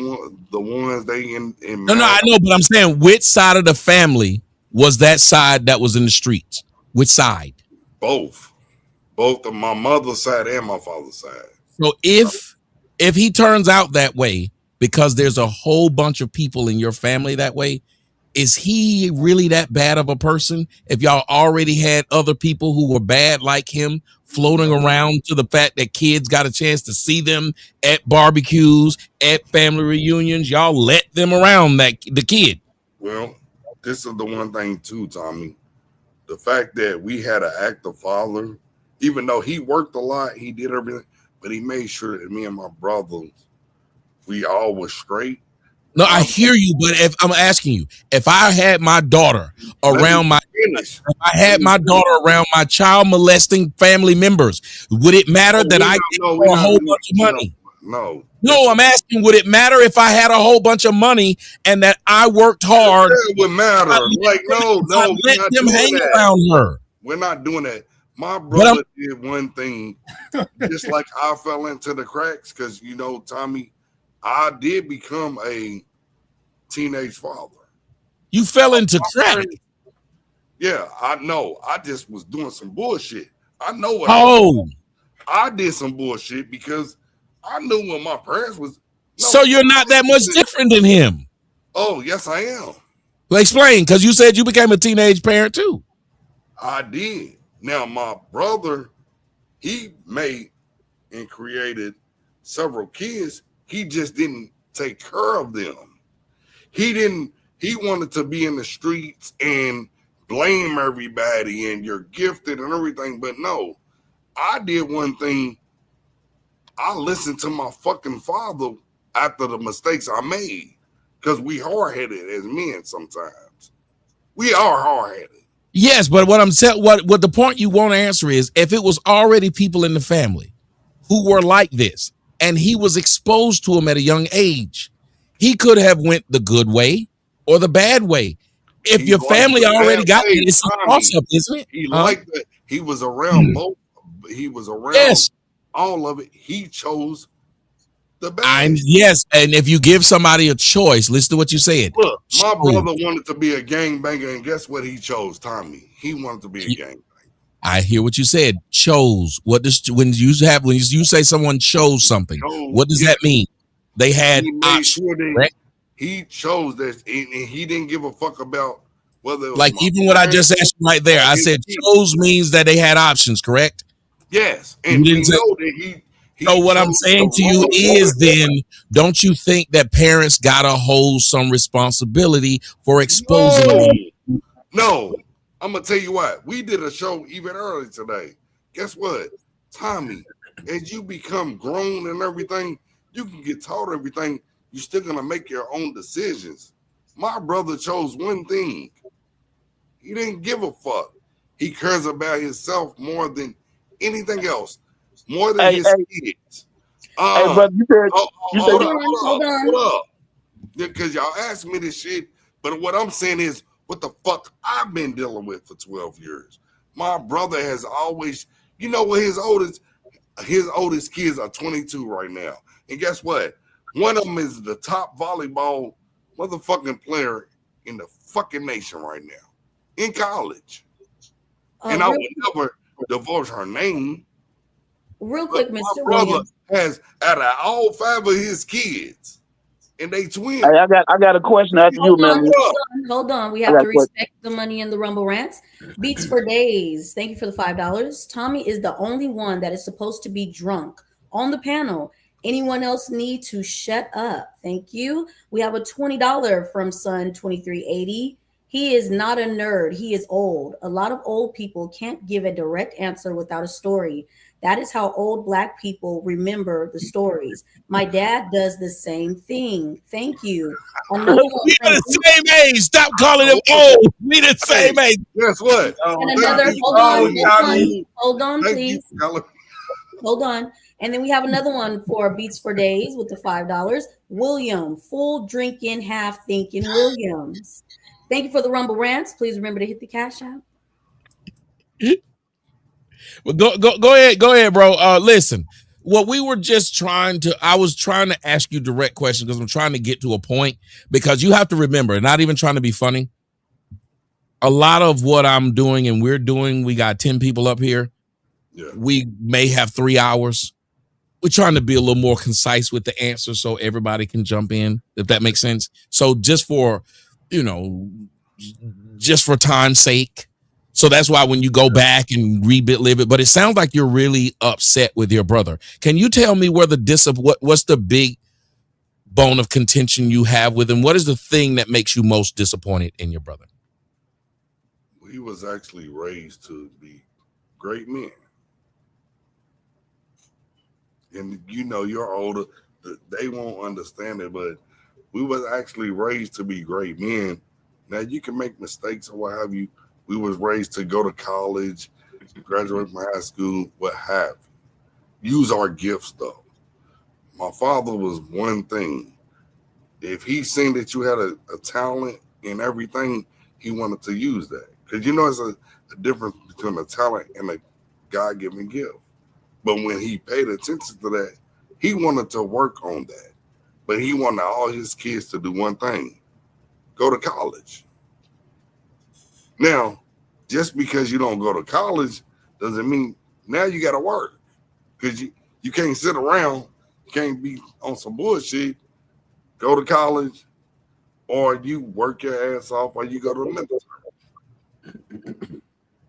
G: ones they in
B: No, I know, but I'm saying which side of the family was that side that was in the streets? Which side?
G: Both of my mother's side and my father's side.
B: So if he turns out that way because there's a whole bunch of people in your family that way, is he really that bad of a person? If y'all already had other people who were bad like him floating around to the fact that kids got a chance to see them at barbecues, at family reunions, y'all let them around the kid.
G: Well, this is the one thing too, Tommy. The fact that we had an active father, even though he worked a lot, he did everything, but he made sure that me and my brothers, we all was straight.
B: No, I hear you, but if I'm asking you, if I had my daughter around my child molesting family members, would it matter that I get a whole bunch of money?
G: No,
B: I'm asking, would it matter if I had a whole bunch of money and that I worked hard?
G: It would matter. Like, no,
B: let them hang around her.
G: We're not doing that. My brother did one thing, just like I fell into the cracks, because Tommy, I did become a teenage father.
B: You fell into crack.
G: Yeah, I know. I just was doing some bullshit. I know what I did some bullshit because I knew when my parents was.
B: So you're not that much different than him.
G: Oh, yes, I am.
B: Well, explain, because you said you became a teenage parent too.
G: I did. Now, my brother, he made and created several kids. He just didn't take care of them. He wanted to be in the streets and blame everybody and you're gifted and everything. But no, I did one thing. I listened to my fucking father after the mistakes I made, because we hard-headed as men sometimes. We are hard-headed.
B: Yes, but what I'm saying, what the point you won't answer is, if it was already people in the family who were like this and he was exposed to them at a young age, he could have went the good way or the bad way. If your family already got it, it's a toss-up, isn't it?
G: He liked that. He was around both. He was around all of it. He chose the bad.
B: Yes, and if you give somebody a choice, listen to what you said.
G: Look, my brother wanted to be a gangbanger, and guess what he chose, Tommy? He wanted to be a gangbanger.
B: I hear what you said. Chose. What does when you say someone chose something? What does that mean? They had options.
G: He chose this, and he didn't give a fuck about whether it was
B: like even what I just asked you right there. I said chose means that they had options, correct?
G: Yes, and we know that he.
B: So what I'm saying to you is, then, don't you think that parents gotta hold some responsibility for exposing them?
G: No, I'm gonna tell you what. We did a show even earlier today. Guess what, Tommy? As you become grown and everything, you can get taught everything. You're still gonna make your own decisions. My brother chose one thing. He didn't give a fuck. He cares about himself more than anything else. More than his kids.
H: Hey, brother, you said
G: hold up. Because y'all asked me this shit, but what I'm saying is what the fuck I've been dealing with for 12 years. My brother has always, you know what, his oldest kids are 22 right now. And guess what? One of them is the top volleyball motherfucking player in the fucking nation right now, in college. And I would never divulge her name.
F: Real quick, Mr.
G: My brother
F: Williams
G: has, out of all 5 of his kids, and they twins.
E: Hey, I got a question after you, man.
F: Hold on. We have to respect the money in the Rumble Rants. Beats for Days. Thank you for the $5. Tommy is the only one that is supposed to be drunk on the panel. Anyone else need to shut up? Thank you. We have a $20 from Sun 2380. He is not a nerd. He is old. A lot of old people can't give a direct answer without a story. That is how old Black people remember the stories. My dad does the same thing. Thank you.
B: We the same age. Stop calling him old. We the same age.
G: Guess what?
F: And another, hold on, please. Hold on. And then we have another one for Beats for Days with the $5. William, full drinking, half thinking Williams. Thank you for the Rumble Rants. Please remember to hit the cash out.
B: Well, go ahead, bro. Listen, what we were just I was trying to ask you direct questions because I'm trying to get to a point, because you have to remember, not even trying to be funny. A lot of what I'm doing and we're doing, we got 10 people up here. Yeah. We may have 3 hours. We're trying to be a little more concise with the answer so everybody can jump in, if that makes sense. So just for time's sake. So that's why when you go back and relive it, but it sounds like you're really upset with your brother. Can you tell me what's the big bone of contention you have with him? What is the thing that makes you most disappointed in your brother?
G: He was actually raised to be great men. And you're older, they won't understand it, but we was actually raised to be great men. Now you can make mistakes or what have you. We was raised to go to college, graduate from high school, what have you. Use our gifts though. My father was one thing. If he seen that you had a talent in everything, he wanted to use that. Because it's a difference between a talent and a God-given gift. But when he paid attention to that, he wanted to work on that. But he wanted all his kids to do one thing: go to college. Now, just because you don't go to college doesn't mean now you got to work. Because you can't sit around, you can't be on some bullshit. Go to college, or you work your ass off, or you go to the military.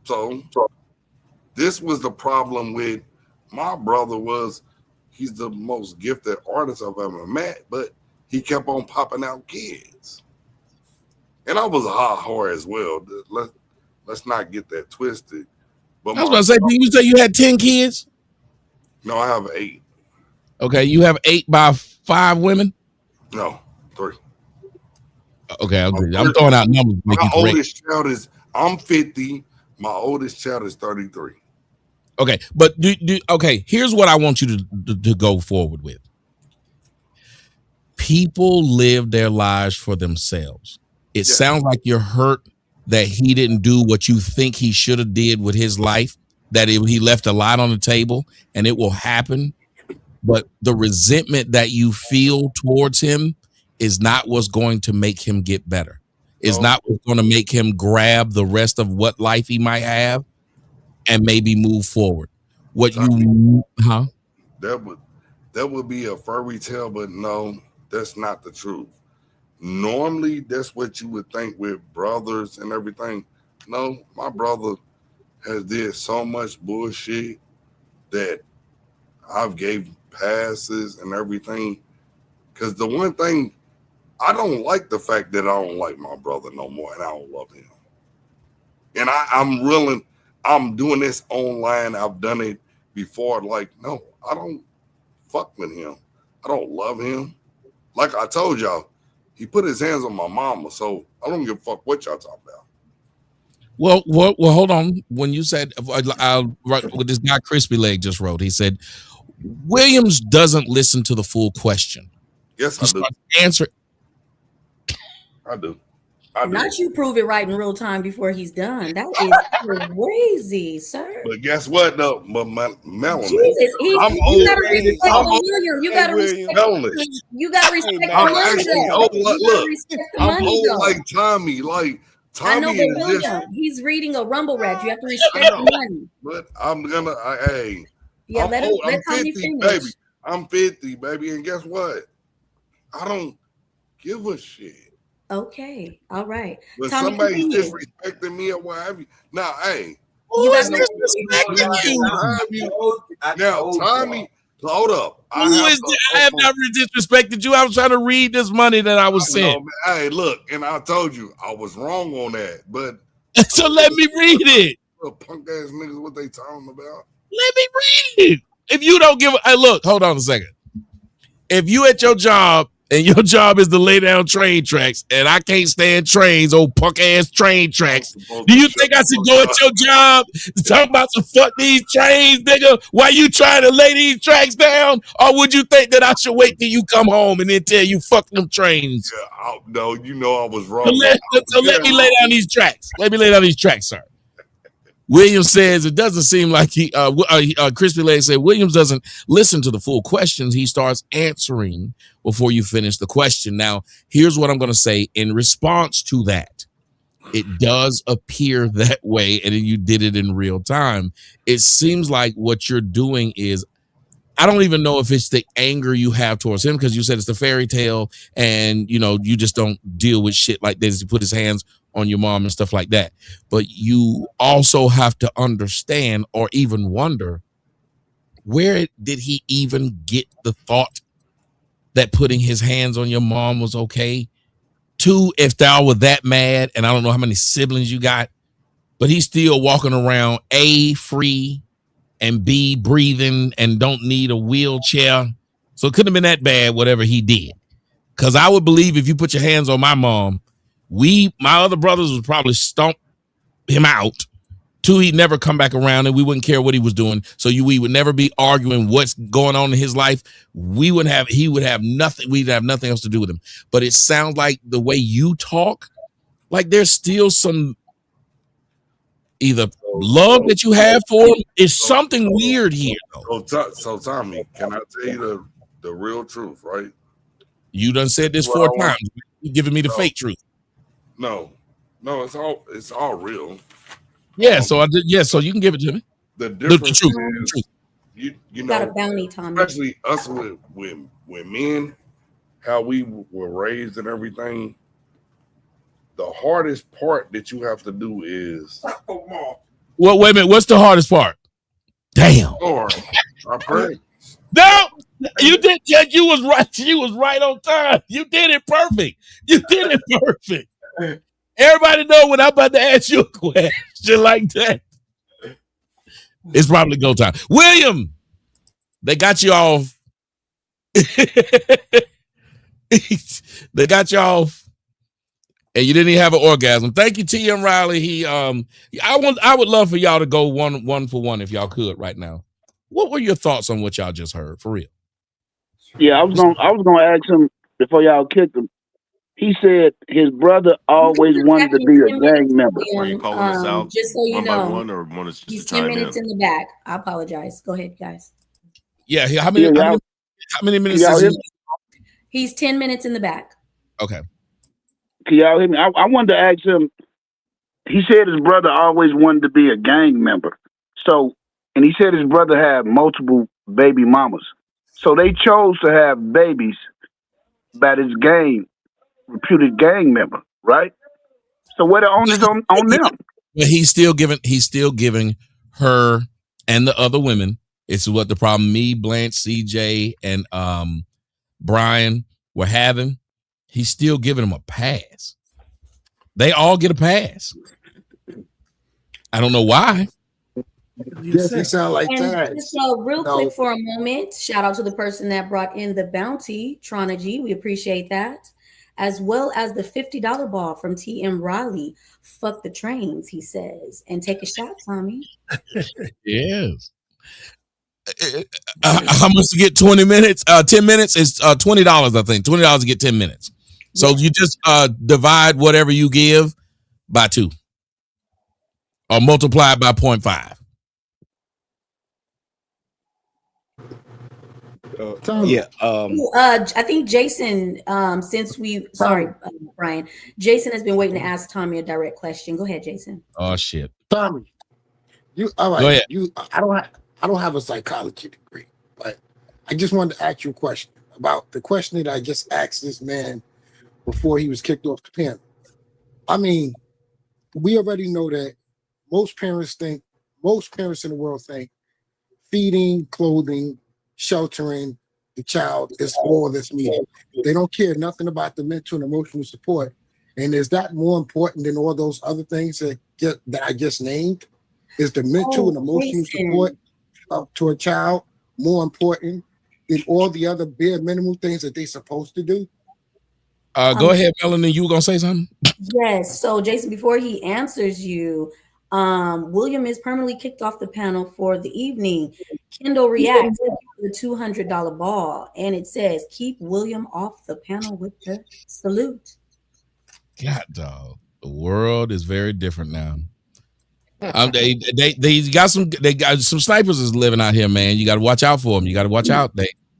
G: So this was the problem with my brother. He's the most gifted artist I've ever met, but he kept on popping out kids. And I was a hot whore as well. Let's not get that twisted. But
B: I was about to say, did you say you had 10 kids?
G: No, I have 8.
B: Okay, you have 8 by 5 women?
G: No, 3.
B: Okay, I'm throwing out numbers.
G: My oldest child I'm 50. My oldest child is 33.
B: Okay, but okay, here's what I want you to go forward with. People live their lives for themselves. It sounds like you're hurt that he didn't do what you think he should have did with his life, that he left a lot on the table, and it will happen. But the resentment that you feel towards him is not what's going to make him get better. It's not what's going to make him grab the rest of what life he might have and maybe move forward. That
G: would be a fairy tale, but no, that's not the truth. Normally, that's what you would think with brothers and everything. No, my brother has did so much bullshit that I've gave passes and everything. Because the one thing, I don't like the fact that I don't like my brother no more and I don't love him. And I'm doing this online. I've done it before. Like, no, I don't fuck with him. I don't love him. Like I told y'all, he put his hands on my mama, so I don't give a fuck what y'all talking about.
B: Well, hold on. When you said, what this guy Crispy Leg just wrote, he said, Williams doesn't listen to the full question.
G: Yes, I do.
B: Answer.
G: I do.
F: Not you prove it right in real time before he's done. That is crazy, sir.
G: But guess what, though? But Melanie,
F: Jesus,
G: I'm
F: you
G: old.
F: gotta respect William. You gotta respect. You gotta respect the money, though.
G: Look, I'm old like Tommy. Like Tommy
F: I know, but William,
G: just,
F: he's reading a rumble rap. You have to respect the money.
G: But I'm gonna, hey,
F: yeah,
G: I'm old. I'm 50,
F: finish.
G: baby. I'm 50, baby, and guess what? I don't give a shit.
F: Okay, all right.
G: But
F: Tommy,
G: somebody's disrespecting me or what have you. Now, hey,
B: who is disrespecting you?
G: Now, Tommy, hold up.
B: I have not disrespected you. I was trying to read this money that I was sent.
G: Hey, look, and I told you I was wrong on that, but
B: so let me read it.
G: Punk ass niggas, what they talking about?
B: Let me read it. If you don't give, hey, look, hold on a second. If you at your job and your job is to lay down train tracks, and I can't stand trains, old punk ass train tracks, do you think I should go at your job to talk about some fuck these trains, nigga, while you trying to lay these tracks down? Or would you think that I should wait till you come home and then tell you fuck them trains?
G: Yeah, no, you know I was wrong.
B: So let me lay down these tracks. Let me lay down these tracks, sir. Williams says it doesn't seem like Crispy Leg said Williams doesn't listen to the full questions. He starts answering before you finish the question. Now, here's what I'm going to say in response to that. It does appear that way, and you did it in real time. It seems like what you're doing is, I don't even know if it's the anger you have towards him, because you said it's the fairy tale and, you know, you just don't deal with shit like this. He put his hands on your mom and stuff like that. But you also have to understand or even wonder, where did he even get the thought that putting his hands on your mom was okay? Two, if thou were that mad, and I don't know how many siblings you got, but he's still walking around, A, free, and B, breathing and don't need a wheelchair. So it couldn't have been that bad, whatever he did. Because I would believe if you put your hands on my mom, my other brothers would probably stomp him out. Two, he'd never come back around and we wouldn't care what he was doing. So we would never be arguing what's going on in his life. He would have nothing. We'd have nothing else to do with him. But it sounds like the way you talk, like there's still some either love that you have for him. Is something weird here.
G: So Tommy, can I tell you the real truth, right?
B: You done said this 4 times. You're giving me the fake truth.
G: No, it's all real.
B: Yeah, so I did. Yeah, so you can give it to me.
G: The difference
B: truth.
G: is, you know,
F: got a bounty, Tommy.
G: Especially us with men, how we were raised and everything. The hardest part that you have to do is.
B: Well, wait a minute. What's the hardest part? Damn.
G: Our parents.
B: No, you did. You was right. You was right on time. You did it perfect. Everybody know when I'm about to ask you a question like that, it's probably go time. William, they got you off. They got you off, and you didn't even have an orgasm. Thank you, T.M. Riley. I would love for y'all to go one for one if y'all could right now. What were your thoughts on what y'all just heard, for real?
E: Yeah, I was gonna ask him before y'all kicked him. He said his brother always wanted to be a gang member.
I: Are you calling us out?
F: Just so you
I: one
F: know,
I: by one, or one is just
F: he's 10 minutes in the back. I apologize. Go ahead, guys.
B: Yeah, how many minutes is he?
F: He's 10 minutes in the back.
B: Okay.
E: Can y'all hear me? I wanted to ask him. He said his brother always wanted to be a gang member. So, and he said his brother had multiple baby mamas. So they chose to have babies by this reputed gang member, right? So what the onus on them?
B: But he's still giving her and the other women. It's what the problem me, Blanche, CJ, and Brian were having. He's still giving them a pass. They all get a pass. I don't know why.
J: Yes, they sound like that.
F: So real quick for a moment, shout out to the person that brought in the bounty, Tronagy. We appreciate that. As well as the $50 ball from T.M. Riley. Fuck the trains, he says. And take a shot, Tommy.
B: Yes. How much to get 20 minutes? 10 minutes is $20, I think. $20 to get 10 minutes. So you just divide whatever you give by 2 or multiply it by 0.5.
A: Yeah.
F: I think Jason, Brian, Jason has been waiting to ask Tommy a direct question. Go ahead, Jason.
B: Oh shit.
J: Tommy, you all right? Go ahead. I don't have a psychology degree, but I just wanted to ask you a question about the question that I just asked this man before he was kicked off the panel. I mean, we already know that most parents in the world think feeding, clothing, sheltering the child is all that's needed. They don't care nothing about the mental and emotional support. And is that more important than all those other things that I just named? Is the mental and emotional support to a child more important than all the other bare minimum things that they're supposed to do?
B: Go ahead, Melanie. You were gonna say something?
F: Yes. So, Jason, before he answers you, William is permanently kicked off the panel for the evening. Kendall reacts to the $200 ball, and it says, "Keep William off the panel with the salute."
B: God, dog. The world is very different now. They got some snipers is living out here, man. You got to watch out for them. You got to watch out.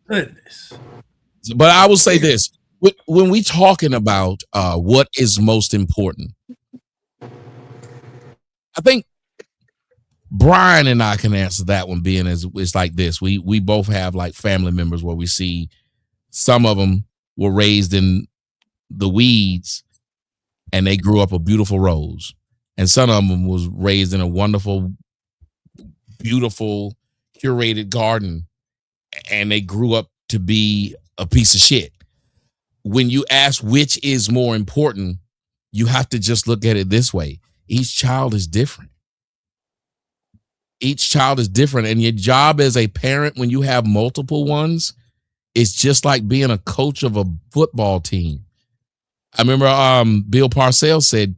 D: Goodness.
B: But I will say this: when we talking about what is most important, I think Brian and I can answer that one. Being as it's like this, we both have like family members where we see some of them were raised in the weeds and they grew up a beautiful rose. And some of them was raised in a wonderful, beautiful, curated garden, and they grew up to be a piece of shit. When you ask which is more important, you have to just look at it this way. Each child is different. Each child is different. And your job as a parent, when you have multiple ones, is just like being a coach of a football team. I remember Bill Parcells said,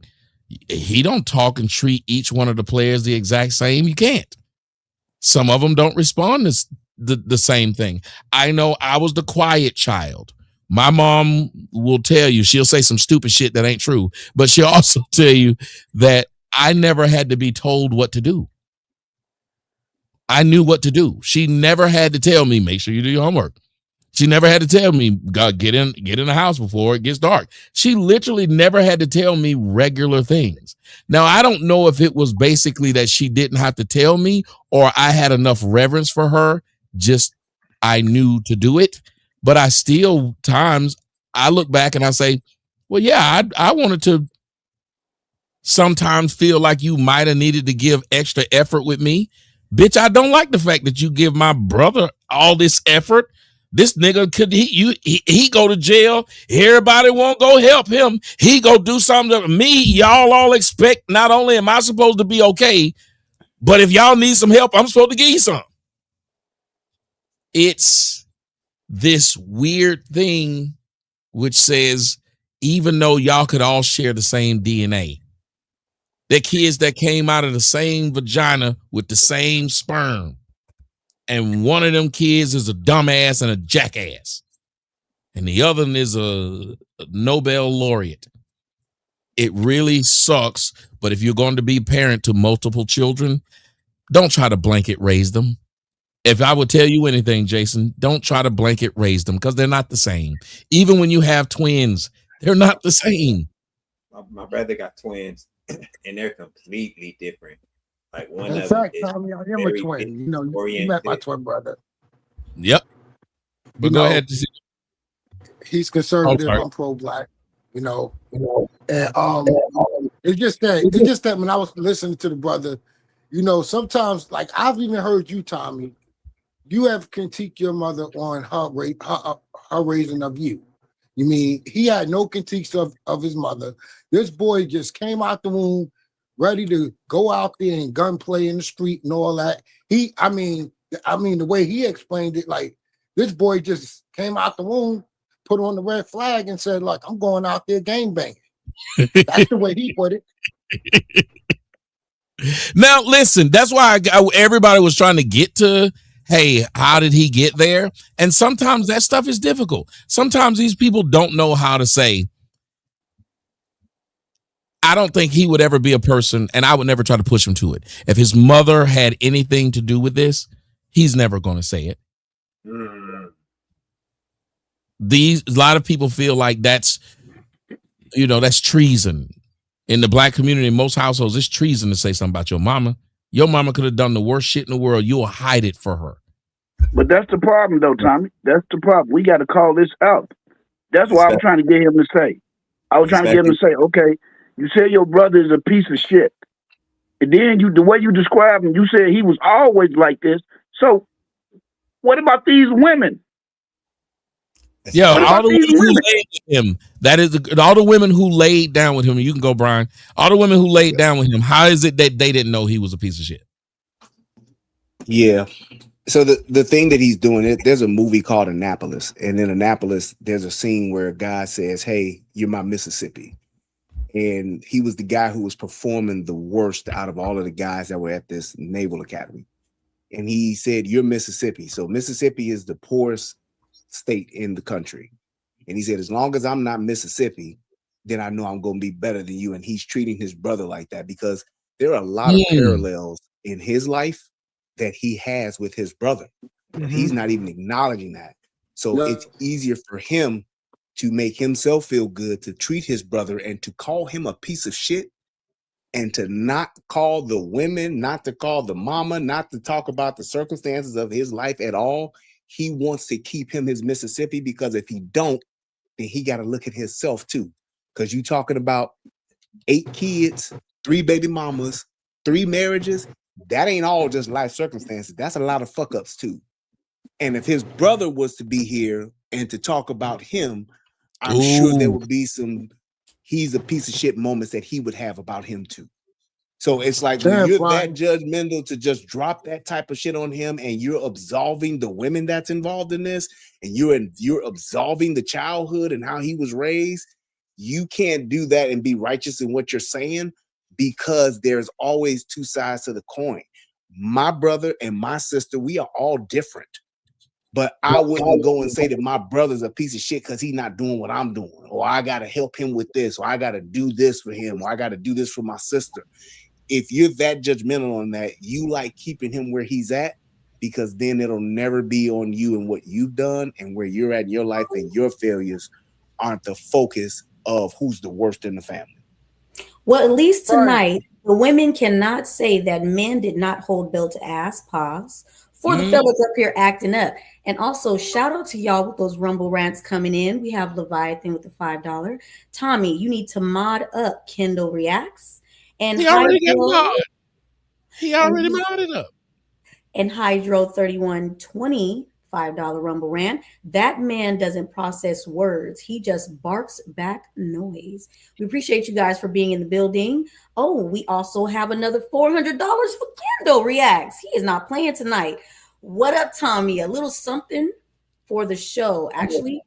B: he don't talk and treat each one of the players the exact same. You can't. Some of them don't respond to the same thing. I know I was the quiet child. My mom will tell you, she'll say some stupid shit that ain't true, but she'll also tell you that I never had to be told what to do. I knew what to do. She never had to tell me, make sure you do your homework. She never had to tell me, God, get in the house before it gets dark. She literally never had to tell me regular things. Now, I don't know if it was basically that she didn't have to tell me or I had enough reverence for her, just I knew to do it. But I still, times, I look back and I say, well, yeah, I wanted to sometimes feel like you might have needed to give extra effort with me. Bitch, I don't like the fact that you give my brother all this effort. This nigga he go to jail. Everybody won't go help him. He go do something to me. Y'all all expect not only am I supposed to be okay, but if y'all need some help, I'm supposed to give you some. It's this weird thing which says, even though y'all could all share the same DNA, they're kids that came out of the same vagina with the same sperm. And one of them kids is a dumbass and a jackass. And the other one is a Nobel laureate. It really sucks. But if you're going to be parent to multiple children, don't try to blanket raise them. If I would tell you anything, Jason, don't try to blanket raise them because they're not the same. Even when you have twins, they're not the same.
C: My brother got twins and they're completely different. Like one
J: in
C: of
J: fact,
C: them
J: Tommy, I am a twin. You know, you met my twin brother.
B: Yep. But go ahead.
J: He's conservative. I'm pro-black. You know, and it's just that when I was listening to the brother, you know, sometimes like I've even heard you, Tommy, you have critiqued your mother on her raising of you. You mean he had no critiques of his mother. This boy just came out the womb ready to go out there and gunplay in the street and all that. I mean, the way he explained it, like this boy just came out the womb, put on the red flag and said, like, I'm going out there gang banging. That's the way he put it.
B: Now, listen, that's why everybody was trying to get to, hey, how did he get there? And sometimes that stuff is difficult. Sometimes these people don't know how to say, I don't think he would ever be a person, and I would never try to push him to it. If his mother had anything to do with this, he's never going to say it. A lot of people feel like that's treason. In the black community, in most households, it's treason to say something about your mama. Your mama could have done the worst shit in the world. You'll hide it for her.
K: But that's the problem, though, Tommy. That's the problem. We got to call this out. That's what I'm trying to get him to say. I was trying to get him to say, okay, you said your brother is a piece of shit. And then the way you described him, you said he was always like this. So what about these women?
B: Yeah, all the women who laid with him. That is all the women who laid down with him. You can go, Brian. All the women who laid down with him. How is it that they didn't know he was a piece of shit?
A: Yeah. So the thing that he's doing, there's a movie called Annapolis, and in Annapolis, there's a scene where a guy says, "Hey, you're my Mississippi," and he was the guy who was performing the worst out of all of the guys that were at this Naval Academy, and he said, "You're Mississippi." So Mississippi is the poorest state in the country, and he said, "As long as I'm not Mississippi, then I know I'm going to be better than you." And he's treating his brother like that because there are a lot of parallels in his life that he has with his brother. He's not even acknowledging that. So it's easier for him to make himself feel good, to treat his brother and to call him a piece of shit, and to not call the women, not to call the mama, not to talk about the circumstances of his life at all. He wants to keep him his Mississippi, because if he don't, then he got to look at himself too. Because you talking about 8 kids, 3 baby mamas, 3 marriages. That ain't all just life circumstances. That's a lot of fuck ups too. And if his brother was to be here and to talk about him, I'm sure there would be some he's a piece of shit moments that he would have about him too. So it's like when you're that judgmental to just drop that type of shit on him, and you're absolving the women that's involved in this, and you're absolving the childhood and how he was raised. You can't do that and be righteous in what you're saying, because there's always 2 sides to the coin. My brother and my sister, we are all different. But I wouldn't go and say that my brother's a piece of shit because he's not doing what I'm doing, or I got to help him with this, or I got to do this for him, or I got to do this for my sister. If you're that judgmental on that, you like keeping him where he's at, because then it'll never be on you and what you've done and where you're at in your life, and your failures aren't the focus of who's the worst in the family.
F: Well, at least tonight, the women cannot say that men did not hold Bill to ass. Pause. For the fellas up here acting up. And also, shout out to y'all with those Rumble rants coming in. We have Leviathan with the $5. Tommy, you need to mod up Kendall Reacts. And
B: he already modded up.
F: And Hydro 3120 $5 Rumble rant. That man doesn't process words. He just barks back noise. We appreciate you guys for being in the building. Oh, we also have another $400 for Kendall Reacts. He is not playing tonight. What up, Tommy? A little something for the show. Actually,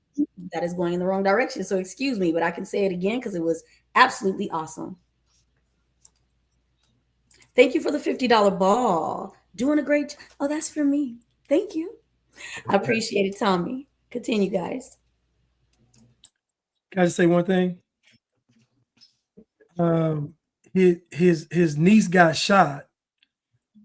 F: that is going in the wrong direction, so excuse me, but I can say it again because it was absolutely awesome. Thank you for the $50 ball. Doing a great job. Oh, that's for me. Thank you. I appreciate it, Tommy. Continue, guys.
D: Can I just say one thing? His niece got shot,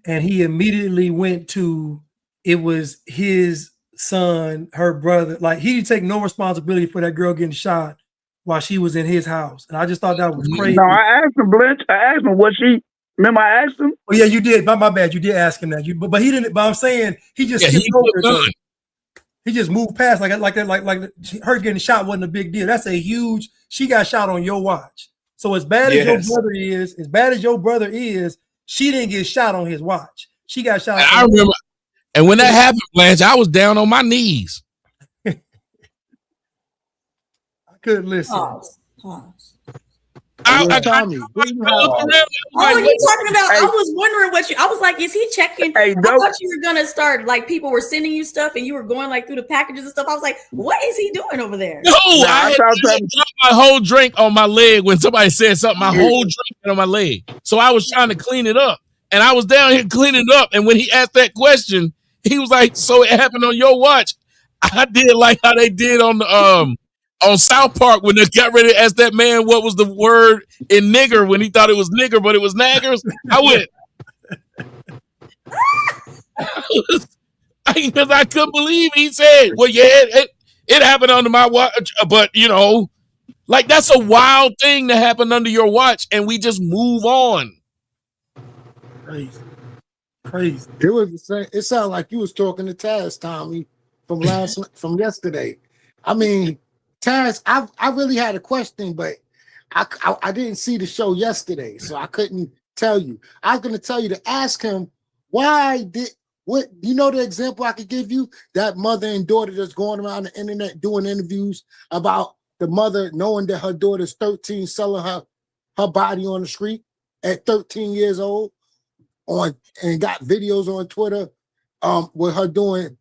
D: and he immediately went to, it was his son, her brother. Like, he didn't take no responsibility for that girl getting shot while she was in his house. And I just thought that was crazy.
K: No, I asked him, Blanche. I asked him, was she? Remember, I asked him.
D: Oh yeah, you did. My bad. You did ask him that. But he didn't. But I'm saying he just skipped over it. He just moved past like her getting shot wasn't a big deal. That's a huge. She got shot on your watch. So as bad as your brother is, she didn't get shot on his watch. She got shot.
B: I remember, and when that happened, Blanche, I was down on my knees.
D: I couldn't listen.
F: Pause. Oh, you talking about? I was wondering I was like, is he checking? I thought you were gonna start like people were sending you stuff and you were going like through the packages and stuff. I was like, what is he doing over there?
B: No, I had my whole drink on my leg when somebody said something. My whole drink on my leg, so I was trying to clean it up, and I was down here cleaning it up. And when he asked that question, he was like, "So it happened on your watch?" I did like how they did on the on South Park when they got ready to ask that man what was the word in nigger when he thought it was nigger, but it was naggers. I went. Because I couldn't believe he said, well, yeah, it happened under my watch, but like that's a wild thing to happen under your watch, and we just move on.
D: Crazy.
J: It was the same. It sounded like you was talking to Taz, Tommy, from yesterday. I mean, Taz, I really had a question, but I didn't see the show yesterday, so I couldn't tell you. I was going to tell you to ask him what the example I could give you? That mother and daughter that's going around the internet doing interviews about the mother knowing that her daughter's 13, selling her body on the street at 13 years old, and got videos on Twitter with her doing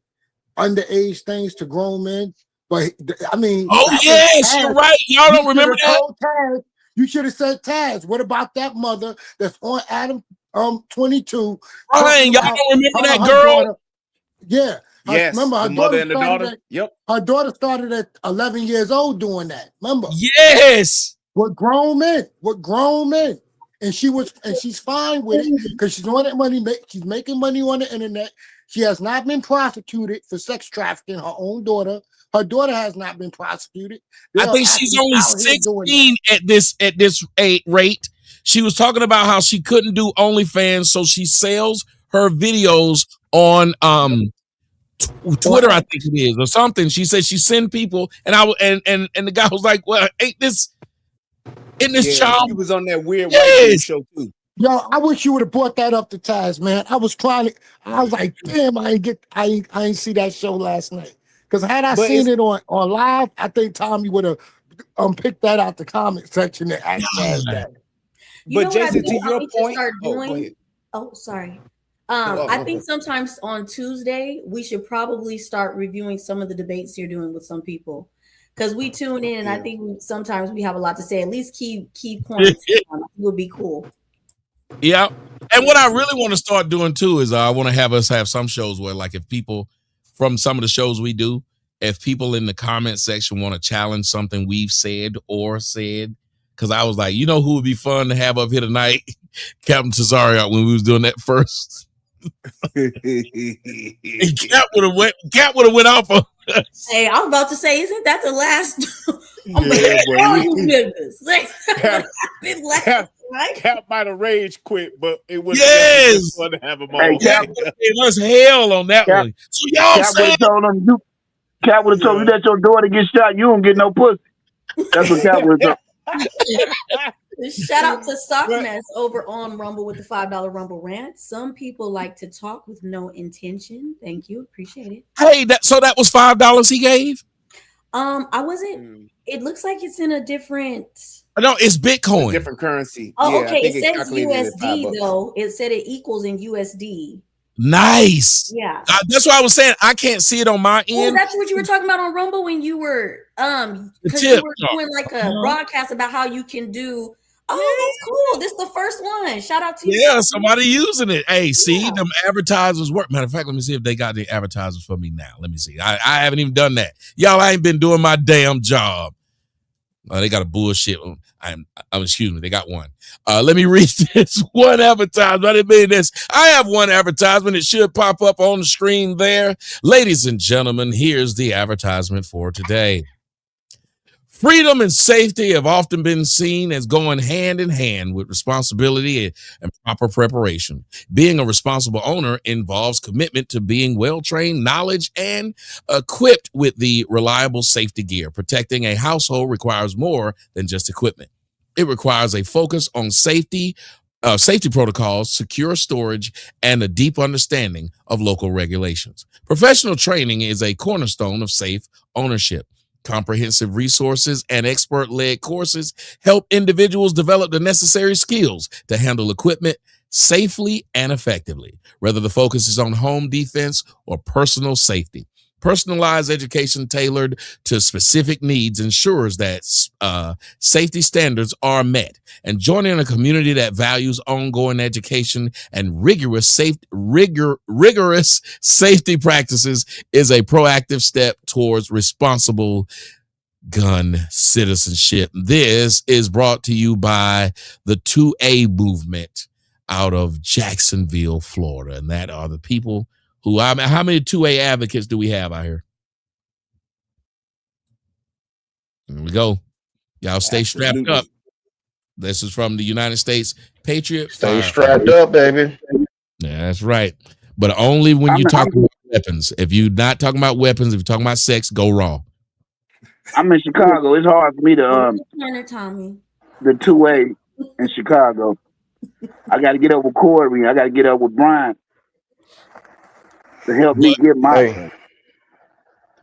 J: underage things to grown men. But I mean,
B: yes, you're right. Y'all don't remember that?
J: Taz, you should have said, Taz, what about that mother that's on Adam 22?
B: Ryan, y'all don't remember that girl?
J: Daughter, yeah.
A: Yes,
J: remember her
A: mother and the daughter.
J: Yep. Her daughter started at 11 years old doing that. Remember?
B: Yes.
J: With grown men. And she's fine with it because she's on that money. She's making money on the internet. She has not been prosecuted for sex trafficking her own daughter. Her daughter has not been prosecuted.
B: I think she's only 16 at this rate. She was talking about how she couldn't do OnlyFans, so she sells her videos on Twitter, I think it is, or something. She said she send people, and the guy was like, "Well, ain't this child?"
A: She was on that weird white show too.
J: Yo, I wish you would have brought that up to Taz, man. I was like, damn, I ain't see that show last night. Because had I seen it on live, I think Tommy would have picked that out the comment section and asked Taz that.
A: But Jason, to your point,
F: sorry. I think sometimes on Tuesday we should probably start reviewing some of the debates you're doing with some people, because we tune in and I think sometimes we have a lot to say. At least key points would be cool.
B: Yeah, and what I really want to start doing too is I want to have us have some shows where, like, if people from some of the shows we do, if people in the comment section want to challenge something we've said, because I was like, who would be fun to have up here tonight? Captain Cesario, when we was doing that first. Cap would have went off on us.
F: Hey, I was about to say, isn't that the last?
A: Cap might have rage quit, but it would
B: have
A: been fun to have him on.
K: Hey, Cap
B: was hell on that one. So y'all
K: Cap would have told you that your daughter get shot, you don't get no pussy. That's what Cap would have told.
F: Shout out to Sockmess over on Rumble with the $5 Rumble rant. Some people like to talk with no intention. Thank you, appreciate it.
B: Hey, that was $5 he gave.
F: I wasn't. It looks like it's in a different.
B: No, it's Bitcoin,
A: different currency.
F: Oh, okay. It says USD though. It said it equals in USD.
B: Nice.
F: Yeah.
B: That's what I was saying. I can't see it on my end.
F: Oh, that's what you were talking about on Rumble when you were because you were doing like a broadcast about how you can do. Oh, that's cool. This is the first one. Shout out to you.
B: Yeah, somebody using it. Hey, see, them advertisers work. Matter of fact, let me see if they got the advertisers for me now. Let me see. I haven't even done that. Y'all, I ain't been doing my damn job. They got a bullshit. Excuse me, they got one. Let me read this one advertisement. I didn't mean this. I have one advertisement. It should pop up on the screen there. Ladies and gentlemen, here's the advertisement for today. Freedom and safety have often been seen as going hand in hand with responsibility and proper preparation. Being a responsible owner involves commitment to being well-trained, knowledge, and equipped with the reliable safety gear. Protecting a household requires more than just equipment. It requires a focus on safety protocols, secure storage, and a deep understanding of local regulations. Professional training is a cornerstone of safe ownership. Comprehensive resources and expert-led courses help individuals develop the necessary skills to handle equipment safely and effectively, whether the focus is on home defense or personal safety. Personalized education tailored to specific needs ensures that safety standards are met. And joining a community that values ongoing education and rigorous safety practices is a proactive step towards responsible gun citizenship. This is brought to you by the 2A movement out of Jacksonville, Florida. And that are the people who, how many 2A advocates do we have out here? Here we go. Y'all stay strapped up. This is from the United States Patriot.
H: Stay strapped up, baby.
B: Yeah, that's right. But only when you're talking about weapons. If you're not talking about weapons, if you're talking about sex, go raw.
K: I'm in Chicago. It's hard for me to
F: Tommy.
K: The 2A in Chicago. I got to get up with Corey. I got to get up with Brian to help me get my.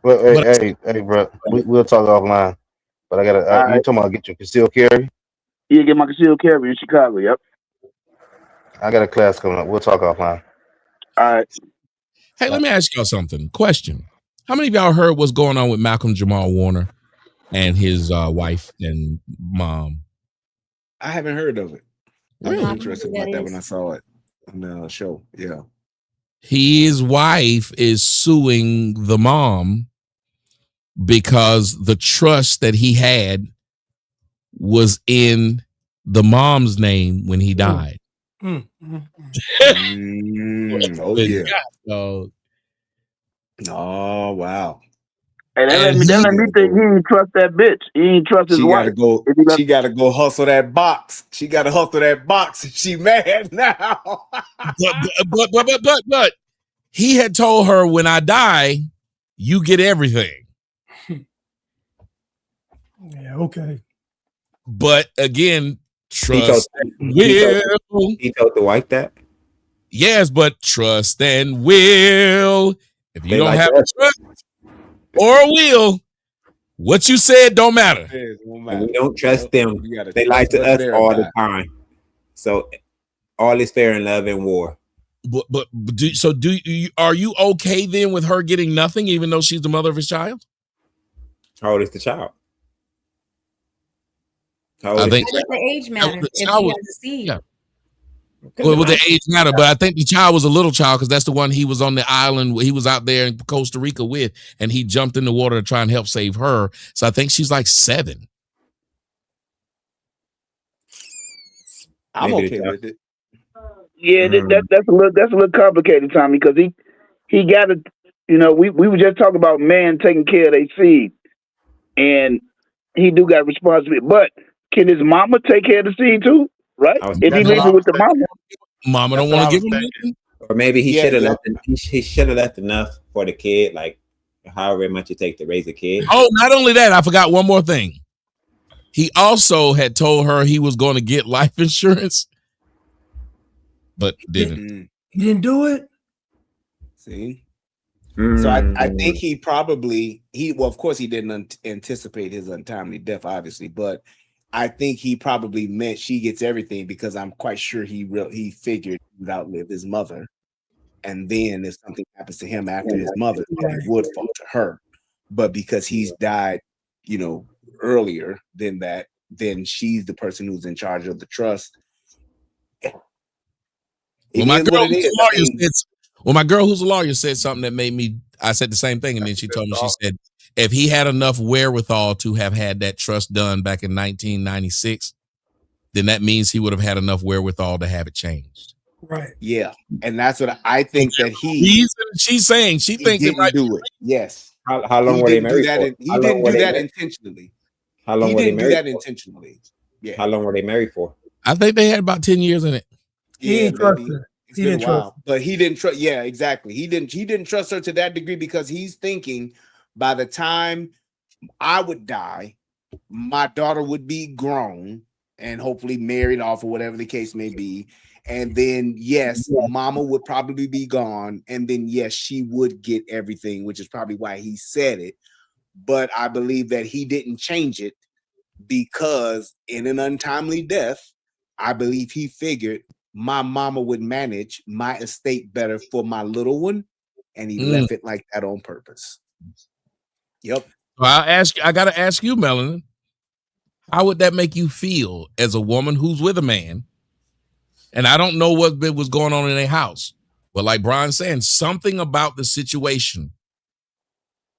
H: Hey, bro. We'll talk offline. But I gotta. You talking about get your concealed carry?
K: Yeah, get my concealed carry in Chicago. Yep.
H: I got a class coming up. We'll talk offline.
K: All right.
B: Hey, let me ask y'all something. Question: how many of y'all heard what's going on with Malcolm Jamal Warner and his wife and mom?
A: I haven't heard of it. I was
B: Really?
A: interested about that when I saw it on the show. Yeah.
B: His wife is suing the mom because the trust that he had was in the mom's name when he died.
A: Oh yeah. Oh wow.
K: And that let me think he ain't trust that bitch. He ain't trust his wife.
A: She gotta go hustle that box. She gotta hustle that box. She mad now.
B: but he had told her, when I die, you get everything.
D: Yeah, okay.
B: But again, trust
C: he told the wife that?
B: Yes, but trust and will. If you don't have a trust or a will, what you said don't matter.
C: And we don't trust them. They lie to us all the time. So all is fair in love and war.
B: Are you okay then with her getting nothing, even though she's the mother of his child?
C: How old is the child?
F: I think the age matters. If she has a seed.
B: Yeah. Well, the age matter, but I think the child was a little child because that's the one he was on the island. He was out there in Costa Rica with, and he jumped in the water to try and help save her. So I think she's like 7.
A: I'm okay with it.
K: Yeah, that's a little complicated, Tommy, because he got to, we were just talking about man taking care of their seed, and he do got responsibility. But can his mama take care of the seed too? Right? If he leaves it with the
B: mama don't want to give him anything.
C: Or maybe he should have left. He should have left enough for the kid, like however much it takes to raise a kid.
B: Oh, not only that, I forgot one more thing. He also had told her he was going to get life insurance, but didn't.
D: He didn't do it.
A: See. So I think he probably of course he didn't anticipate his untimely death, obviously, but I think he probably meant she gets everything because I'm quite sure he figured he would outlive his mother, and then if something happens to him after his mother, it would fall to her. But because he's died, earlier than that, then she's the person who's in charge of the trust.
B: Well, my girl who's a lawyer said something that made me. I said the same thing, and then she told me, she said, if he had enough wherewithal to have had that trust done back in 1996, then that means he would have had enough wherewithal to have it changed.
D: Right.
A: Yeah, and that's what I think that
B: she's saying she thinks
A: it might do it. Yes.
C: How long were they married for?
A: He didn't do that intentionally.
C: How long were they married?
A: He didn't do that intentionally. Yeah.
C: How long were they married for?
B: I think they had about 10 years in it.
D: He didn't trust her.
A: He didn't trust, but he didn't trust. Yeah, exactly. He didn't trust her to that degree because he's thinking by the time I would die, my daughter would be grown and hopefully married off or whatever the case may be. And then, yes, mama would probably be gone. And then, yes, she would get everything, which is probably why he said it. But I believe that he didn't change it because in an untimely death, I believe he figured my mama would manage my estate better for my little one. And he left it like that on purpose. Yep.
B: Well, I got to ask you, Melanin, how would that make you feel as a woman who's with a man? And I don't know what was going on in their house, but like Brian's saying, something about the situation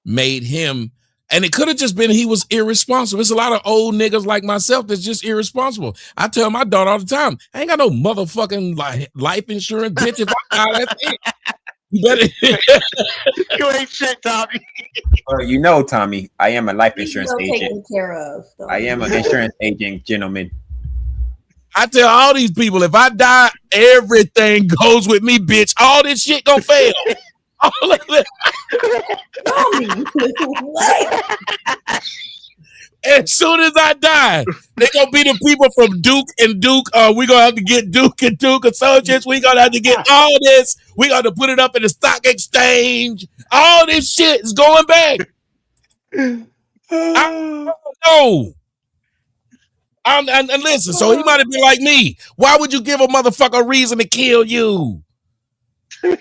B: made him And it could have just been he was irresponsible. There's a lot of old niggas like myself that's just irresponsible. I tell my daughter all the time, I ain't got no motherfucking life insurance, bitch. If I die, that's it. You better.
L: You ain't shit, Tommy.
C: Well, you know, Tommy, I am a life insurance agent.
F: Taken care of. Though.
C: I am an insurance agent, gentlemen.
B: I tell all these people, if I die, everything goes with me, bitch. All this shit gonna fail. All of it. As soon as I die, they gonna be the people from Duke and Duke. We gonna have to get Duke and Duke Associates. We gonna have to get all this. We got to put it up in the stock exchange. All this shit is going back. I don't know. And listen, so he might have been like me. Why would you give a motherfucker a reason to kill you?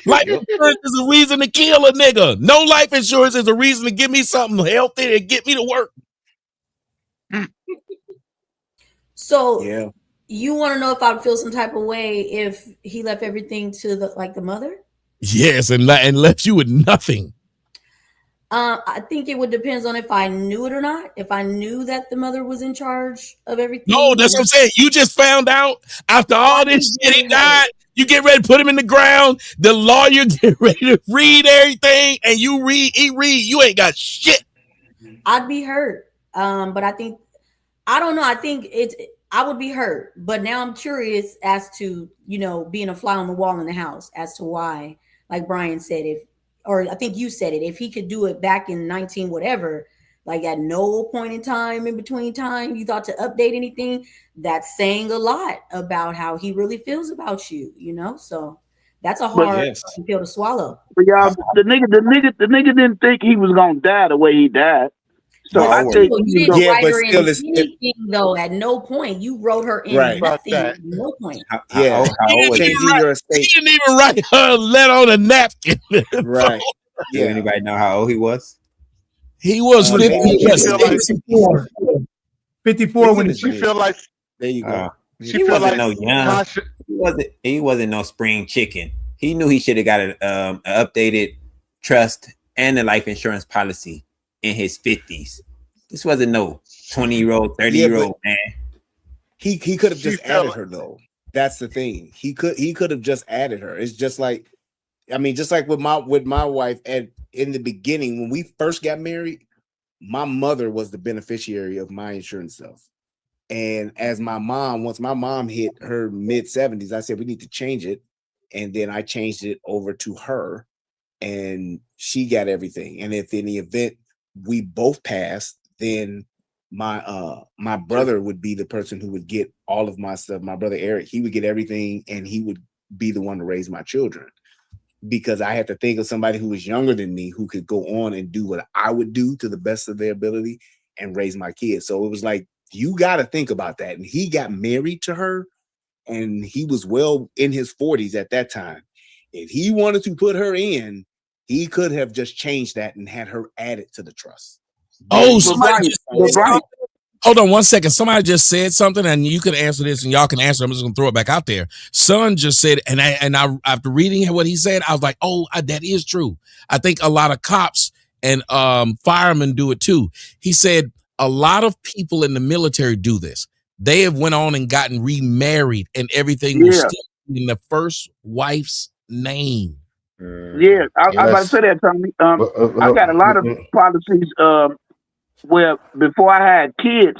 B: Life insurance is a reason to kill a nigga. No life insurance is a reason to give me something healthy and get me to work.
F: So you want to know if I'd feel some type of way if he left everything to the mother?
B: Yes, and left you with nothing.
F: I think it would depend on if I knew it or not. If I knew that the mother was in charge of everything.
B: No, that's what I'm saying. You just found out after all this shit he died. You get ready to put him in the ground. The lawyer get ready to read everything, and he read. You ain't got shit.
F: I'd be hurt. But I think I don't know. I think I would be hurt. But now I'm curious as to, being a fly on the wall in the house as to why, like Brian said, or I think you said it, if he could do it back in 19 whatever, like at no point in time in between time you thought to update anything, that's saying a lot about how he really feels about you, So that's a hard pill to swallow.
K: But y'all, the nigga didn't think he was gonna die the way he died. So I think
F: you didn't write her in anything though. At no point you wrote her in nothing. At no point.
B: He didn't even write her a letter on a napkin.
C: Right. Do anybody know how old he was?
B: He was
D: 54. 54 when
L: she feel like.
C: There you go. He wasn't no young. He wasn't no spring chicken. He knew he should have got an updated trust and a life insurance policy in his 50s. This wasn't no 20-year-old, 30-year-old man.
A: He could have just added her though. That's the thing. He could have just added her. It's just like, just like with my wife in the beginning when we first got married, my mother was the beneficiary of my insurance stuff. And once my mom hit her mid-70s, I said we need to change it. And then I changed it over to her, and she got everything. And if in the event we both passed, then my brother would be the person who would get all of my stuff. My brother Eric, he would get everything, and he would be the one to raise my children, because I had to think of somebody who was younger than me who could go on and do what I would do to the best of their ability and raise my kids. So it was like, you got to think about that. And he got married to her, and he was well in his 40s at that time. If he wanted to put her in, he could have just changed that and had her added to the trust.
B: Oh, hold on 1 second. Somebody just said something, and you can answer this, and y'all can answer. I'm just gonna throw it back out there. Son just said, and I after reading what he said, I was like, oh, that is true. I think a lot of cops and firemen do it too. He said a lot of people in the military do this. They have went on and gotten remarried, and everything was still in the first wife's name.
K: Yeah, I was about to say that, Tommy. I got a lot of policies where before I had kids,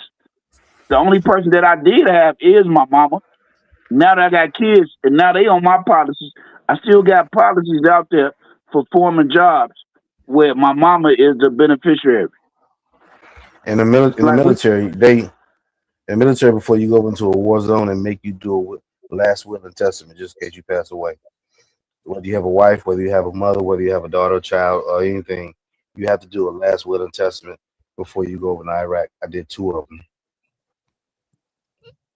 K: the only person that I did have is my mama. Now that I got kids, and now they on my policies, I still got policies out there for forming jobs where my mama is the beneficiary.
H: In the military, before you go into a war zone and make you do a last will and testament, just in case you pass away. Whether you have a wife, whether you have a mother, whether you have a daughter, child, or anything, you have to do a last will and testament before you go over to Iraq. I did 2 of them.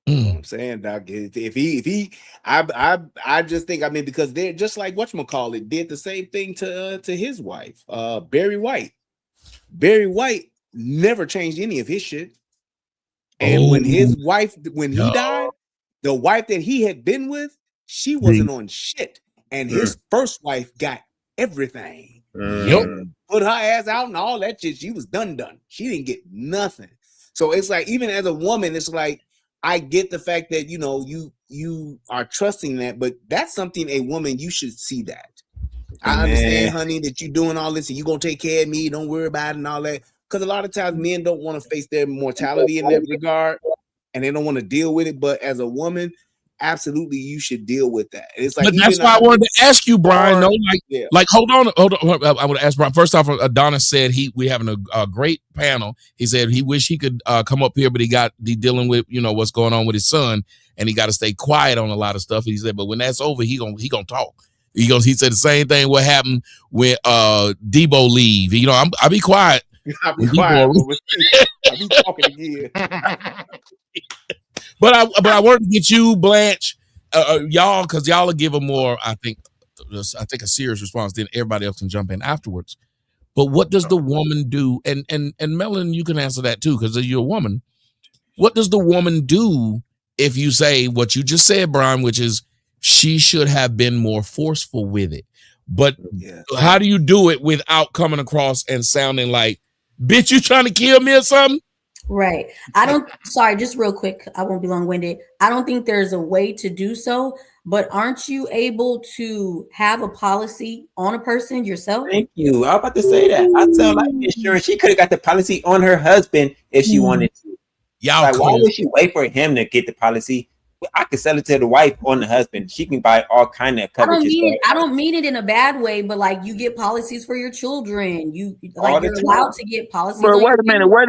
A: I'm saying, Doc, I just think, because they're just like whatchamacallit did the same thing to his wife, Barry White. Barry White never changed any of his shit. And when he died, the wife that he had been with, she wasn't on shit. And his first wife got everything. put her ass out and all that shit. She was done. She didn't get nothing. So it's like, even as a woman, it's like, I get the fact that, you know, you are trusting that, but that's something a woman, you should see that. I understand, honey, that you're doing all this and you're going to take care of me. Don't worry about it and all that. Because a lot of times men don't want to face their mortality in that regard and they don't want to deal with it. But as a woman, absolutely, you should deal with that. It's like,
B: but that's why I wanted to ask you, Brian. Like, hold on. I would ask Brian. First off, Adonis said we having a great panel. He said he wish he could come up here, but he dealing with, you know, what's going on with his son, and he got to stay quiet on a lot of stuff. He said, but when that's over, he gonna talk. He said the same thing. What happened when Debo leave? You know, I'll be quiet.
A: I'll be quiet. I'll be talking again.
B: But I wanted to get you, Blanche, y'all, because y'all will give a more, I think a serious response. Then everybody else can jump in afterwards. But what does the woman do? And Melon, you can answer that too, because you're a woman. What does the woman do if you say what you just said, Brian, which is she should have been more forceful with it? But how do you do it without coming across and sounding like, bitch, you trying to kill me or something?
F: Right. Sorry, just real quick. I won't be long-winded. I don't think there's a way to do so, but aren't you able to have a policy on a person yourself?
C: Thank you. I was about to say that. I sound like insurance. She could have got the policy on her husband if she wanted to.
B: Y'all
C: like, why would she wait for him to get the policy? I could sell it to the wife on the husband. She can buy all kind of coverages.
F: I don't mean it in a bad way, but like, you get policies for your children. You're allowed to get policies.
K: But wait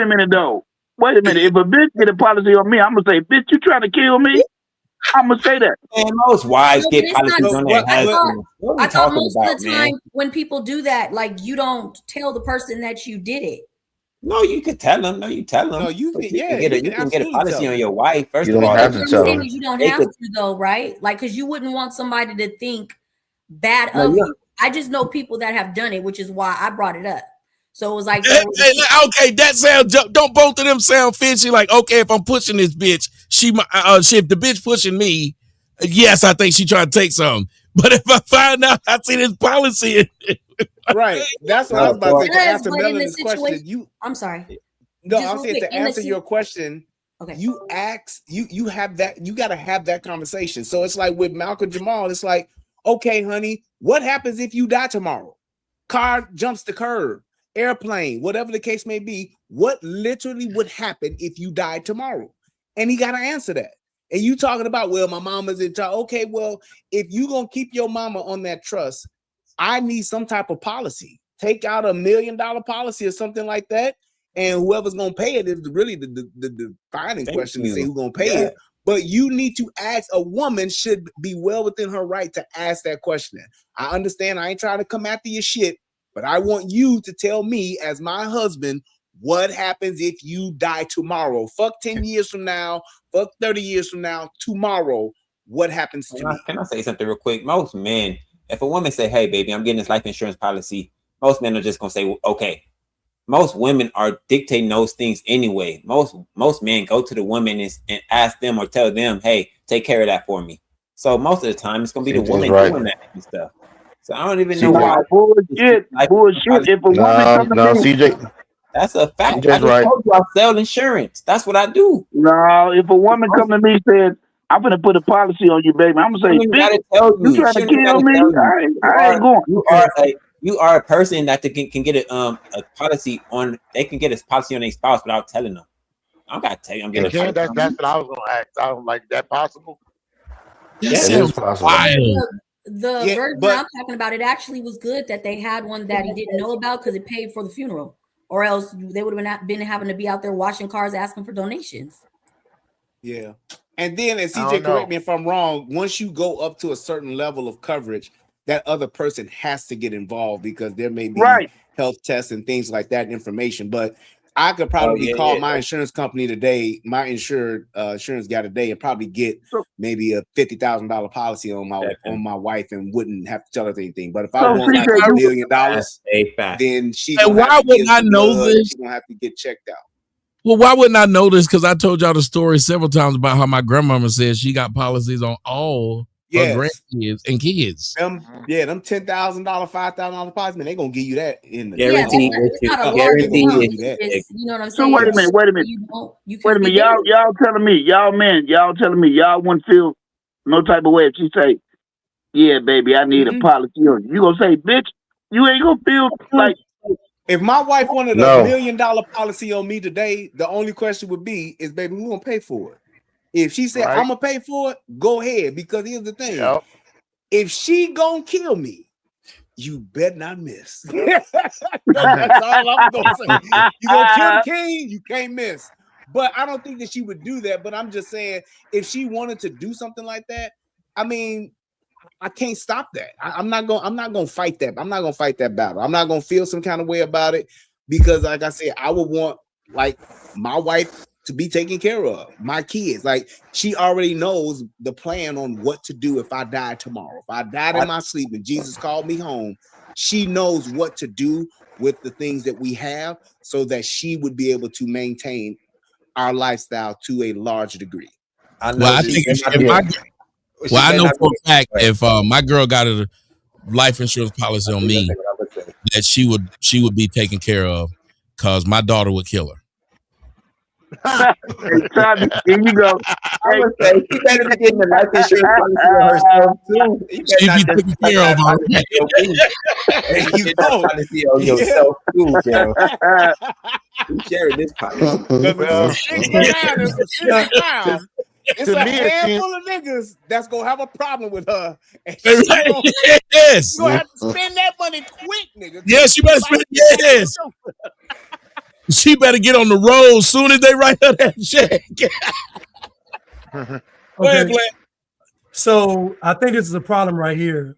K: a minute though. Wait a minute. If a bitch get a policy on me, I'm gonna say, bitch, you trying to kill me? I'm gonna say that.
C: And most wives get policies on their husbands.
F: I thought most of the time when people do that, like, you don't tell the person that you did it.
C: No, you could tell them. No, you tell them.
A: No, you can
C: get a policy on your wife. First
H: of all,
F: you don't have to though, right? Like, because you wouldn't want somebody to think bad of you. I just know people that have done it, which is why I brought it up. So it was like,
B: okay, that sound. Don't both of them sound fishy? Like, okay, if I'm pushing this bitch, if the bitch pushing me, yes, I think she trying to take something. But if I find out I see this policy,
A: right? That's what I was about to say. To answer Melanie's question,
F: I'm sorry.
A: No, I'm saying to answer your question. Okay. You have that. You got to have that conversation. So it's like with Malcolm Jamal. It's like, okay, honey, what happens if you die tomorrow? Car jumps the curb. Airplane, whatever the case may be, what literally would happen if you died tomorrow? And he got to answer that. And you talking about, well, my mama's in charge. Okay, well, if you gonna keep your mama on that trust, I need some type of policy. Take out $1 million policy or something like that, and whoever's gonna pay it is really the defining question to say who's gonna pay it. But you need to ask. A woman should be well within her right to ask that question. I understand. I ain't trying to come after your shit. But I want you to tell me, as my husband, what happens if you die tomorrow? Fuck 10 years from now, fuck 30 years from now, tomorrow, what happens to me?
C: Can I say something real quick? Most men, if a woman say, hey, baby, I'm getting this life insurance policy, most men are just going to say, well, okay. Most women are dictating those things anyway. Most men go to the woman and ask them or tell them, hey, take care of that for me. So most of the time, it's going to be the woman doing that and stuff. So I don't even know why.
K: Bullshit. If a woman comes to me,
H: CJ,
C: that's a fact. I just told you I sell insurance. That's what I do.
K: No, if a woman come to me and says, I'm gonna put a policy on you, baby, I'm gonna say, bitch, you trying to kill me? I ain't going.
C: You are a person that can get a policy on. They can get a policy on their spouse without telling them. I gotta tell you, I'm getting.
J: Again, that's what I was gonna ask. I don't like that possible.
H: Yes, it is possible.
F: The version I'm talking about, it actually was good that they had one that he didn't know about because it paid for the funeral, or else they would have been having to be out there washing cars asking for donations.
A: Yeah. And then, and CJ, correct me if I'm wrong, once you go up to a certain level of coverage, that other person has to get involved because there may be health tests and things like that information. But I could probably call my insurance company today, my insurance guy today, and probably get maybe a $50,000 policy on my wife and wouldn't have to tell her anything. But if I want like $1 million, then she
B: why would I know this?
A: She's gonna have to get checked out.
B: Well, why wouldn't I know this? Because I told y'all the story several times about how my grandmama said she got policies on all her grandkids and kids.
A: Them $10,000, $5,000 policies, man, they gonna give you that in the
C: guarantee.
F: Guarantee. You know what I'm saying?
K: So wait a minute. Wait a minute. Y'all telling me, y'all wouldn't feel no type of way if she say, "Yeah, baby, I need a policy on you." You gonna say, "Bitch, you ain't gonna feel like."
A: If my wife wanted $1 million policy on me today, the only question would be, "Is baby, who gonna pay for it?" If she said, "I'm gonna pay for it," go ahead. Because here's the thing: if she gonna kill me, you better not miss. That's all I'm gonna say. You gonna kill the king, you can't miss. But I don't think that she would do that. But I'm just saying, if she wanted to do something like that, I mean, I can't stop that. I'm not gonna fight that. I'm not gonna fight that battle. I'm not gonna feel some kind of way about it because, like I said, I would want like my wife to be taken care of, my kids. Like she already knows the plan on what to do if I die tomorrow. If I died in my sleep and Jesus called me home, she knows what to do with the things that we have so that she would be able to maintain our lifestyle to a large degree.
B: I know. Well, I think I know for a fact if my girl got a life insurance policy on me, that she would be taken care of because my daughter would kill her.
K: Hey, Tommy, here you go.
C: I would say she better be getting the life insurance policy on herself too.
B: She'd be taken care of already.
C: You go policy on yourself too, bro. You sharing this policy.
A: It's a handful of niggas that's gonna have a problem with her. And
B: yes,
A: you gonna have to spend that money quick, nigga.
B: Yes, you better spend. Yes, she better get on the road as soon as they write her that check.
D: Okay. So I think this is a problem right here.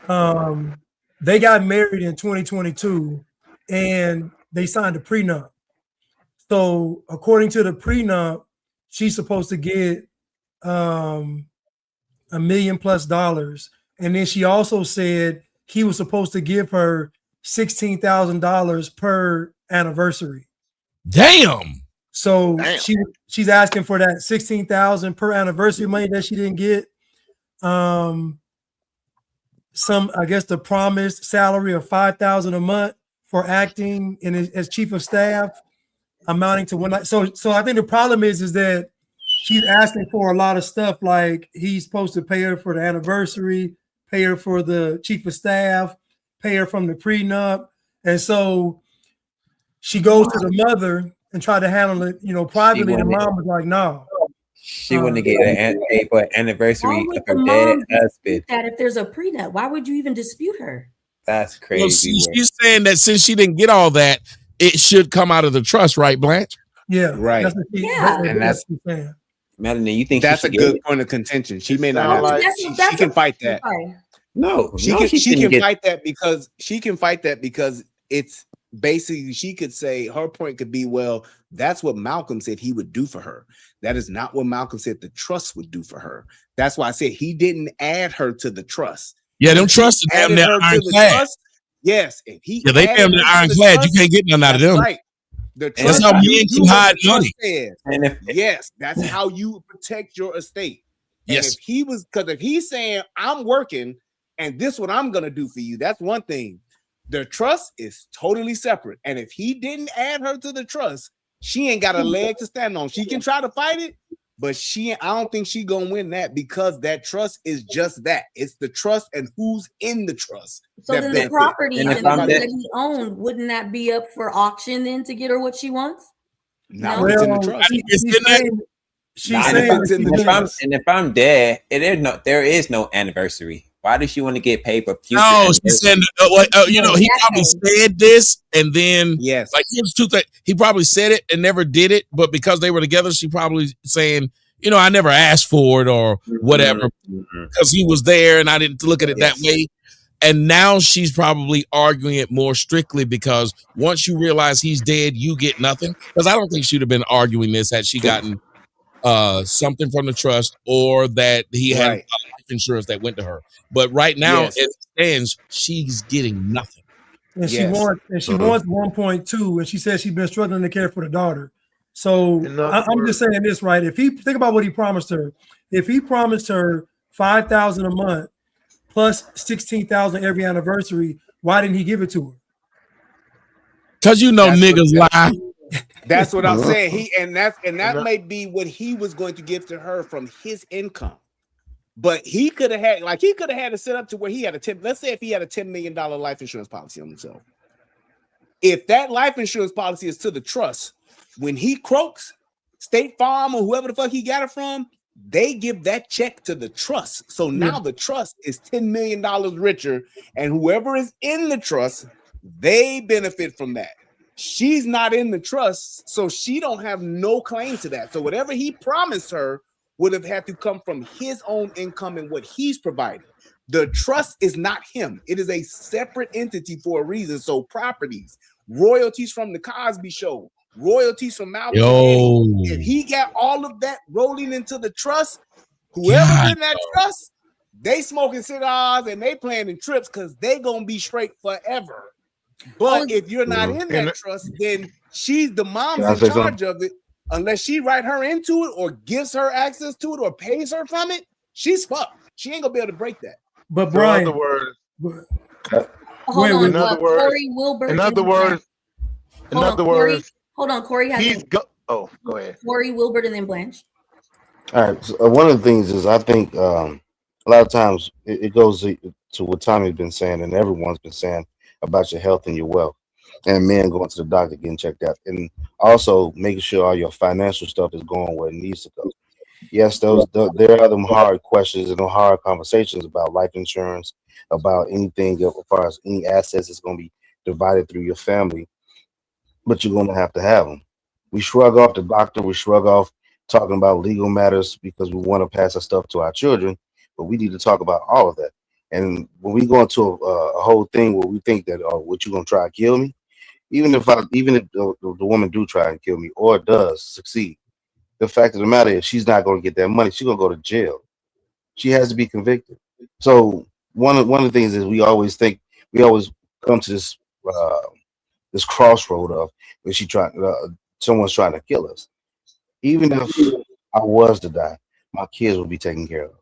D: They got married in 2022 and they signed a prenup. So according to the prenup, she's supposed to get $1 million plus. And then she also said he was supposed to give her $16,000 per anniversary.
B: Damn.
D: So she's asking for that $16,000 per anniversary money that she didn't get. I guess the promised salary of $5,000 a month for acting and as chief of staff, amounting to one. So I think the problem is that she's asking for a lot of stuff. Like he's supposed to pay her for the anniversary, pay her for the chief of staff, pay her from the prenup, and so she goes to the mother and try to handle it, privately. The mom was like, "No."
C: She wouldn't get an anniversary of her dead husband.
F: That if there's a prenup, why would you even dispute her?
C: That's crazy.
B: Well, she's saying that since she didn't get all that, it should come out of the trust, right, Blanche?
D: Yeah,
A: right.
D: And that's what she's saying.
C: Melanie, you think
A: that's a good point of contention? She may not have to. She can fight that.
C: No,
A: she can fight that because it's basically she could say her point could be, well, that's what Malcolm said he would do for her. That is not what Malcolm said the trust would do for her. That's why I said he didn't add her to the trust.
B: Yeah, them trusts are damn near ironclad.
A: Yes, if he
B: they damn near ironclad. You can't get none out of them.
A: Right.
B: That's how men can hide money.
A: Yes, that's how you protect your estate.
B: Yes.
A: And if he's saying I'm working and this is what I'm gonna do for you, that's one thing. The trust is totally separate. And if he didn't add her to the trust, she ain't got a leg to stand on. She can try to fight it, but I don't think she gonna win that because that trust is just that. It's the trust and who's in the trust.
F: So then the property that he owned, wouldn't that be up for auction then to get her what she wants?
A: Not what's in the trust.
C: If I'm dead, there is no anniversary. Why does she want to get paid for future?
B: No, she said, he probably said this and then, like here's two things. He probably said it and never did it, but because they were together, she probably saying, I never asked for it or whatever because he was there and I didn't look at it that way. And now she's probably arguing it more strictly because once you realize he's dead, you get nothing. Because I don't think she'd have been arguing this had she gotten something from the trust or that he had life insurance that went to her. But right now, as it stands, she's getting nothing.
D: And she wants 1.2, and she says she's been struggling to care for the daughter. So I'm just saying this, right? If he think about what he promised her, if he promised her $5,000 a month plus $16,000 every anniversary. Why didn't he give it to her?
B: Because niggas lie.
A: That's what I'm saying. That may be what he was going to give to her from his income. But he could have had it set up to where he had let's say if he had a $10 million life insurance policy on himself. If that life insurance policy is to the trust, when he croaks, State Farm or whoever the fuck he got it from, they give that check to the trust. So now the trust is $10 million richer, and whoever is in the trust, they benefit from that. She's not in the trust, so she don't have no claim to that. So whatever he promised her would have had to come from his own income and what he's providing. The trust is not him. It is a separate entity for a reason. So properties, royalties from the Cosby Show, royalties from Malcolm X. If he got all of that rolling into the trust, whoever's in that trust, they smoking cigars and they planning trips because they gonna be straight forever. But if you're not in that trust, then she's the mom's in charge of it. Unless she write her into it or gives her access to it or pays her from it, she's fucked. She ain't gonna be able to break that.
D: But Brian,
L: in other words,
F: hold on, Corey.
L: Go ahead.
F: Corey Wilbert and then Blanche.
H: All right. So, one of the things is I think a lot of times it goes to what Tommy's been saying and everyone's been saying about your health and your wealth, and men going to the doctor getting checked out, and also making sure all your financial stuff is going where it needs to go. Yes, there are them hard questions and hard conversations about life insurance, about anything as far as any assets that's going to be divided through your family, but you're going to have them. We shrug off the doctor, we shrug off talking about legal matters because we want to pass our stuff to our children, but we need to talk about all of that. And when we go into a whole thing where we think that, oh, what you gonna try to kill me? Even if the woman do try and kill me or does succeed, the fact of the matter is she's not going to get that money. She's going to go to jail. She has to be convicted. So one of the things is we always come to this this crossroad of when someone's trying to kill us. Even if I was to die, my kids will be taken care of.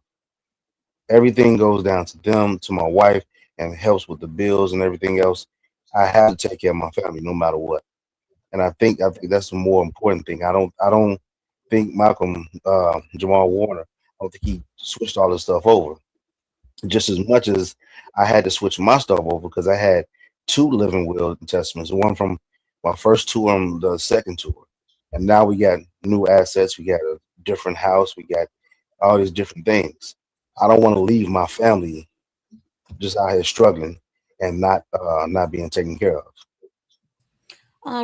H: Everything goes down to them, to my wife, and helps with the bills and everything else. I have to take care of my family no matter what. And I think that's the more important thing. I don't think Jamal Warner, I don't think he switched all this stuff over. Just as much as I had to switch my stuff over because I had 2 living will and testaments, one from my first tour and the second tour. And now we got new assets, we got a different house, we got all these different things. I don't want to leave my family just out here struggling and not being taken care of.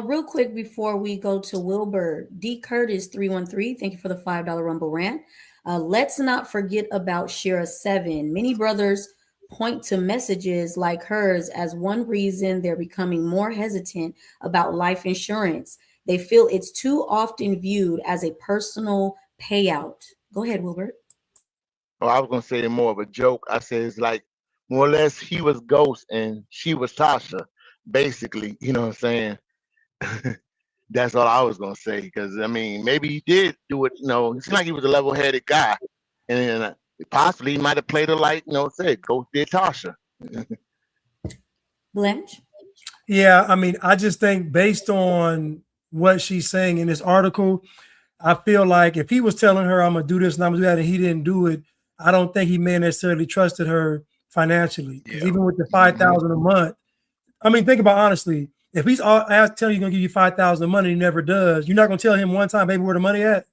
F: Real quick before we go to Wilbur, D. Curtis 313, thank you for the $5 Rumble rant. Let's not forget about Shira 7. Many brothers point to messages like hers as one reason they're becoming more hesitant about life insurance. They feel it's too often viewed as a personal payout. Go ahead, Wilbur.
L: Oh, I was gonna say more of a joke. I said it's like more or less he was Ghost and she was Tasha, basically. You know what I'm saying? That's all I was gonna say. Because I mean, maybe he did do it. You know, it seemed like he was a level-headed guy, and possibly he might have played her like said Ghost did Tasha.
F: Blanche.
D: Yeah, I mean, I just think based on what she's saying in this article, I feel like if he was telling her I'm gonna do this and I'm gonna do that, and he didn't do it, I don't think he may necessarily trusted her financially. Because even with the $5,000 a month, I mean, think about honestly, if he's telling you he's gonna give you $5,000 a month and he never does, you're not gonna tell him one time, baby, where the money at?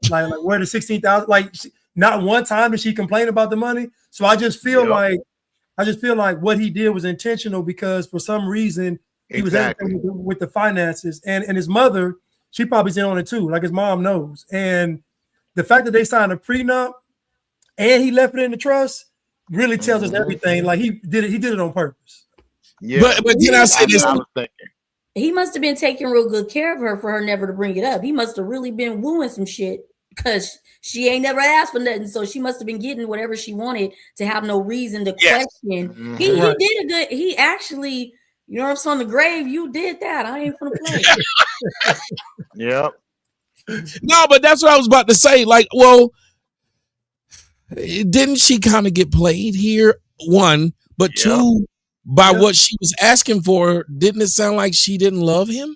D: Like where the $16,000? Like not one time did she complain about the money. So I just feel like what he did was intentional because for some reason he was with the finances and his mother, she probably's in on it too. Like his mom knows. And the fact that they signed a prenup and he left it in the trust really tells us everything. Like he did it on purpose.
L: Yeah,
B: but can I say this?
F: He must have been taking real good care of her for her never to bring it up. He must have really been wooing some shit because she ain't never asked for nothing. So she must have been getting whatever she wanted to have no reason to question.
L: Mm-hmm.
F: He did a good. He actually, it's on the grave. You did that. I ain't gonna play.
L: Yep.
B: No, but that's what I was about to say. Like, well, Didn't she kind of get played here? One, but two, by what she was asking for, didn't it sound like she didn't love him?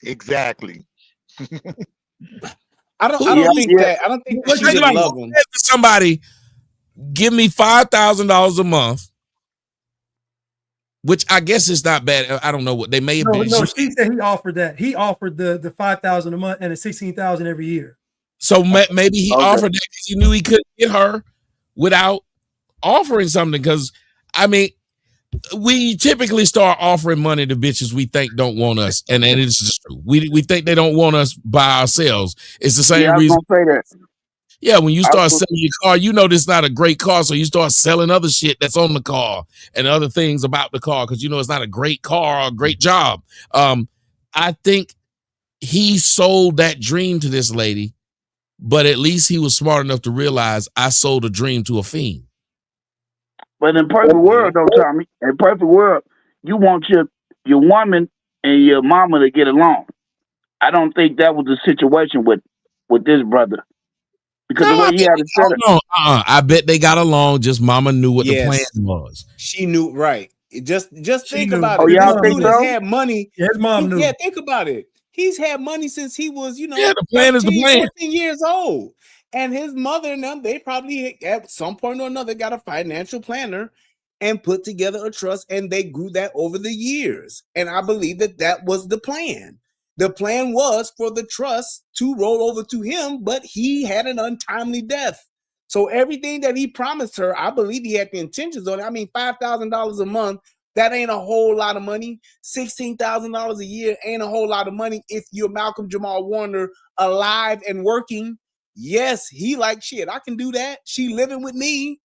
L: Exactly.
A: I don't think that she didn't love him.
B: Somebody give me $5,000 a month, which I guess is not bad. I don't know what they may have been.
D: No, she said he offered that. He offered the $5,000 a month and the $16,000 every year.
B: So maybe he offered that because he knew he couldn't get her without offering something. Because I mean, we typically start offering money to bitches we think don't want us, and it's just true. We think they don't want us by ourselves. It's the same reason.
K: I was gonna say that.
B: Yeah, when you start selling your car, you know this is not a great car, so you start selling other shit that's on the car and other things about the car because you know it's not a great car or a great job. I think he sold that dream to this lady, but at least he was smart enough to realize I sold a dream to a fiend.
K: But in perfect world, though, Tommy, in perfect world, you want your woman and your mama to get along. I don't think that was the situation with this brother. Because the way he had it set up.
B: I bet they got along. Just mama knew what the plan was.
A: She knew, right? Just think about it.
K: Oh, y'all think so?
A: Had money.
D: Yeah, his mom knew.
A: Yeah, think about it. He's had money since he was,
B: the plan 13, is the plan.
A: 14 years old. And his mother and them, they probably at some point or another got a financial planner and put together a trust, and they grew that over the years. And I believe that was the plan. The plan was for the trust to roll over to him, but he had an untimely death. So everything that he promised her, I believe he had the intentions on it. I mean, $5,000 a month, that ain't a whole lot of money. $16,000 a year ain't a whole lot of money if you're Malcolm Jamal Warner alive and working. Yes, he like, shit, I can do that. She living with me.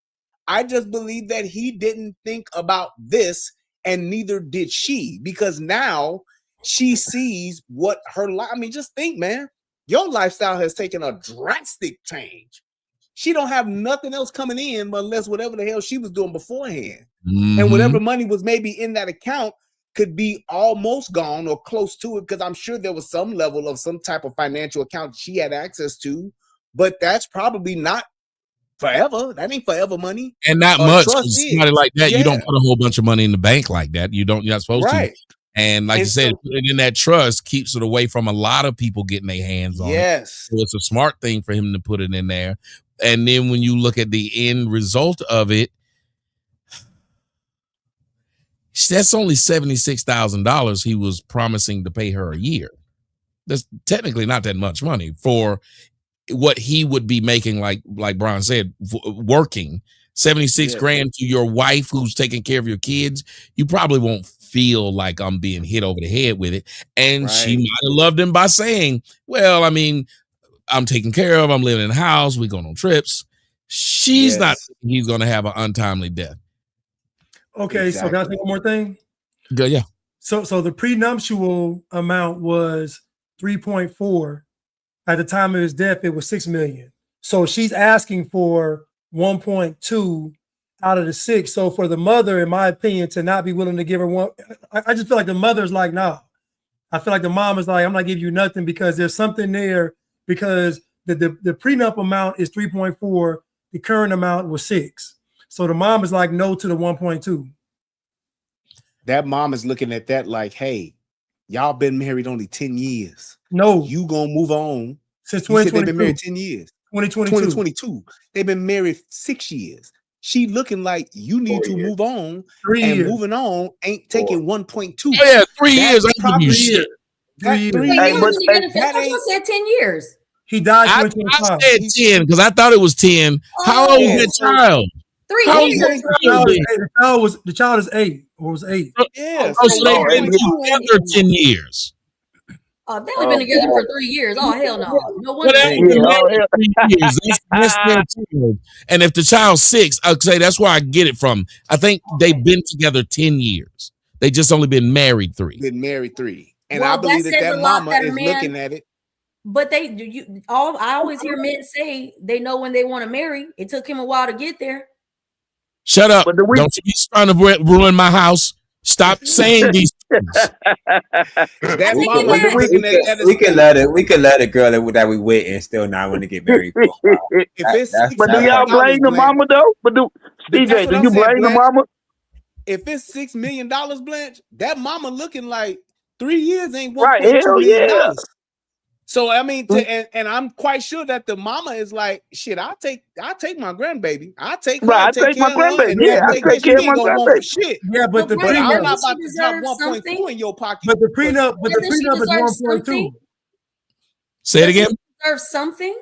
A: I just believe that he didn't think about this, and neither did she, because now she sees what her life. I mean, just think, man, your lifestyle has taken a drastic change. She don't have nothing else coming in unless whatever the hell she was doing beforehand. And whatever money was maybe in that account could be almost gone or close to it, because I'm sure there was some level of some type of financial account she had access to, but that's probably not forever. That ain't forever money.
B: And not much. Somebody like that, you don't put a whole bunch of money in the bank like that. You're not supposed to. And like you said, putting in that trust keeps it away from a lot of people getting their hands on it. So it's a smart thing for him to put it in there. And then when you look at the end result of it, that's only $76,000 he was promising to pay her a year. That's technically not that much money for what he would be making, like Brian said, working. 76 grand to your wife who's taking care of your kids. You probably won't feel like I'm being hit over the head with it. And she might have loved him by saying, well, I mean, I'm taken care of. I'm living in the house. We going on trips. She's not thinking he's going to have an untimely death.
D: Okay, so can I say one more thing?
B: Good, yeah.
D: So the prenuptial amount was 3.4. At the time of his death, it was 6 million. So she's asking for 1.2 out of the 6. So for the mother, in my opinion, to not be willing to give her one, I just feel like the mother's like, nah. I feel like the mom is like, I'm not giving you nothing, because there's something there, because the prenup amount is 3.4. The current amount was 6. So the mom is like, no to the 1.2.
A: That mom is looking at that like, hey, y'all been married only 10 years.
D: No.
A: You gonna move on.
D: Since 2022.
A: They've been married 10 years.
D: 2022.
A: They've been married 6 years. She looking like you need to move on.
D: 3
A: and
D: years.
A: Moving on ain't taking 1.2.
B: Oh, yeah, 3 years. I give you shit.
D: 3 years.
F: I said 10 years.
D: He died
B: I
D: 2025.
B: said 10 because I thought it was 10. How old was that child?
F: 3
B: How
F: years.
D: The child is 8 or was 8.
A: Yeah.
B: So they've been together 10 years.
F: They've only been together for 3 years. Oh, hell no. No wonder.
B: And if the child's 6, I'd say that's where I get it from. I think they've been together 10 years. They just only been married 3.
A: Been married 3. And I believe that mama is looking at it.
F: But I always hear men say they know when they want to marry. It took him a while to get there.
B: Shut up. Don't you be trying to ruin my house. Stop saying these
A: That mama
C: we can let a girl that we with and still not want to get married for a while.
K: But do y'all blame the mama though? But CJ, do you blame the mama?
A: If it's $6 million, Blanche, that mama looking like 3 years ain't
K: right.
A: $1.2 million.
K: Yeah.
A: So I mean, and I'm quite sure that the mama is like, shit. I'll take my grandbaby. I'll take her.
K: I take my grandbaby. Yeah, I take care of my grandbaby.
A: Shit.
D: Yeah, but the
A: I'm
D: prenup,
A: not about to drop 1.2 in your pocket.
D: but the prenup is 1.2.
B: Say it again.
F: She deserves something.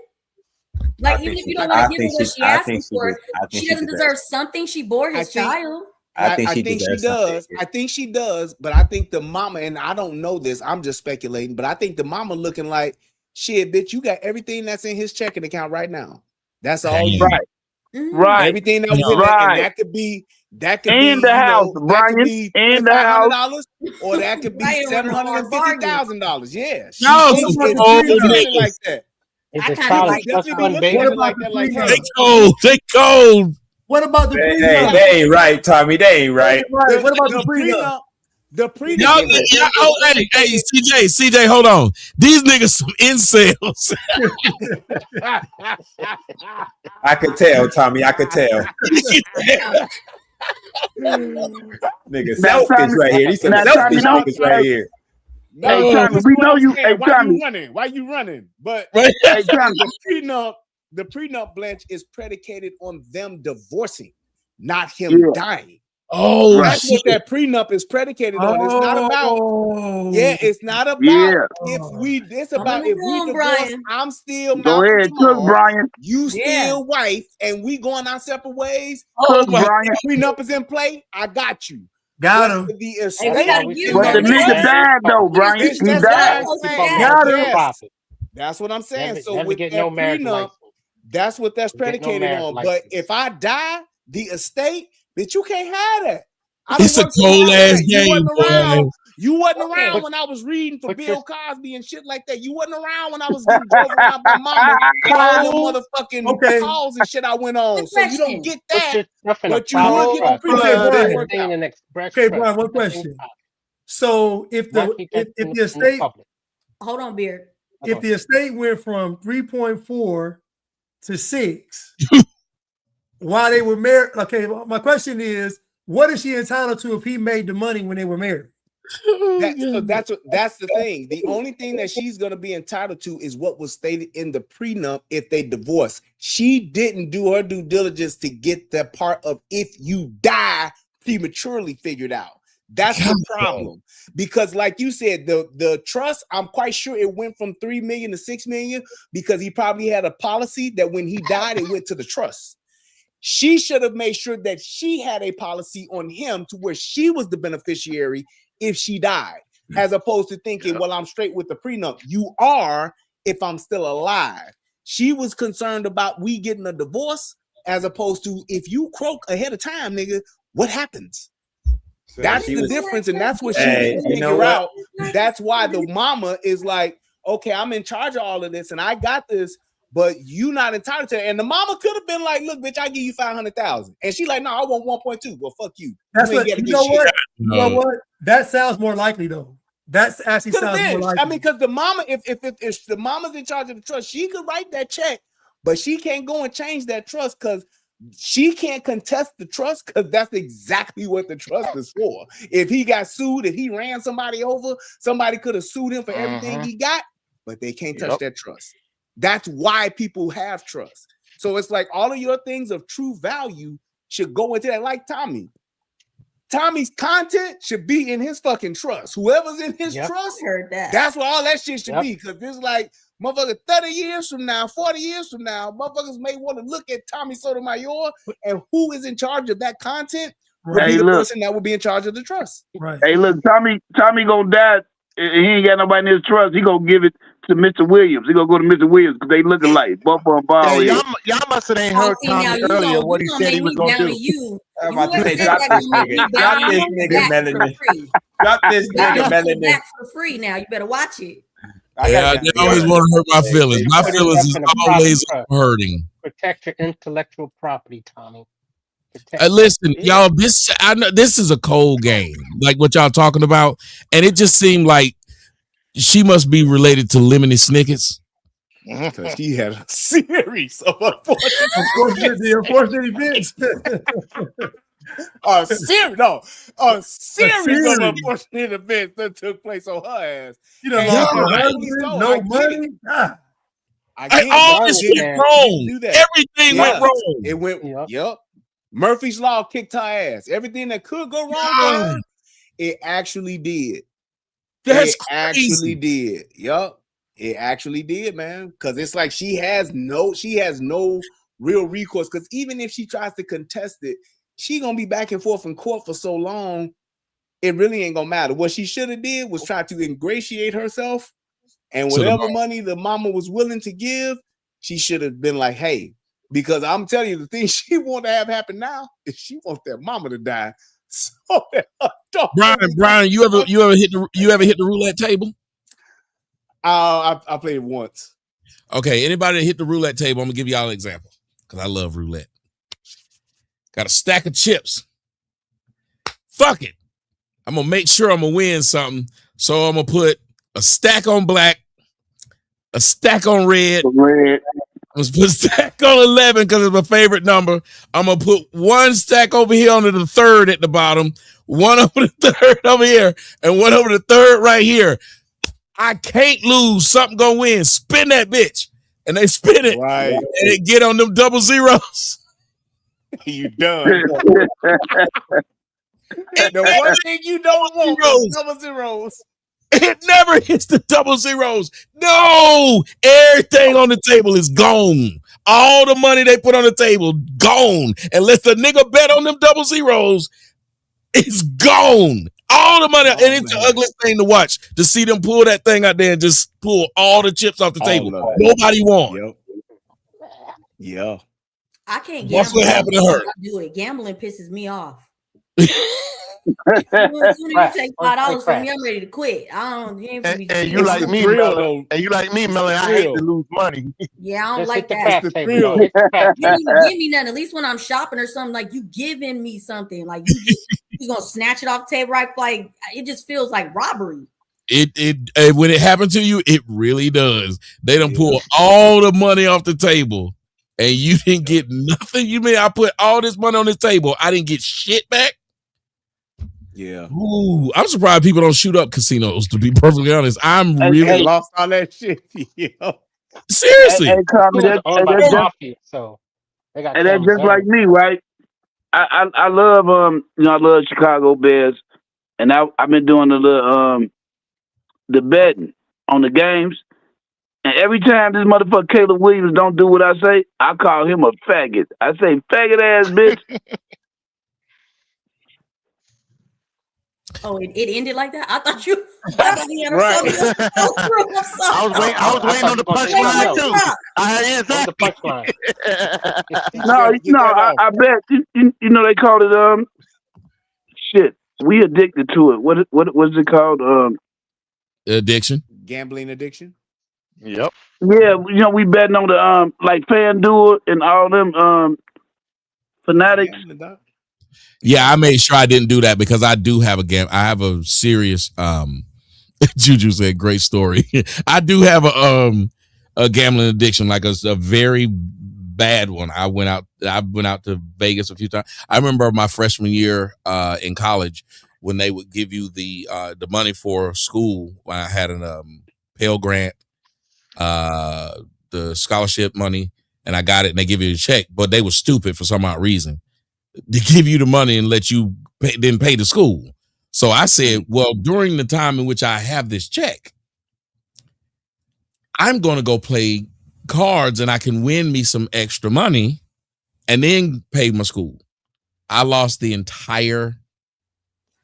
F: Like even if you don't want to give her what she asking for, she doesn't deserve something. She bore his child.
A: I think she does. I think she does, but I think the mama, and I don't know this, I'm just speculating, but I think the mama looking like, shit, bitch, you got everything that's in his checking account right now. That's all you
K: right. Right.
A: Everything that was in there, and that could be
K: in the house, Brian. In the house,
A: or that could be $750,000. Yeah.
B: No,
A: like that.
F: I kind of like
B: They cold. They cold.
D: What about the prenup?
C: They ain't right, Tommy. They ain't right.
D: What about the prenup?
A: The prenup.
B: Hey, CJ, hold on. These niggas some incels.
C: I could tell, Tommy. I could tell. Nigga, selfish right here. These some selfish niggas right here.
A: No, hey, Tommy, we know you. Hey, why you running? But hey, the prenup, Blanche, is predicated on them divorcing, not him dying.
B: Oh,
A: that's what that prenup is predicated on. It's not about. It's not about if we. It's about if we divorce. Brian. I'm still.
K: Go ahead, cook, Brian.
A: You still wife, and we going our separate ways.
K: Cook, Brian.
A: Prenup is in play. I got you.
D: Got him.
K: But the nigga died though, Brian. He died.
A: Got him. That's what I'm saying. So with that prenup, that's what that's predicated on. But if I die, the estate, bitch, you can't have that.
B: It's a cold ass game, boy.
A: You wasn't around when I was reading for Bill Cosby and shit like that. You wasn't around when I was getting drove around by mama all the motherfucking calls and shit I went on. So you don't get that. But you will get the
D: Okay, Brian, one question. So if the estate,
F: hold on, Beard.
D: If the estate went from 3.4 to 6 while they were married, okay, my question is, what is she entitled to if he made the money when they were married?
A: That's the thing. The only thing that she's going to be entitled to is what was stated in the prenup if they divorce. She didn't do her due diligence to get that part of if you die prematurely figured out. That's the problem. Because like you said, the trust, I'm quite sure it went from 3 million to 6 million because he probably had a policy that when he died, it went to the trust. She should have made sure that she had a policy on him to where she was the beneficiary if she died, as opposed to thinking, well, I'm straight with the prenup. You are if I'm still alive. She was concerned about we getting a divorce as opposed to if you croak ahead of time, nigga, what happens? So that's the difference, and that's what she didn't figure out. That's why the mama is like, okay, I'm in charge of all of this, and I got this, but you not entitled to it. And the mama could have been like, look, bitch, I give you 500,000. And she like, no, I want 1.2. Well, fuck you.
D: That's what, you know what? You know what? That sounds more likely, though. That's actually sounds more likely.
A: I mean, because the mama, if the mama's in charge of the trust, she could write that check, but she can't go and change that trust because she can't contest the trust because that's exactly what the trust is for. If he got sued, if he ran somebody over, somebody could have sued him for everything he got, but they can't touch that trust. That's why people have trust. So it's like all of your things of true value should go into that. Like Tommy. Tommy's content should be in his fucking trust. Whoever's in his trust, that's what all that shit should be. Because there's like, motherfucker, 30 years from now, 40 years from now, motherfuckers may want to look at Tommy Sotomayor and who is in charge of that content would be the person that would be in charge of the trust.
D: Right.
K: Hey, look, Tommy gonna die. He ain't got nobody in his trust. He gonna give it to Mr. Williams. He gonna go to Mr. Williams because they looking like both of them bald.
L: Y'all must have ain't heard Tommy earlier what he said he was gonna do.
C: I'm about to say, drop this nigga. Drop this nigga, Melanie. Drop this nigga, Melanie.
F: For free now. You better watch it.
B: Yeah, they always want to hurt my feelings. My feelings is always hurting.
M: Protect your intellectual property, Tommy.
B: Listen, y'all. I know this is a cold game, like what y'all talking about, and it just seemed like she must be related to Lemony Snicket's.
A: Because she had a series of unfortunate
D: events.
A: A series of unfortunate events that took place on her ass.
D: You know, no money.
B: All this went wrong. Everything went wrong.
A: It went. Yep. Murphy's Law kicked her ass. Everything that could go wrong for her, it actually did.
B: That's
A: crazy. Actually did. Yup. It actually did, man. Because it's like she has no real recourse. Because even if she tries to contest it, she gonna be back and forth in court for so long, it really ain't gonna matter. What she should have did was try to ingratiate herself, and whatever money the mama was willing to give, she should have been like, hey, because I'm telling you, the thing she want to have happen now is she wants that mama to die. So
B: Brian, you ever hit the roulette table?
A: I played it once.
B: Okay, anybody that hit the roulette table, I'm gonna give y'all an example because I love roulette. Got a stack of chips. Fuck it. I'm gonna make sure I'm gonna win something. So I'm gonna put a stack on black, a stack on red. I'm gonna put a stack on 11 because it's my favorite number. I'm gonna put one stack over here under the third at the bottom, one over the third over here, and one over the third right here. I can't lose. Something gonna win. Spin that bitch. And they spin it.
A: Right.
B: And they get on them double zeros.
A: You done. The one thing you don't want is double zeros.
B: It never hits the double zeros. No. Everything on the table is gone. All the money they put on the table, gone. Unless the nigga bet on them double zeros, it's gone. All the money, and it's the ugliest thing to watch, to see them pull that thing out there and just pull all the chips off the table. Nobody won.
A: Yep. Yeah.
F: I can't gamble.
B: That's what happened to her.
F: Do it. Gambling pisses me off. As soon as you take $5 from me, I'm ready to quit.
L: And you like me, Melon. And you like me, Melon. I hate to lose money.
F: Yeah, I don't like that. You didn't even give me nothing. At least when I'm shopping or something, like you giving me something, like you gonna snatch it off the table, right? Like it just feels like robbery.
B: It when it happened to you, it really does. They done pull all the money off the table, and you didn't get nothing. You mean I put all this money on this table? I didn't get shit back.
A: Yeah.
B: Ooh, I'm surprised people don't shoot up casinos, to be perfectly honest. I'm really
A: lost all that shit. Yeah.
B: Seriously.
K: So they got, and that's just like me, right? I love I love Chicago Bears, and I've been doing the betting on the games, and every time this motherfucker Caleb Williams don't do what I say, I call him a faggot. I say faggot ass bitch.
F: Oh, it ended like that? I thought you had right.
L: I was waiting on the punchline too. The
K: punchline. No, I bet you know they called it shit. We addicted to it. What's it called?
B: Addiction.
A: Gambling addiction.
L: Yep.
K: Yeah, we betting on the like FanDuel and all them fanatics.
B: Yeah, I made sure I didn't do that because I do have I have a serious Juju said great story. I do have a gambling addiction, like a very bad one. I went out to Vegas a few times. I remember my freshman year in college when they would give you the money for school when I had an Pell Grant, the scholarship money, and I got it and they give you a check, but they were stupid for some odd reason. They give you the money and let you then pay the school. So I said, well, during the time in which I have this check, I'm going to go play cards and I can win me some extra money and then pay my school. I lost the entire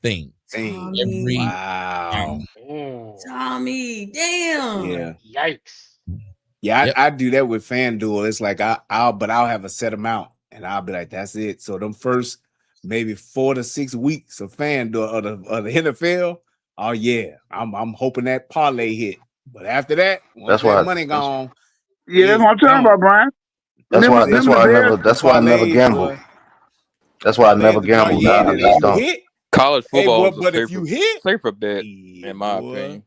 B: thing.
A: Wow.
F: Tommy, damn.
A: Yeah.
J: Yikes.
A: Yeah, I do that with FanDuel. It's like I'll have a set amount. And I'll be like, that's it. So them first maybe 4 to 6 weeks of FanDuel of the NFL, oh yeah, I'm hoping that parlay hit. But after that, once that money gone,
K: yeah, that's what I'm talking about, Brian.
H: That's why I never gamble. That's why I never gambled. I just don't.
M: College football is a
A: but if you hit,
M: safer bet, in my opinion.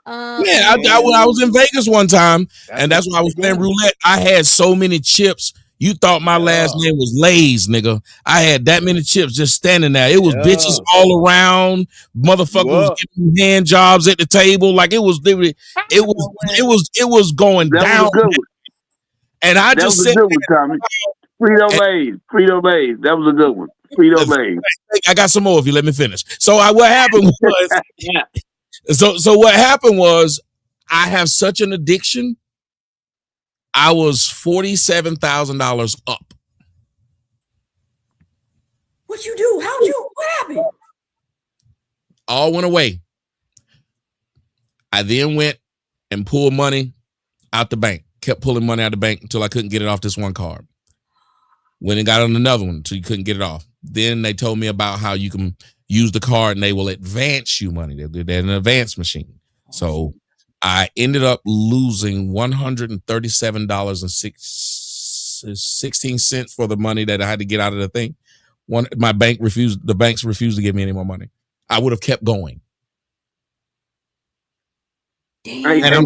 B: I was in Vegas one time, and that's why I was playing roulette. I had so many chips. You thought my last name was Lays, nigga. I had that many chips just standing there. It was bitches all around. Motherfuckers was giving me hand jobs at the table. Like it was going down. And I
K: that
B: just
K: was
B: said,
K: a good one, Tommy. Frito Lays. That was a good one. Frito Lays.
B: I got some more if you let me finish. So what happened was, so what happened was, I have such an addiction. I was $47,000 up.
F: What you do? What happened?
B: All went away. I then went and pulled money out the bank. Kept pulling money out of the bank until I couldn't get it off this one card. Went and got on another one until you couldn't get it off. Then they told me about how you can use the card and they will advance you money. They're an advance machine. So I ended up losing $137.16 for the money that I had to get out of the thing. The banks refused to give me any more money. I would have kept going.
K: Hey,
B: and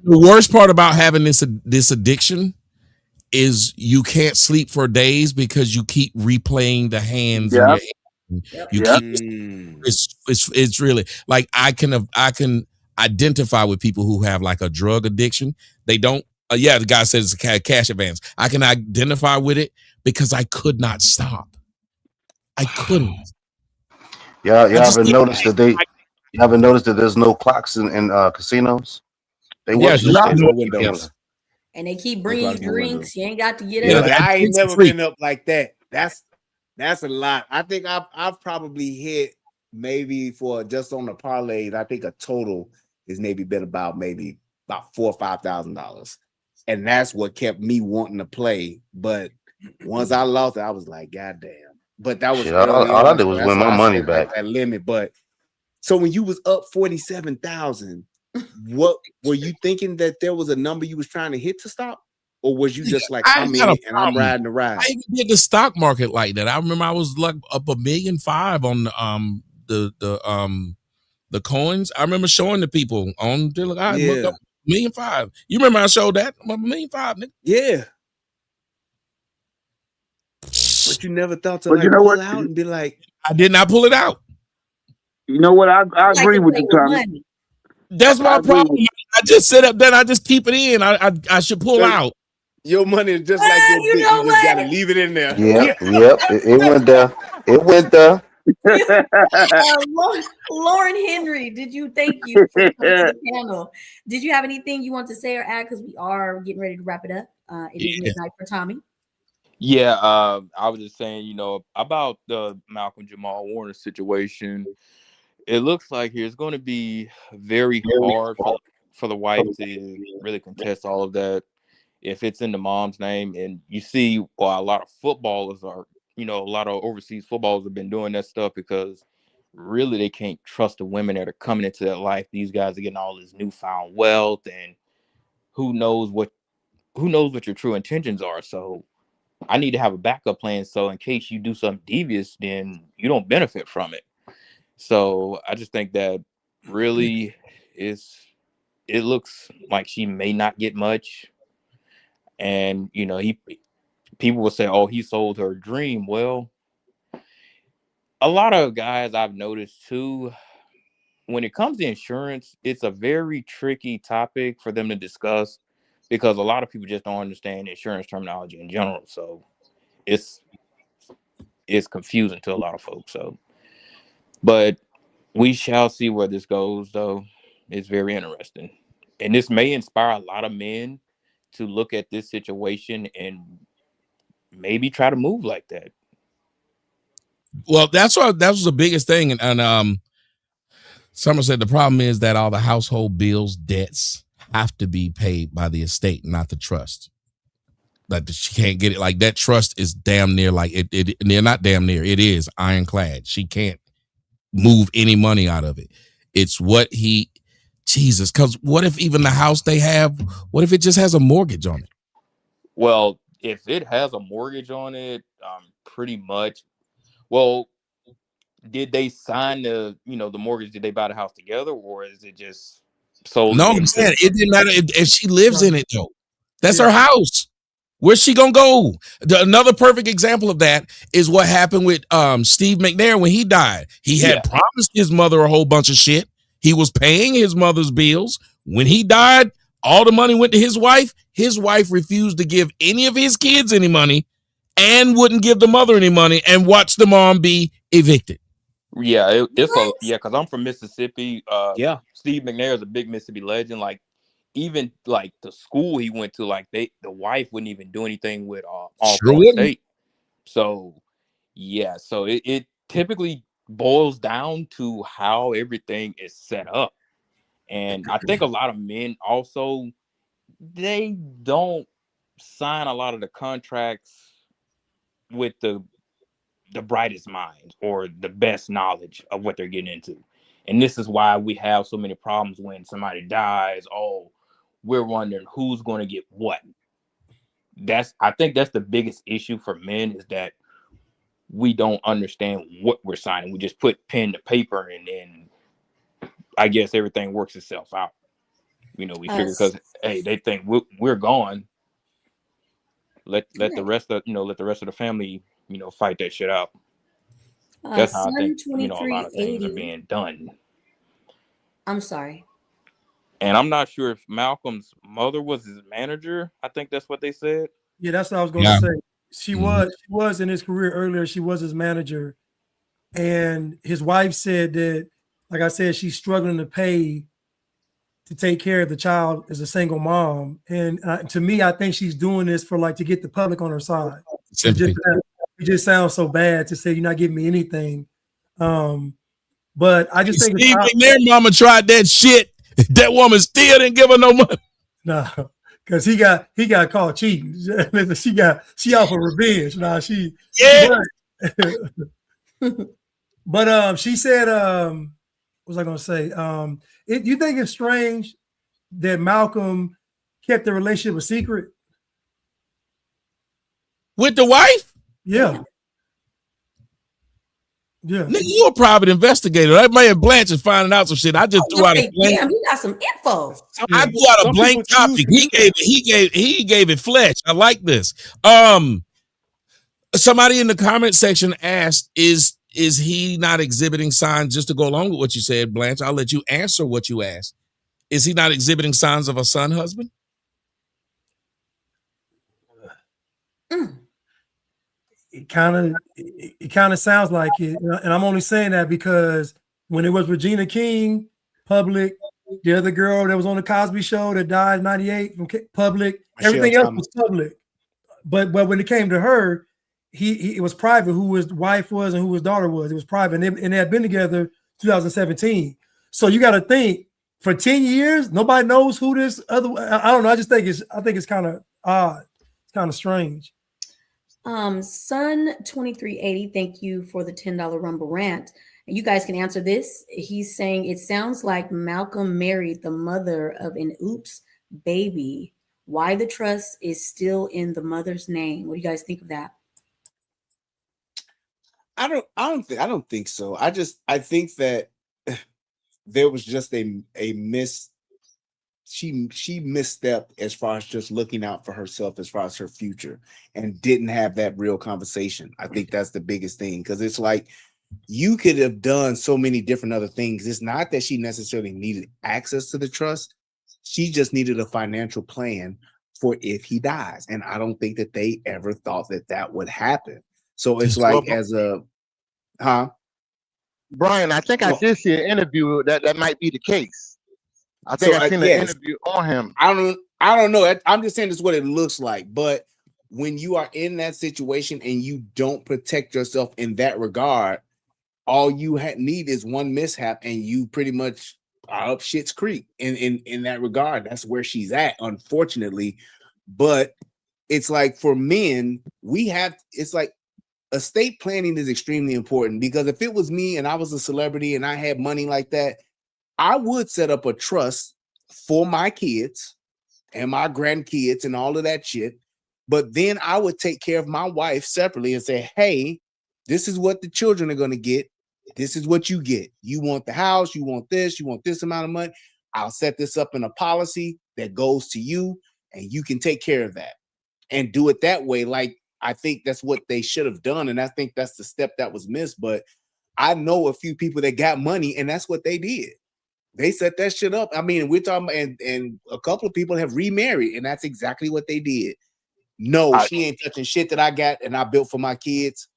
B: the worst part about having this addiction is you can't sleep for days because you keep replaying the hands.
K: Yep.
B: It's really like I can identify with people who have like a drug addiction. They don't. The guy says it's a cash advance. I can identify with it because I could not stop. I couldn't.
H: You ever noticed that there's no clocks in casinos? They watch the windows.
F: And they keep bringing you drinks. You ain't got to get up.
A: I ain't never been up like that. That's a lot. I think I've probably hit maybe for just on the parlays. I think a total is maybe been about $4,000 or $5,000, and that's what kept me wanting to play. But once I lost it, I was like, God damn. But that was
H: all I did was win my money back.
A: That limit. But so when you was up 47,000. What were you thinking that there was a number you was trying to hit to stop, or was you just like I'm in it and I'm riding the ride?
B: I even did the stock market like that. I remember I was like up $1.5 million on the coins. I remember showing the people on look up $1.5 million. You remember I showed that I'm up $1.5 million, nigga?
A: Yeah. But you never thought to pull it out and be like,
B: I did not pull it out.
K: You know what? I agree with you, Tommy.
B: That's my problem. I just sit up there. I just keep it in. I should pull out.
A: Your money is just like your dick. You just gotta leave it in there.
H: Yep. It went there. It went there.
F: Lauren Henry, thank you for coming to the panel. Did you have anything you want to say or add? Because we are getting ready to wrap it up. It is midnight for Tommy.
M: Yeah, I was just saying, about the Malcolm Jamal Warner situation. It looks like it's going to be very hard for the wife to really contest all of that if it's in the mom's name. And you see, a lot of footballers are, a lot of overseas footballers have been doing that stuff because really they can't trust the women that are coming into their life. These guys are getting all this newfound wealth, and who knows what your true intentions are. So I need to have a backup plan. So in case you do something devious, then you don't benefit from it. So I just think that really it looks like she may not get much. And, people will say, oh, he sold her dream. Well, a lot of guys I've noticed too, when it comes to insurance, it's a very tricky topic for them to discuss because a lot of people just don't understand insurance terminology in general. So it's confusing to a lot of folks. So, but we shall see where this goes, though. It's very interesting. And this may inspire a lot of men to look at this situation and maybe try to move like that.
B: Well, that was the biggest thing. And Summer said the problem is that all the household bills, debts have to be paid by the estate, not the trust. Like she can't get it. Like that trust is damn near like it. They're not damn near. It is ironclad. She can't move any money out of it. It's because what if even the house they have, what if it just has a mortgage on it?
M: Well, if it has a mortgage on it, pretty much. Well, did they sign the mortgage? Did they buy the house together, or is it just solely?
B: No, I'm saying it didn't matter if she lives in it though. That's her house. Where's she gonna go? Another perfect example of that is what happened with Steve McNair when he died. He had promised his mother a whole bunch of shit. He was paying his mother's bills. When he died, all the money went to his wife. His wife refused to give any of his kids any money and wouldn't give the mother any money and watched the mom be evicted.
M: Yeah, because I'm from Mississippi. Steve McNair is a big Mississippi legend. Like, even like the school he went to, like the wife wouldn't even do anything with Alcorn State. So so it typically boils down to how everything is set up. And I think a lot of men also, they don't sign a lot of the contracts with the brightest minds or the best knowledge of what they're getting into. And this is why we have so many problems when somebody dies. Oh, we're wondering who's going to get what. I think that's the biggest issue for men, is that we don't understand what we're signing. We just put pen to paper, and then I guess everything works itself out. We figure, because they think we're gone. Let the rest of the family fight that shit out. That's how I think a lot of things are being done.
F: I'm sorry.
M: And I'm not sure if Malcolm's mother was his manager. I think that's what they said.
D: Yeah, that's what I was going to say. She was in his career earlier. She was his manager, and his wife said that, like I said, she's struggling to pay to take care of the child as a single mom. And to me, I think she's doing this to get the public on her side. It just sounds so bad to say you're not giving me anything. But I just think
B: Steve McNair mama tried that shit. That woman still didn't give her no money.
D: No, because he got caught cheating. She out for revenge. But she said, what was I gonna say? You think it's strange that Malcolm kept the relationship a secret
B: with the wife?
D: Yeah.
B: Nigga, you a private investigator. That man Blanche is finding out some shit. I just threw out a blank.
F: Damn, he got some info.
B: I threw out a blank topic. He gave it flesh. I like this. Somebody in the comment section asked, is he not exhibiting signs, just to go along with what you said, Blanche? I'll let you answer what you asked. Is he not exhibiting signs of a son husband?
D: It kind of sounds like it, and I'm only saying that because when it was Regina King, public, the other girl that was on the Cosby Show that died in '98 from public, everything else was public. But when it came to her, it was private who his wife was and who his daughter was. It was private, and they had been together 2017. So you got to think, for 10 years, nobody knows who this other. I don't know. I think it's kind of odd. It's kind of strange.
F: Sun 2380, thank you for the $10 Rumble rant. And you guys can answer this. He's saying it sounds like Malcolm married the mother of an oops baby. Why the trust is still in the mother's name? What do you guys think of that?
A: I don't think so. I think that there was just a miss. She misstepped as far as just looking out for herself, as far as her future, and didn't have that real conversation. I think that's the biggest thing, because it's like you could have done so many different other things. It's not that she necessarily needed access to the trust. She just needed a financial plan for if he dies. And I don't think that they ever thought that would happen. So it's like
L: Brian, I think I did see an interview that might be the case. I think I seen an interview on him.
A: I don't know. I'm just saying this is what it looks like. But when you are in that situation and you don't protect yourself in that regard, all you need is one mishap, and you pretty much are up shit's creek in that regard. That's where she's at, unfortunately. But it's like, for men, it's like estate planning is extremely important, because if it was me and I was a celebrity and I had money like that, I would set up a trust for my kids and my grandkids and all of that shit. But then I would take care of my wife separately and say, hey, this is what the children are going to get. This is what you get. You want the house, you want this amount of money. I'll set this up in a policy that goes to you, and you can take care of that and do it that way. Like, I think that's what they should have done. And I think that's the step that was missed. But I know a few people that got money, and that's what they did. They set that shit up. I mean, we're talking about, and a couple of people have remarried, and that's exactly what they did. No, she ain't touching shit that I got and I built for my kids.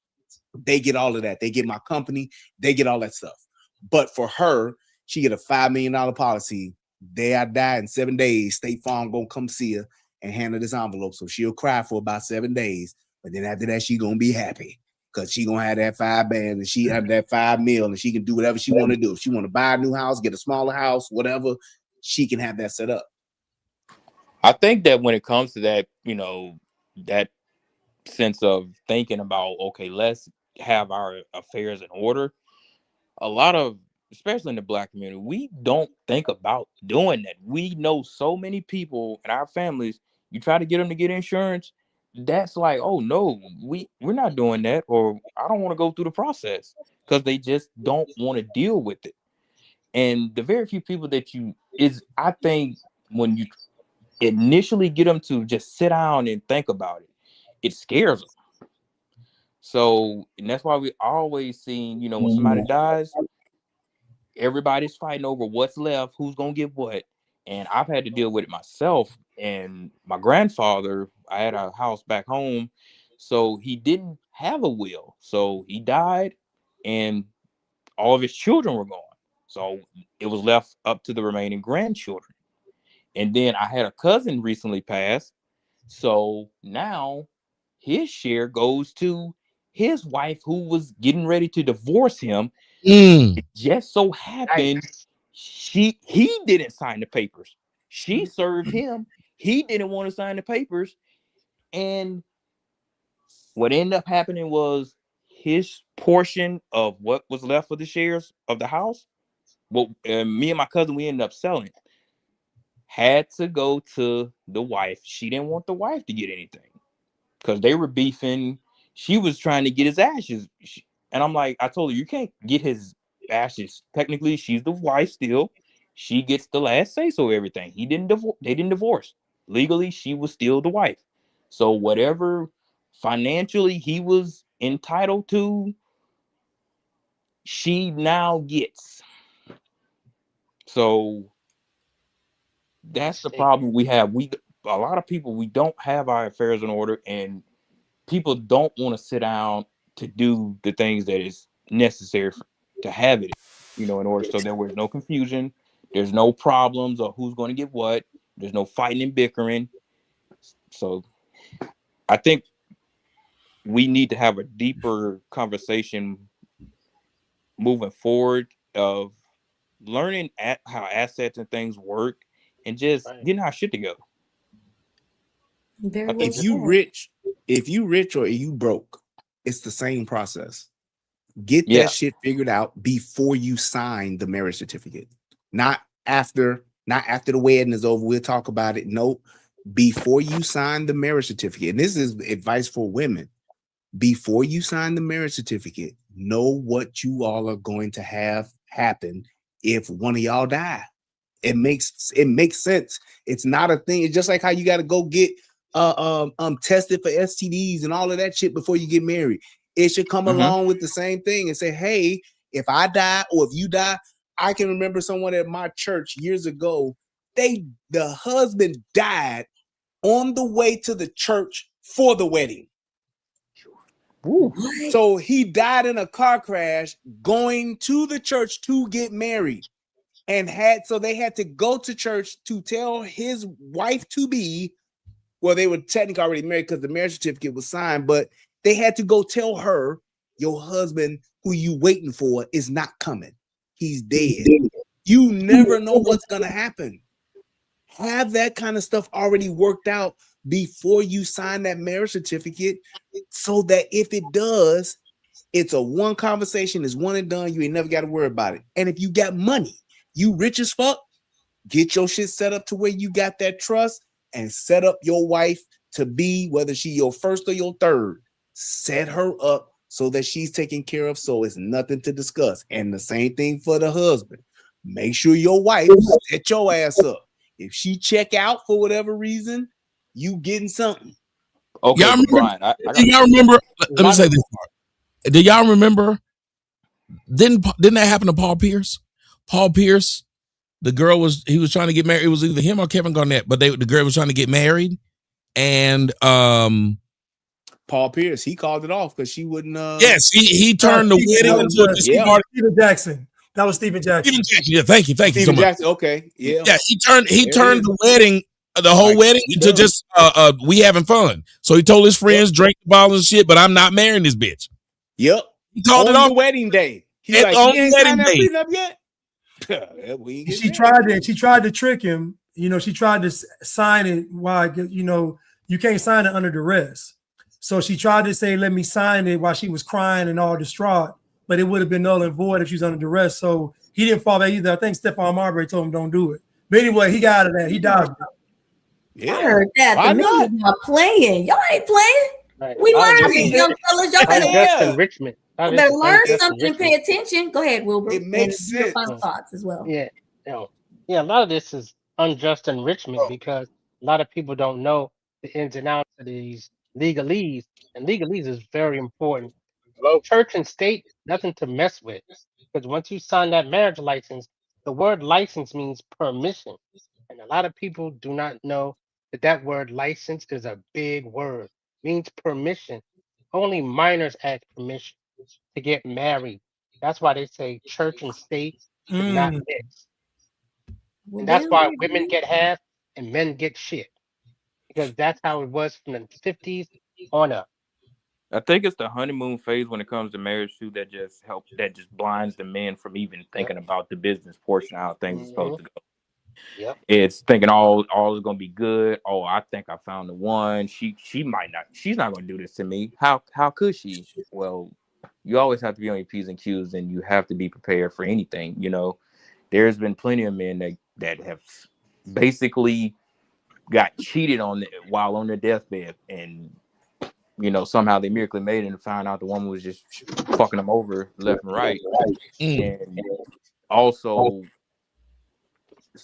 A: They get all of that. They get my company. They get all that stuff. But for her, she get a $5 million policy. Day I die in 7 days, State Farm gonna come see her and hand her this envelope. So she'll cry for about 7 days. But then after that, she gonna be happy because she gonna have that 5 band and she have that 5 mil and she can do whatever she want to do. If she want to buy a new house, get a smaller house, whatever, she can have that set up.
M: I think that when it comes to that, that sense of thinking about, okay, let's have our affairs in order. A lot of, especially in the Black community, we don't think about doing that. We know so many people in our families, you try to get them to get insurance, that's like, oh no, we're not doing that, or I don't want to go through the process, because they just don't want to deal with it. And the very few people that I think when you initially get them to just sit down and think about it, it scares them. So, and that's why we always seen, when somebody dies, everybody's fighting over what's left, who's gonna get what. And I've had to deal with it myself. And my grandfather, I had a house back home, so he didn't have a will. So he died, and all of his children were gone. So it was left up to the remaining grandchildren. And then I had a cousin recently pass. So now his share goes to his wife, who was getting ready to divorce him. It just so happened he didn't sign the papers. She served him. He didn't want to sign the papers. And what ended up happening was his portion of what was left of the shares of the house, well, me and my cousin, we ended up selling, had to go to the wife. She didn't want the wife to get anything because they were beefing. She was trying to get his ashes. And I'm like, I told her, you can't get his ashes. Technically, she's the wife still. She gets the last say so everything. They didn't divorce. Legally, she was still the wife. So whatever financially he was entitled to, she now gets. So that's the problem we have. A lot of people, we don't have our affairs in order, and people don't want to sit down to do the things that is necessary to have it, in order, so there was no confusion, there's no problems of who's going to get what, there's no fighting and bickering. So I think we need to have a deeper conversation moving forward of learning how assets and things work and just getting our shit together.
F: Very well
A: if you rich or you broke, it's the same process. Get that shit figured out before you sign the marriage certificate. Not after the wedding is over. We'll talk about it. Nope. Before you sign the marriage certificate, and this is advice for women. Before you sign the marriage certificate, know what you all are going to have happen if one of y'all die. It makes sense. It's not a thing. It's just like how you got to go get tested for STDs and all of that shit before you get married. It should come along with the same thing and say, hey, if I die or if you die, I can remember someone at my church years ago, the husband died on the way to the church for the wedding. So he died in a car crash going to the church to get married, and they had to go to church to tell his wife to be, well, they were technically already married because the marriage certificate was signed, but they had to go tell her, your husband who you waiting for is not coming. He's dead. You never know what's going to happen. Have that kind of stuff already worked out before you sign that marriage certificate, so that if it does, it's a one conversation, it's one and done. You ain't never got to worry about it. And if you got money, you rich as fuck, get your shit set up to where you got that trust and set up your wife to be, whether she your first or your third, set her up so that she's taken care of, so it's nothing to discuss. And the same thing for the husband. Make sure your wife set your ass up. If she check out for whatever reason, you getting something.
M: Okay,
B: y'all remember,
M: Brian,
B: do y'all remember? Let me say this part. Do y'all remember? Didn't that happen to Paul Pierce? Paul Pierce, the girl was trying to get married. It was either him or Kevin Garnett, but the girl was trying to get married, and
A: Paul Pierce, he called it off because she wouldn't.
B: Yes, he turned the wedding into
D: Stephen Jackson. That was Stephen Jackson.
B: Stephen Jackson. Yeah, thank you so much.
A: Jackson. Okay, yeah.
B: Yeah, he turned the wedding, the whole wedding into just we having fun. So he told his friends, drink the bottle and shit, but I'm not marrying this bitch.
A: Yep.
B: He called
A: on
B: it off
A: the wedding day. He's like,
B: on
A: you ain't
B: wedding
A: signed that
B: day.
A: prenup yet?
D: She tried to trick him. You know, she tried to sign it. Why? You know, you can't sign it under duress. So she tried to say, let me sign it while she was crying and all distraught, but it would have been null and void if she was under duress. So he didn't fall back either. I think Stephon Marbury told him don't do it. But anyway, he got out of that. He dodged it.
F: Yeah. I heard that. The men not playing. Y'all ain't playing.
N: Right.
F: We learning, young fellas. Y'all better
N: enrichment.
F: better learn something and pay attention. Go ahead, Wilbur.
A: It makes sense.
F: Final thoughts as well.
N: Yeah. Yeah, a lot of this is unjust enrichment because a lot of people don't know the ins and outs of these legalese, and legalese is very important. Church and state, nothing to mess with, because once you sign that marriage license, the word license means permission, and a lot of people do not know that word license is a big word. It means permission. Only minors ask permission to get married. That's why they say church and state should not mix.
F: Well,
N: and that's why women get half and men get shit. Because that's how it was from the 50s on up.
M: I think it's the honeymoon phase when it comes to marriage too that just blinds the men from even thinking about the business portion of how things are supposed to go.
N: Yep.
M: It's thinking all is gonna be good. Oh, I think I found the one. She's not gonna do this to me. How could she? Well, you always have to be on your P's and Q's, and you have to be prepared for anything. You know, there's been plenty of men that have basically got cheated on while on their deathbed, and you know somehow they miraculously made it and found out the woman was just fucking them over left and right. And also,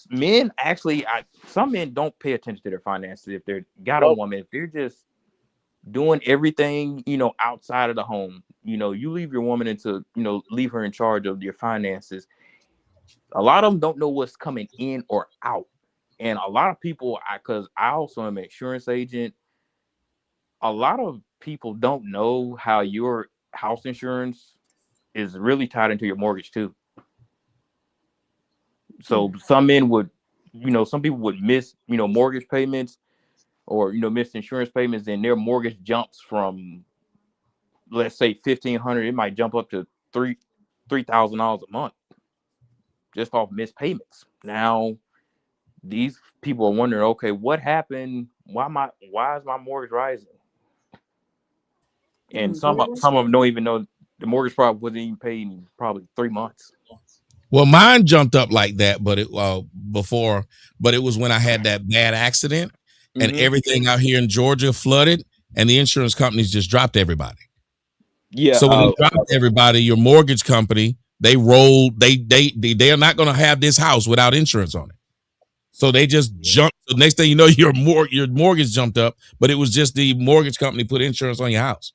M: men actually, some men don't pay attention to their finances if they're got a woman. If they're just doing everything, you know, outside of the home, you know, you leave your woman leave her in charge of your finances. A lot of them don't know what's coming in or out. And a lot of people, because I also am an insurance agent, a lot of people don't know how your house insurance is really tied into your mortgage too. So some men would, some people would miss, mortgage payments or, miss insurance payments, and their mortgage jumps from, let's say, $1,500, it might jump up to $3,000 a month just off missed payments. Now, these people are wondering, okay, what happened? Why is my mortgage rising? And some of them don't even know the mortgage probably wasn't even paid in probably 3 months.
B: Well, mine jumped up like that, but it was when I had that bad accident and everything out here in Georgia flooded, and the insurance companies just dropped everybody.
M: Yeah.
B: So when they dropped everybody, your mortgage company, they rolled. They are not going to have this house without insurance on it. So they just jumped. The next thing you know, your mortgage jumped up, but it was just the mortgage company put insurance on your house.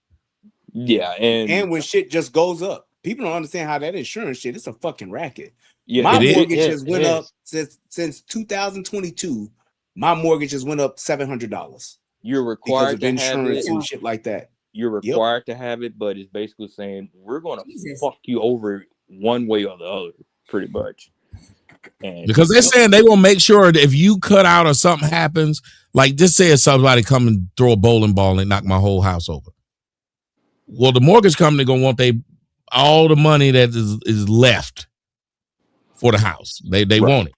M: Yeah,
A: and when shit just goes up, people don't understand how that insurance shit. It's a fucking racket.
M: Yeah,
A: my mortgage has went up since 2022. My mortgage has went up $700.
M: You're required to have it
A: and shit like that.
M: You're required to have it, but it's basically saying we're gonna fuck you over one way or the other, pretty much. And
B: because they're saying they will make sure that if you cut out or something happens, like just say if somebody come and throw a bowling ball and knock my whole house over. Well, the mortgage company gonna want all the money that is left for the house. They want it.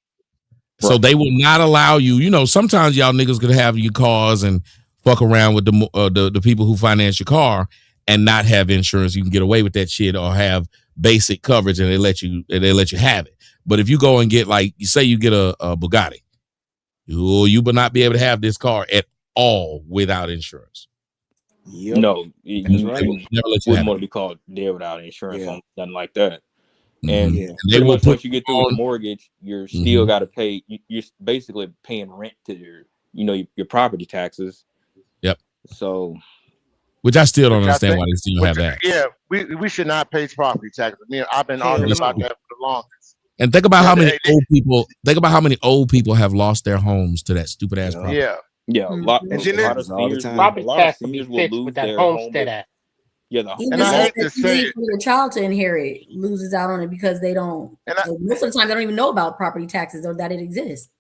B: So they will not allow you. Sometimes y'all niggas could have your cars and fuck around with the people who finance your car and not have insurance. You can get away with that shit or have basic coverage and they let you have it. But if you go and get, like, you say you get a Bugatti, you will not be able to have this car at all without insurance.
A: Yep.
M: No,
A: That's
M: you
A: right.
B: Never let you
M: wouldn't
B: have
M: want
B: it.
M: to be called dead without insurance
A: Yeah.
M: on nothing like that.
B: Mhm.
M: And
A: Yeah.
B: And they
M: pretty
B: will
M: much
B: put
M: once you get through with the
B: on.
M: mortgage, you're still
B: Mhm.
M: got to pay. You're basically paying rent to your property taxes.
B: Yep.
M: So,
B: Which I still don't
L: Which I
B: understand
L: think,
B: why they still have that.
L: yeah, we should not pay property taxes. I mean, I've been
A: Hell
L: arguing
B: That's
L: about
A: no.
L: that for the longest.
B: And think about how many
L: They-
B: old people. Think about how many old people have lost their homes to that stupid ass
A: Yeah.
B: property.
L: yeah,
M: yeah, a lot,
L: and
M: a
L: then
M: lot of
A: Happens all the
M: seniors,
A: time.
N: Property
M: a lot of
N: tax could be
M: seniors will
N: fixed
M: lose
N: with that
M: their home.
N: Homestead Act.
M: Yeah, the
F: Even
L: and I
F: stuff
L: hate
F: that
L: to
F: you
L: say
F: leave
L: it,
F: for your child to inherit loses out on it because they don't.
L: and I,
F: Most of the time, they don't even know about property taxes or that it exists.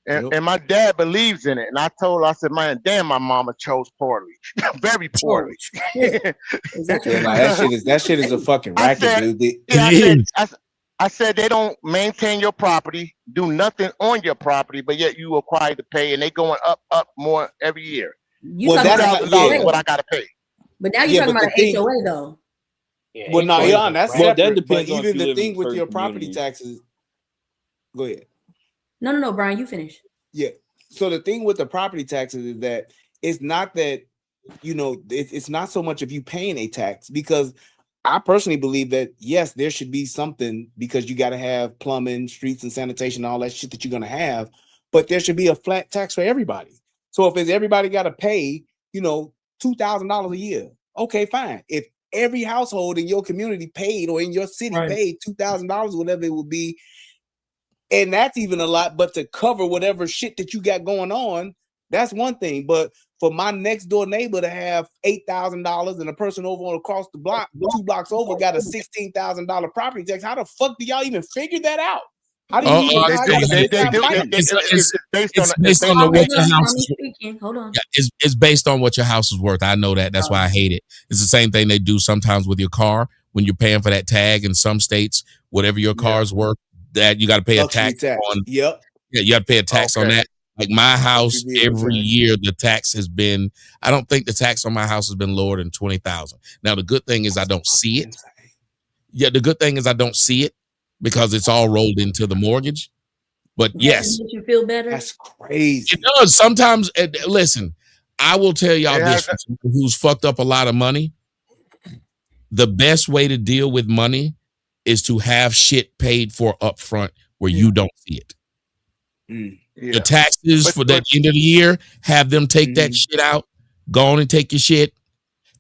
A: Yep.
L: and my dad believes in it. And I told her, I said, man, damn, my mama chose poorly, very poorly.
F: Shit. Is that
A: Yeah,
F: your
A: like that shit is a fucking
L: I
A: racket,
L: said,
A: dude.
L: yeah,
B: It is.
L: I said they don't maintain your property, do nothing on your property, but yet you required to pay, and they going up more every year.
F: You
A: Well,
F: talking
A: that's
F: about
A: not.
F: an
L: $2,000
A: Yeah.
L: is what
F: HOA,
L: I gotta pay.
F: but now you're
A: Yeah,
F: talking
A: but
F: about
A: the
F: an
A: thing.
F: HOA though.
N: Yeah,
A: Well, no,
N: HOA is
A: yeah, that's
N: right.
M: well, that
A: separate. But
M: depends on if
A: even
M: you
A: the
M: live in
A: thing with
M: certain
A: your property
M: communities.
A: taxes. Go ahead.
F: No, Brian, you finish.
A: Yeah. So the thing with the property taxes is that it's not that, it's not so much of you paying a tax, because I personally believe that, yes, there should be something, because you got to have plumbing, streets and sanitation, all that shit that you're going to have, but there should be a flat tax for everybody. So if everybody got to pay, $2,000 a year, okay, fine. If every household in your community paid, or in your city paid $2,000, whatever it would be, and that's even a lot, but to cover whatever shit that you got going on, that's one thing. But for my next door neighbor to have $8,000 and a person over across the block, 2 blocks over, got a $16,000 property tax, how the fuck do y'all even figure that out? How do you even know?
B: It's based on what your house is.
F: Hold on.
B: Yeah, it's based on what your house is worth. I know that. That's why I hate it. It's the same thing they do sometimes with your car when you're paying for that tag in some states. Whatever your car's worth, that you got to pay a tax on.
A: Yep.
B: Yeah, you got to pay a tax on that. Like my house, every
A: tax.
B: year the tax has been. I don't think the tax on my house has been lower than $20,000. Now the good thing is I don't see it. Yeah, the good thing is I don't see it because it's all rolled into the mortgage. But yes,
F: Makes you feel better.
A: That's crazy.
B: it does sometimes. Listen, I will tell y'all this: for someone who's fucked up a lot of money, the best way to deal with money is to have shit paid for up front where you don't see it.
L: Yeah.
B: Your taxes for that end of the year, have them take that shit out. Go on and take your shit.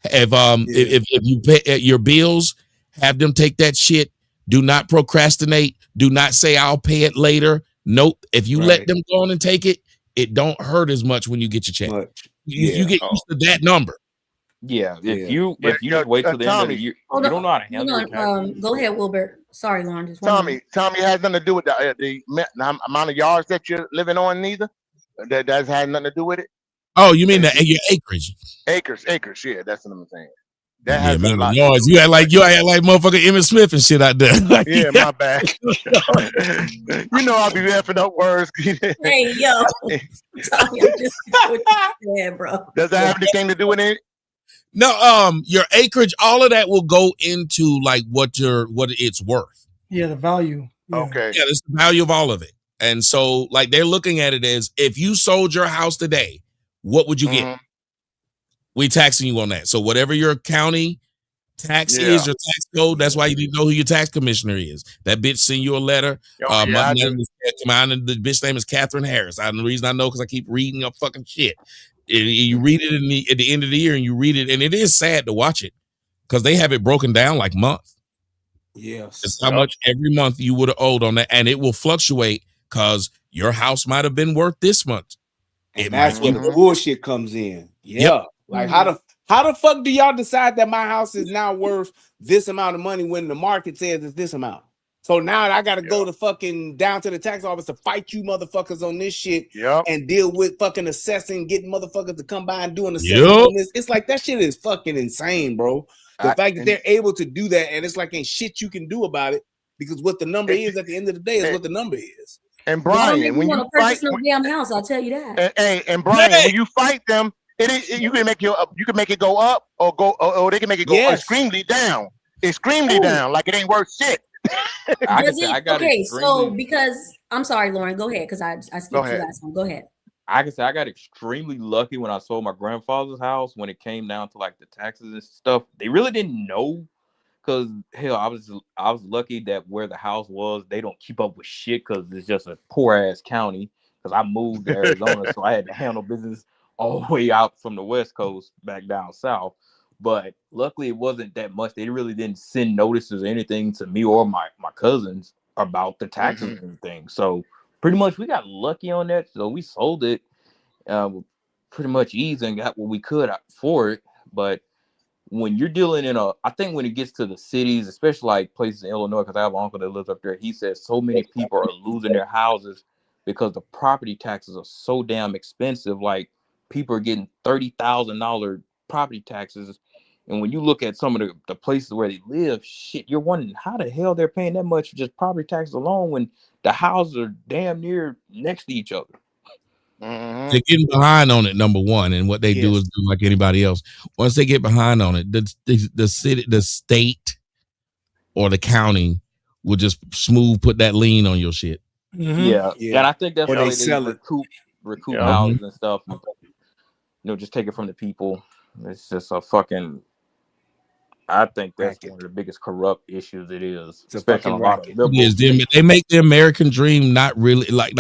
B: If you pay your bills, have them take that shit. Do not procrastinate. Do not say I'll pay it later. Nope. If you let them go on and take it, it don't hurt as much when you get your check. You get used to that number.
M: Yeah, if you just wait till the end of the year, you don't know how to handle your taxes.
F: Go ahead, Wilbert. Sorry, Lauren. Just
L: Tommy has nothing to do with the amount of yards that you're living on, neither. That has nothing to do with it.
B: Oh, you mean your acreage?
L: Acres. Yeah, that's what I'm saying.
B: That has a lot. Noise. You act like motherfucker Emmett Smith and shit out there.
L: Yeah, my bad. You know I'll be effing up words.
F: Hey, yo. Tommy, I just what you said, bro.
L: Does that have anything to do with it?
B: No, your acreage, all of that will go into like what it's worth.
D: Yeah, the value. Yeah.
L: Okay.
B: Yeah, that's the value of all of it. And so like they're looking at it as if you sold your house today, what would you get? We taxing you on that. So whatever your county tax is, your tax code, that's why you need to know who your tax commissioner is. That bitch send you a letter. My name is the bitch name is Catherine Harris. The reason I know because I keep reading your fucking shit. You read it at the end of the year and you read it, and it is sad to watch it because they have it broken down like month.
A: Yes.
B: It's how much every month you would have owed on that, and it will fluctuate because your house might have been worth this much.
A: And that's where the bullshit comes in. Yeah. Like how the fuck do y'all decide that my house is now worth this amount of money when the market says it's this amount? So now I got to go to fucking down to the tax office to fight you motherfuckers on this shit and deal with fucking assessing, getting motherfuckers to come by and do an assessment on this. It's like that shit is fucking insane, bro. The fact that they're able to do that and it's like ain't shit you can do about it because what the number is at the end of the day is what the number is.
L: And Brian, when you
F: purchase no damn house, I'll tell you that.
L: And Brian, when you fight them, you can make it go up or they can make it go extremely down. Extremely down, like it ain't worth shit.
F: So because I'm sorry, Lauren, go ahead because I skipped you last one. Go ahead.
M: I can say I got extremely lucky when I sold my grandfather's house. When it came down to like the taxes and stuff, they really didn't know. Cause hell, I was lucky that where the house was, they don't keep up with shit because it's just a poor ass county. Cause I moved to Arizona, so I had to handle business all the way out from the West Coast back down south. But luckily, it wasn't that much. They really didn't send notices or anything to me or my cousins about the taxes and everything. So pretty much we got lucky on that. So we sold it pretty much easy and got what we could for it. But when you're dealing I think when it gets to the cities, especially like places in Illinois, because I have an uncle that lives up there, he says so many people are losing their houses because the property taxes are so damn expensive. Like people are getting $30,000 property taxes. And when you look at some of the places where they live, shit, you're wondering how the hell they're paying that much for just property taxes alone when the houses are damn near next to each other.
B: They're getting behind on it, number one, and what they do is do like anybody else. Once they get behind on it, the city, the state, or the county will just put that lien on your shit.
M: Yeah, and I think that's
A: or
M: the
A: they
M: way they
A: sell it.
M: recoup houses and stuff. And, just take it from the people. It's just a fucking. I think that's one of the biggest corrupt issues it is, especially on a lot of liberal.
B: They make the American dream not really like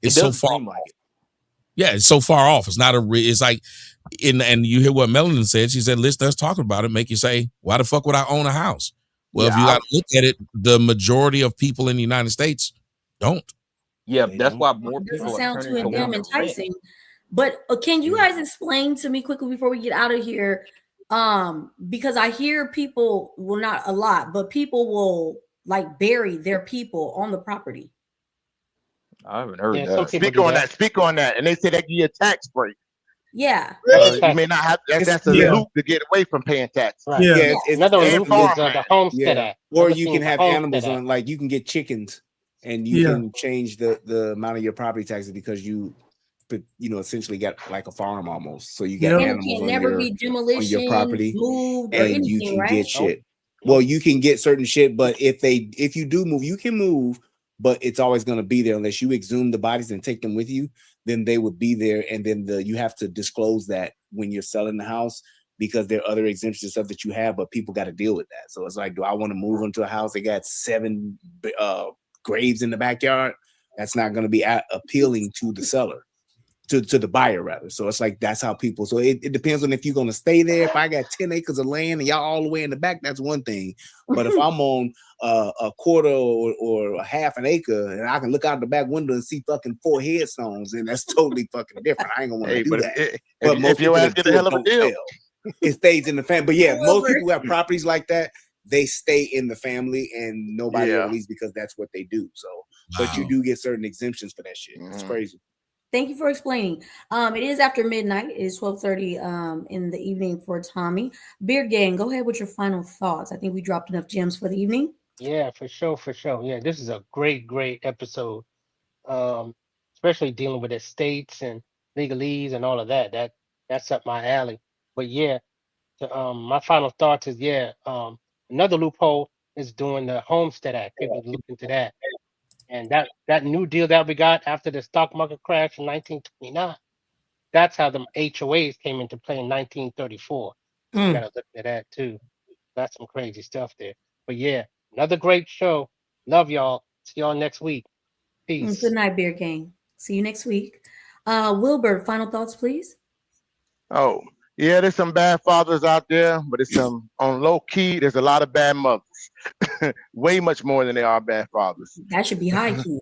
B: it's so far.
M: Like it.
B: Yeah, it's so far off. It's not it's like and you hear what Melanin said. She said, listeners talking about it make you say, why the fuck would I own a house? Well, if you got to look at it, the majority of people in the United States don't.
M: Yeah, that's why more people
F: doesn't
M: are
F: sound
M: turning
F: too
M: to
F: damn enticing. But can you guys explain to me quickly before we get out of here? Because I hear people, well, not a lot, but people will like bury their people on the property.
M: I haven't heard that.
L: Some speak on that. Speak on that. And they say they give you a tax break.
F: Yeah.
L: You may not have that's a loop to get away from paying tax.
N: Right.
A: Yeah,
N: another loop is the Homestead Act.
A: Or you can have animals on, like you can get chickens, and you can change the amount of your property taxes because you essentially got like a farm almost. So you got animals on your property,
F: moved, or
A: and
F: anything,
A: you can
F: right?
A: get shit. Well, you can get certain shit, but if you do move, you can move, but it's always going to be there unless you exhume the bodies and take them with you. Then they would be there, and then you have to disclose that when you're selling the house because there are other exemptions and stuff that you have, but people got to deal with that. So it's like, do I want to move into a house that got 7 graves in the backyard? That's not going to be appealing to the seller. To the buyer rather. So it's like that's how people. So it depends on if you're gonna stay there. If I got 10 acres of land and y'all all the way in the back, that's one thing. But if I'm on a quarter or a half an acre and I can look out the back window and see fucking 4 headstones, then that's totally fucking different. I ain't gonna want to do that. But most people that do it don't sell. It stays in the family. But yeah, most people who have properties like that, they stay in the family and nobody ever leaves because that's what they do. So, but you do get certain exemptions for that shit. It's crazy.
F: Thank you for explaining. It is after midnight. It is 12:30 in the evening for Tommy. Beard Gang, go ahead with your final thoughts. I think we dropped enough gems for the evening.
N: Yeah, for sure. Yeah, this is a great episode. Especially dealing with estates and legalese and all of that. That's up my alley. But yeah, my final thoughts is another loophole is doing the Homestead Act. People look into that. And that new deal that we got after the stock market crash in 1929, that's how the HOAs came into play in 1934. So you got to look at that too. That's some crazy stuff there. But yeah, another great show. Love y'all. See y'all next week. Peace.
F: Good night, Beard Gang. See you next week. Wilbur, final thoughts, please.
L: Oh, yeah, there's some bad fathers out there, but it's some on low key. There's a lot of bad mothers. Way much more than there are bad fathers.
F: That should be high key.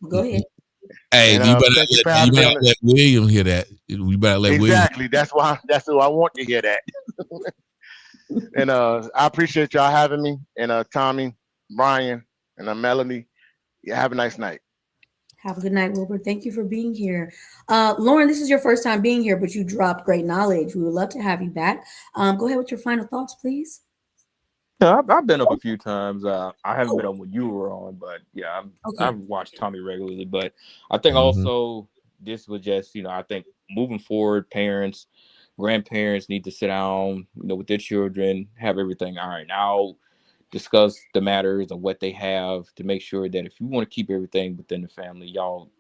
F: Go ahead.
B: Hey, you better let William hear that. We better let William.
L: Exactly. That's who I want to hear that. And I appreciate y'all having me. And Tommy, Brian, and Melanie. Yeah, have a nice night.
F: Have a good night, Wilbur. Thank you for being here. Lauren, this is your first time being here, but you dropped great knowledge. We would love to have you back. Go ahead with your final thoughts, please.
M: Yeah, I've been up a few times. I haven't been on when you were on, but yeah, I've watched Tommy regularly. But I think also this was just, I think moving forward, parents, grandparents need to sit down, with their children, have everything ironed out, discuss the matters of what they have to make sure that if you want to keep everything within the family, y'all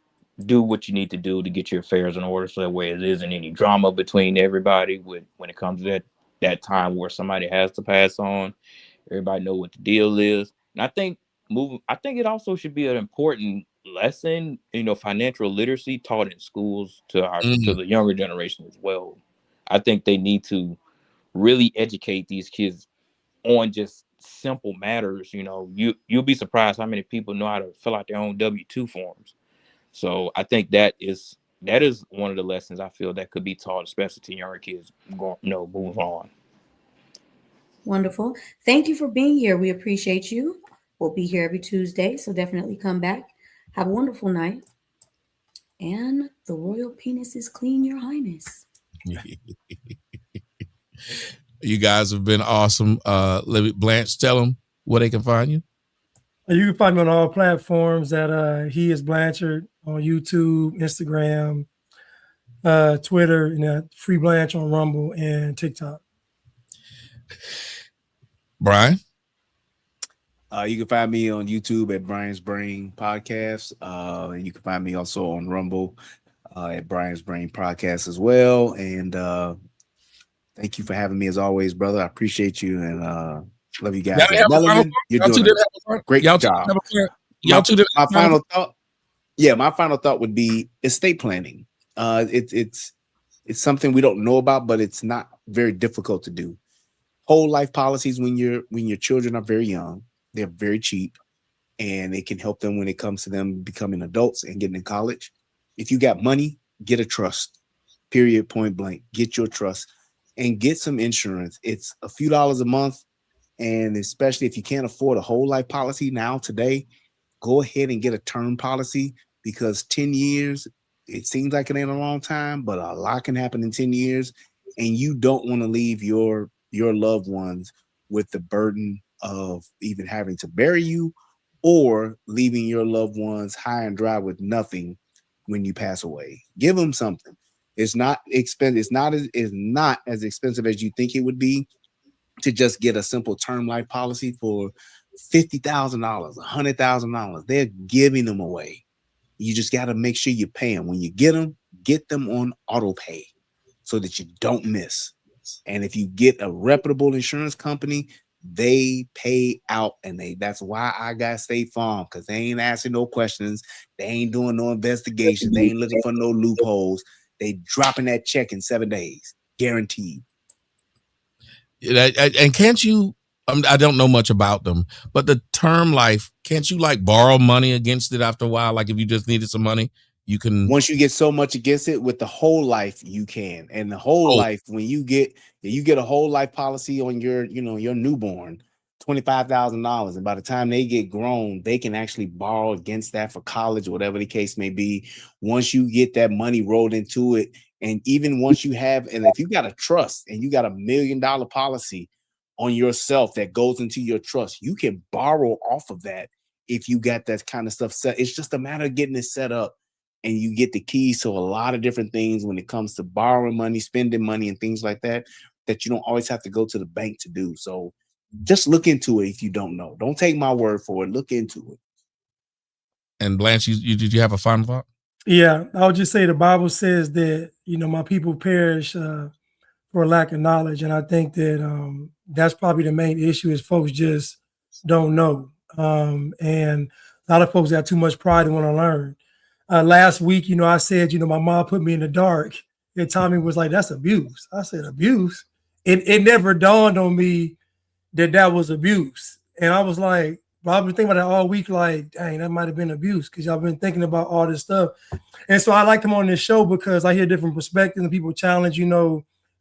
M: do what you need to do to get your affairs in order, so that way it isn't any drama between everybody when it comes to that time where somebody has to pass on. Everybody know what the deal is. And I think it also should be an important lesson, financial literacy taught in schools to the younger generation as well. I think they need to really educate these kids on just simple matters. You'll be surprised how many people know how to fill out their own W-2 forms. So I think that is one of the lessons I feel that could be taught, especially to younger kids. Move on.
F: Wonderful. Thank you for being here. We appreciate you. We'll be here every Tuesday, so definitely come back. Have a wonderful night. And the royal penis is clean, Your Highness.
B: You guys have been awesome. Blanche, tell them where they can find you.
D: You can find me on all platforms at He Is Blanchard on YouTube, Instagram, Twitter, and Free Blanche on Rumble and TikTok.
B: Brian?
A: You can find me on YouTube at Brian's Brain Podcast. And you can find me also on Rumble at Brian's Brain Podcast as well. And thank you for having me as always, brother. I appreciate you and love you guys. Melvin, you're doing a great job. My final thought. Yeah, my final thought would be estate planning. It's something we don't know about, but it's not very difficult to do. Whole life policies when your children are very young, they're very cheap, and it can help them when it comes to them becoming adults and getting in college. If you got money, get a trust. Period. Point blank. Get your trust and get some insurance. It's a few dollars a month, and especially if you can't afford a whole life policy now today, go ahead and get a term policy, because 10 years, it seems like it ain't a long time, but a lot can happen in 10 years, and you don't want to leave your loved ones with the burden of even having to bury you or leaving your loved ones high and dry with nothing when you pass away. Give them something. It's not expensive. It's not as expensive as you think it would be to just get a simple term life policy for $50,000, $100,000. They're giving them away. You just got to make sure you pay them. When you get them on auto pay so that you don't miss. And if you get a reputable insurance company, they pay out, and that's why I got State Farm, because they ain't asking no questions. They ain't doing no investigations. They ain't looking for no loopholes. They dropping that check in 7 days, guaranteed.
B: And can't you? I don't know much about them, but the term life, can't you like borrow money against it after a while? Like if you just needed some money, you can.
A: Once you get so much against it, with the whole life, you can. And the whole life, when you get a whole life policy on your newborn, $25,000, and by the time they get grown, they can actually borrow against that for college or whatever the case may be. Once you get that money rolled into it, and even once you have, and if you got a trust and you got $1 million policy on yourself that goes into your trust, you can borrow off of that if you got that kind of stuff set. It's just a matter of getting it set up, and you get the keys to a lot of different things when it comes to borrowing money, spending money, and things like that you don't always have to go to the bank to do. So just look into it if you don't know. Don't take my word for it. Look into it.
B: And Blanche, did you have a final thought?
D: Yeah, I would just say the Bible says that, my people perish for lack of knowledge. And I think that that's probably the main issue, is folks just don't know. And a lot of folks got too much pride and want to learn. Last week, I said, my mom put me in the dark, and Tommy was like, that's abuse. I said, abuse? It never dawned on me that was abuse. And I was like, well, I've been thinking about it all week, like, dang, that might have been abuse, because y'all been thinking about all this stuff. And so I like them on this show because I hear different perspectives and people challenge,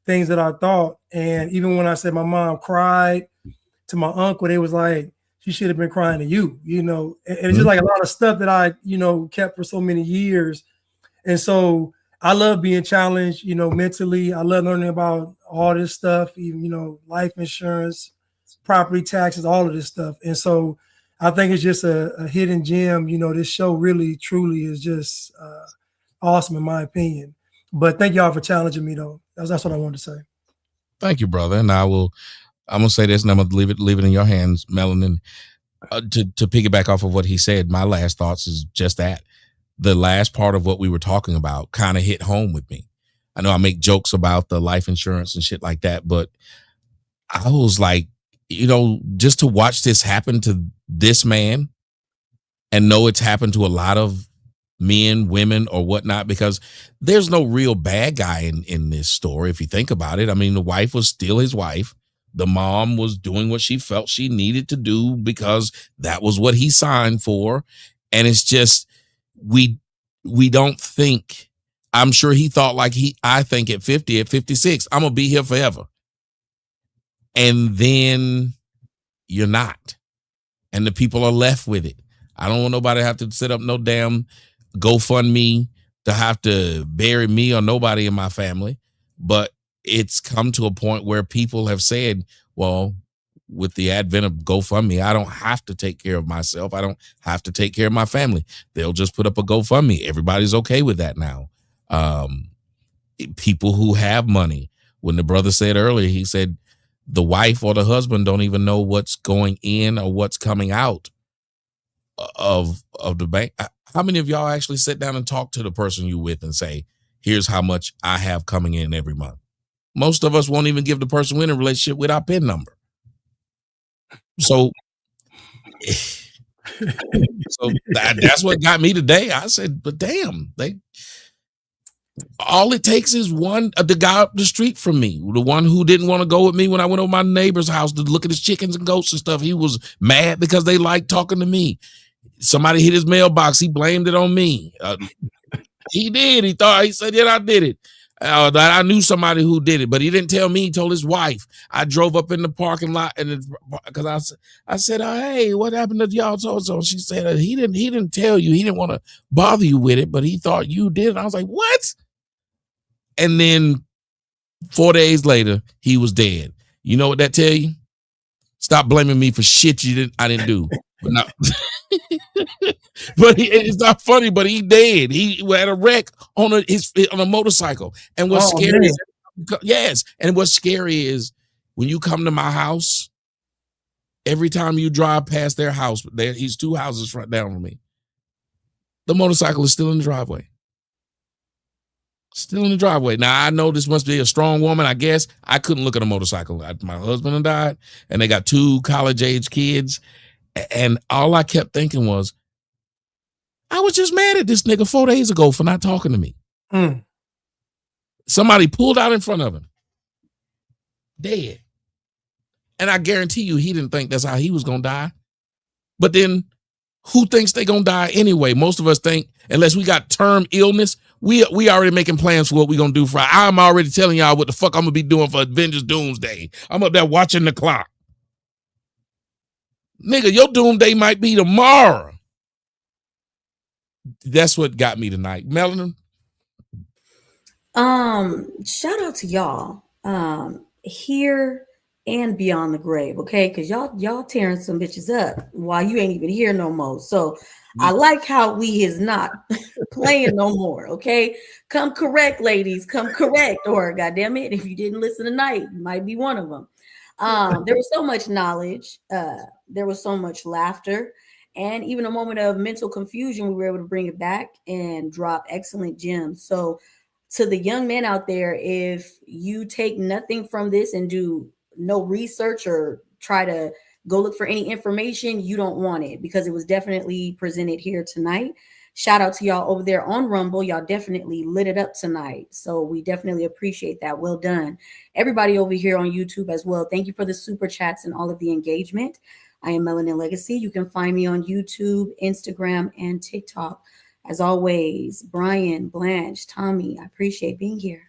D: things that I thought. And even when I said my mom cried to my uncle, they was like, she should have been crying to you, and it's just like a lot of stuff that I, kept for so many years. And so I love being challenged, mentally. I love learning about all this stuff, even, life insurance, property taxes, all of this stuff. And so I think it's just a hidden gem. This show really, truly is just awesome in my opinion. But thank y'all for challenging me, though. That's what I wanted to say.
B: Thank you, brother. And I'm going to say this, and I'm going to leave it in your hands, Melanin. To piggyback off of what he said, my last thoughts is just that. the last part of what we were talking about kind of hit home with me. I know I make jokes about the life insurance and shit like that, but I was like, just to watch this happen to this man and know it's happened to a lot of men, women, or whatnot, because there's no real bad guy in this story. If you think about it, I mean, the wife was still his wife. The mom was doing what she felt she needed to do because that was what he signed for. And it's just, we don't think, I'm sure he thought like I think at 50, at 56, I'm going to be here forever. And then you're not. And the people are left with it. I don't want nobody to have to set up no damn GoFundMe to have to bury me or nobody in my family. But it's come to a point where people have said, well, with the advent of GoFundMe, I don't have to take care of myself. I don't have to take care of my family. They'll just put up a GoFundMe. Everybody's okay with that now. People who have money. When the brother said earlier, he said the wife or the husband don't even know what's going in or what's coming out of the bank. How many of y'all actually sit down and talk to the person you with and say, here's how much I have coming in every month? Most of us won't even give the person we're in a relationship with our PIN number. So that's what got me today. I said, but damn, all it takes is one, the guy up the street from me, the one who didn't want to go with me when I went over my neighbor's house to look at his chickens and goats and stuff. He was mad because they liked talking to me. Somebody hit his mailbox. He blamed it on me. He did. He said, yeah, I did it. That I knew somebody who did it, but he didn't tell me. He told his wife. I drove up in the parking lot and because I said, hey, what happened to y'all? So she said, he didn't tell you. He didn't want to bother you with it, but he thought you did. And I was like, what? And then 4 days later, he was dead. You know what that tell you? Stop blaming me for shit I didn't do. But no. But it's not funny, but he dead. He had a wreck on a motorcycle. And what's scary is, yes, and what's scary is when you come to my house, every time you drive past their house, he's 2 houses front down from me, the motorcycle is still in the driveway. Still in the driveway. Now, I know this must be a strong woman, I guess. I couldn't look at a motorcycle. My husband had died, and they got 2 college-age kids. And all I kept thinking was, I was just mad at this nigga 4 days ago for not talking to me. Somebody pulled out in front of him. Dead. And I guarantee you he didn't think that's how he was going to die. But then who thinks they going to die anyway? Most of us think, unless we got term illness, we already making plans for what we going to do for. I'm already telling y'all what the fuck I'm going to be doing for Avengers Doomsday. I'm up there watching the clock. Nigga, your doomsday might be tomorrow. That's what got me tonight. Melanin?
F: Shout out to y'all. Here and beyond the grave, okay? Because y'all tearing some bitches up while you ain't even here no more. So I like how we is not playing no more, okay? Come correct, ladies. Come correct. Or goddamn it, if you didn't listen tonight, you might be one of them. There was so much knowledge. There was so much laughter. And even a moment of mental confusion, we were able to bring it back and drop excellent gems. So to the young men out there, if you take nothing from this and do no research or try to go look for any information, you don't want it, because it was definitely presented here tonight. Shout out to y'all over there on Rumble. Y'all definitely lit it up tonight. So we definitely appreciate that. Well done. Everybody over here on YouTube as well. Thank you for the super chats and all of the engagement. I am Melanin Legacy. You can find me on YouTube, Instagram, and TikTok. As always, Brian, Blanche, Tommy, I appreciate being here.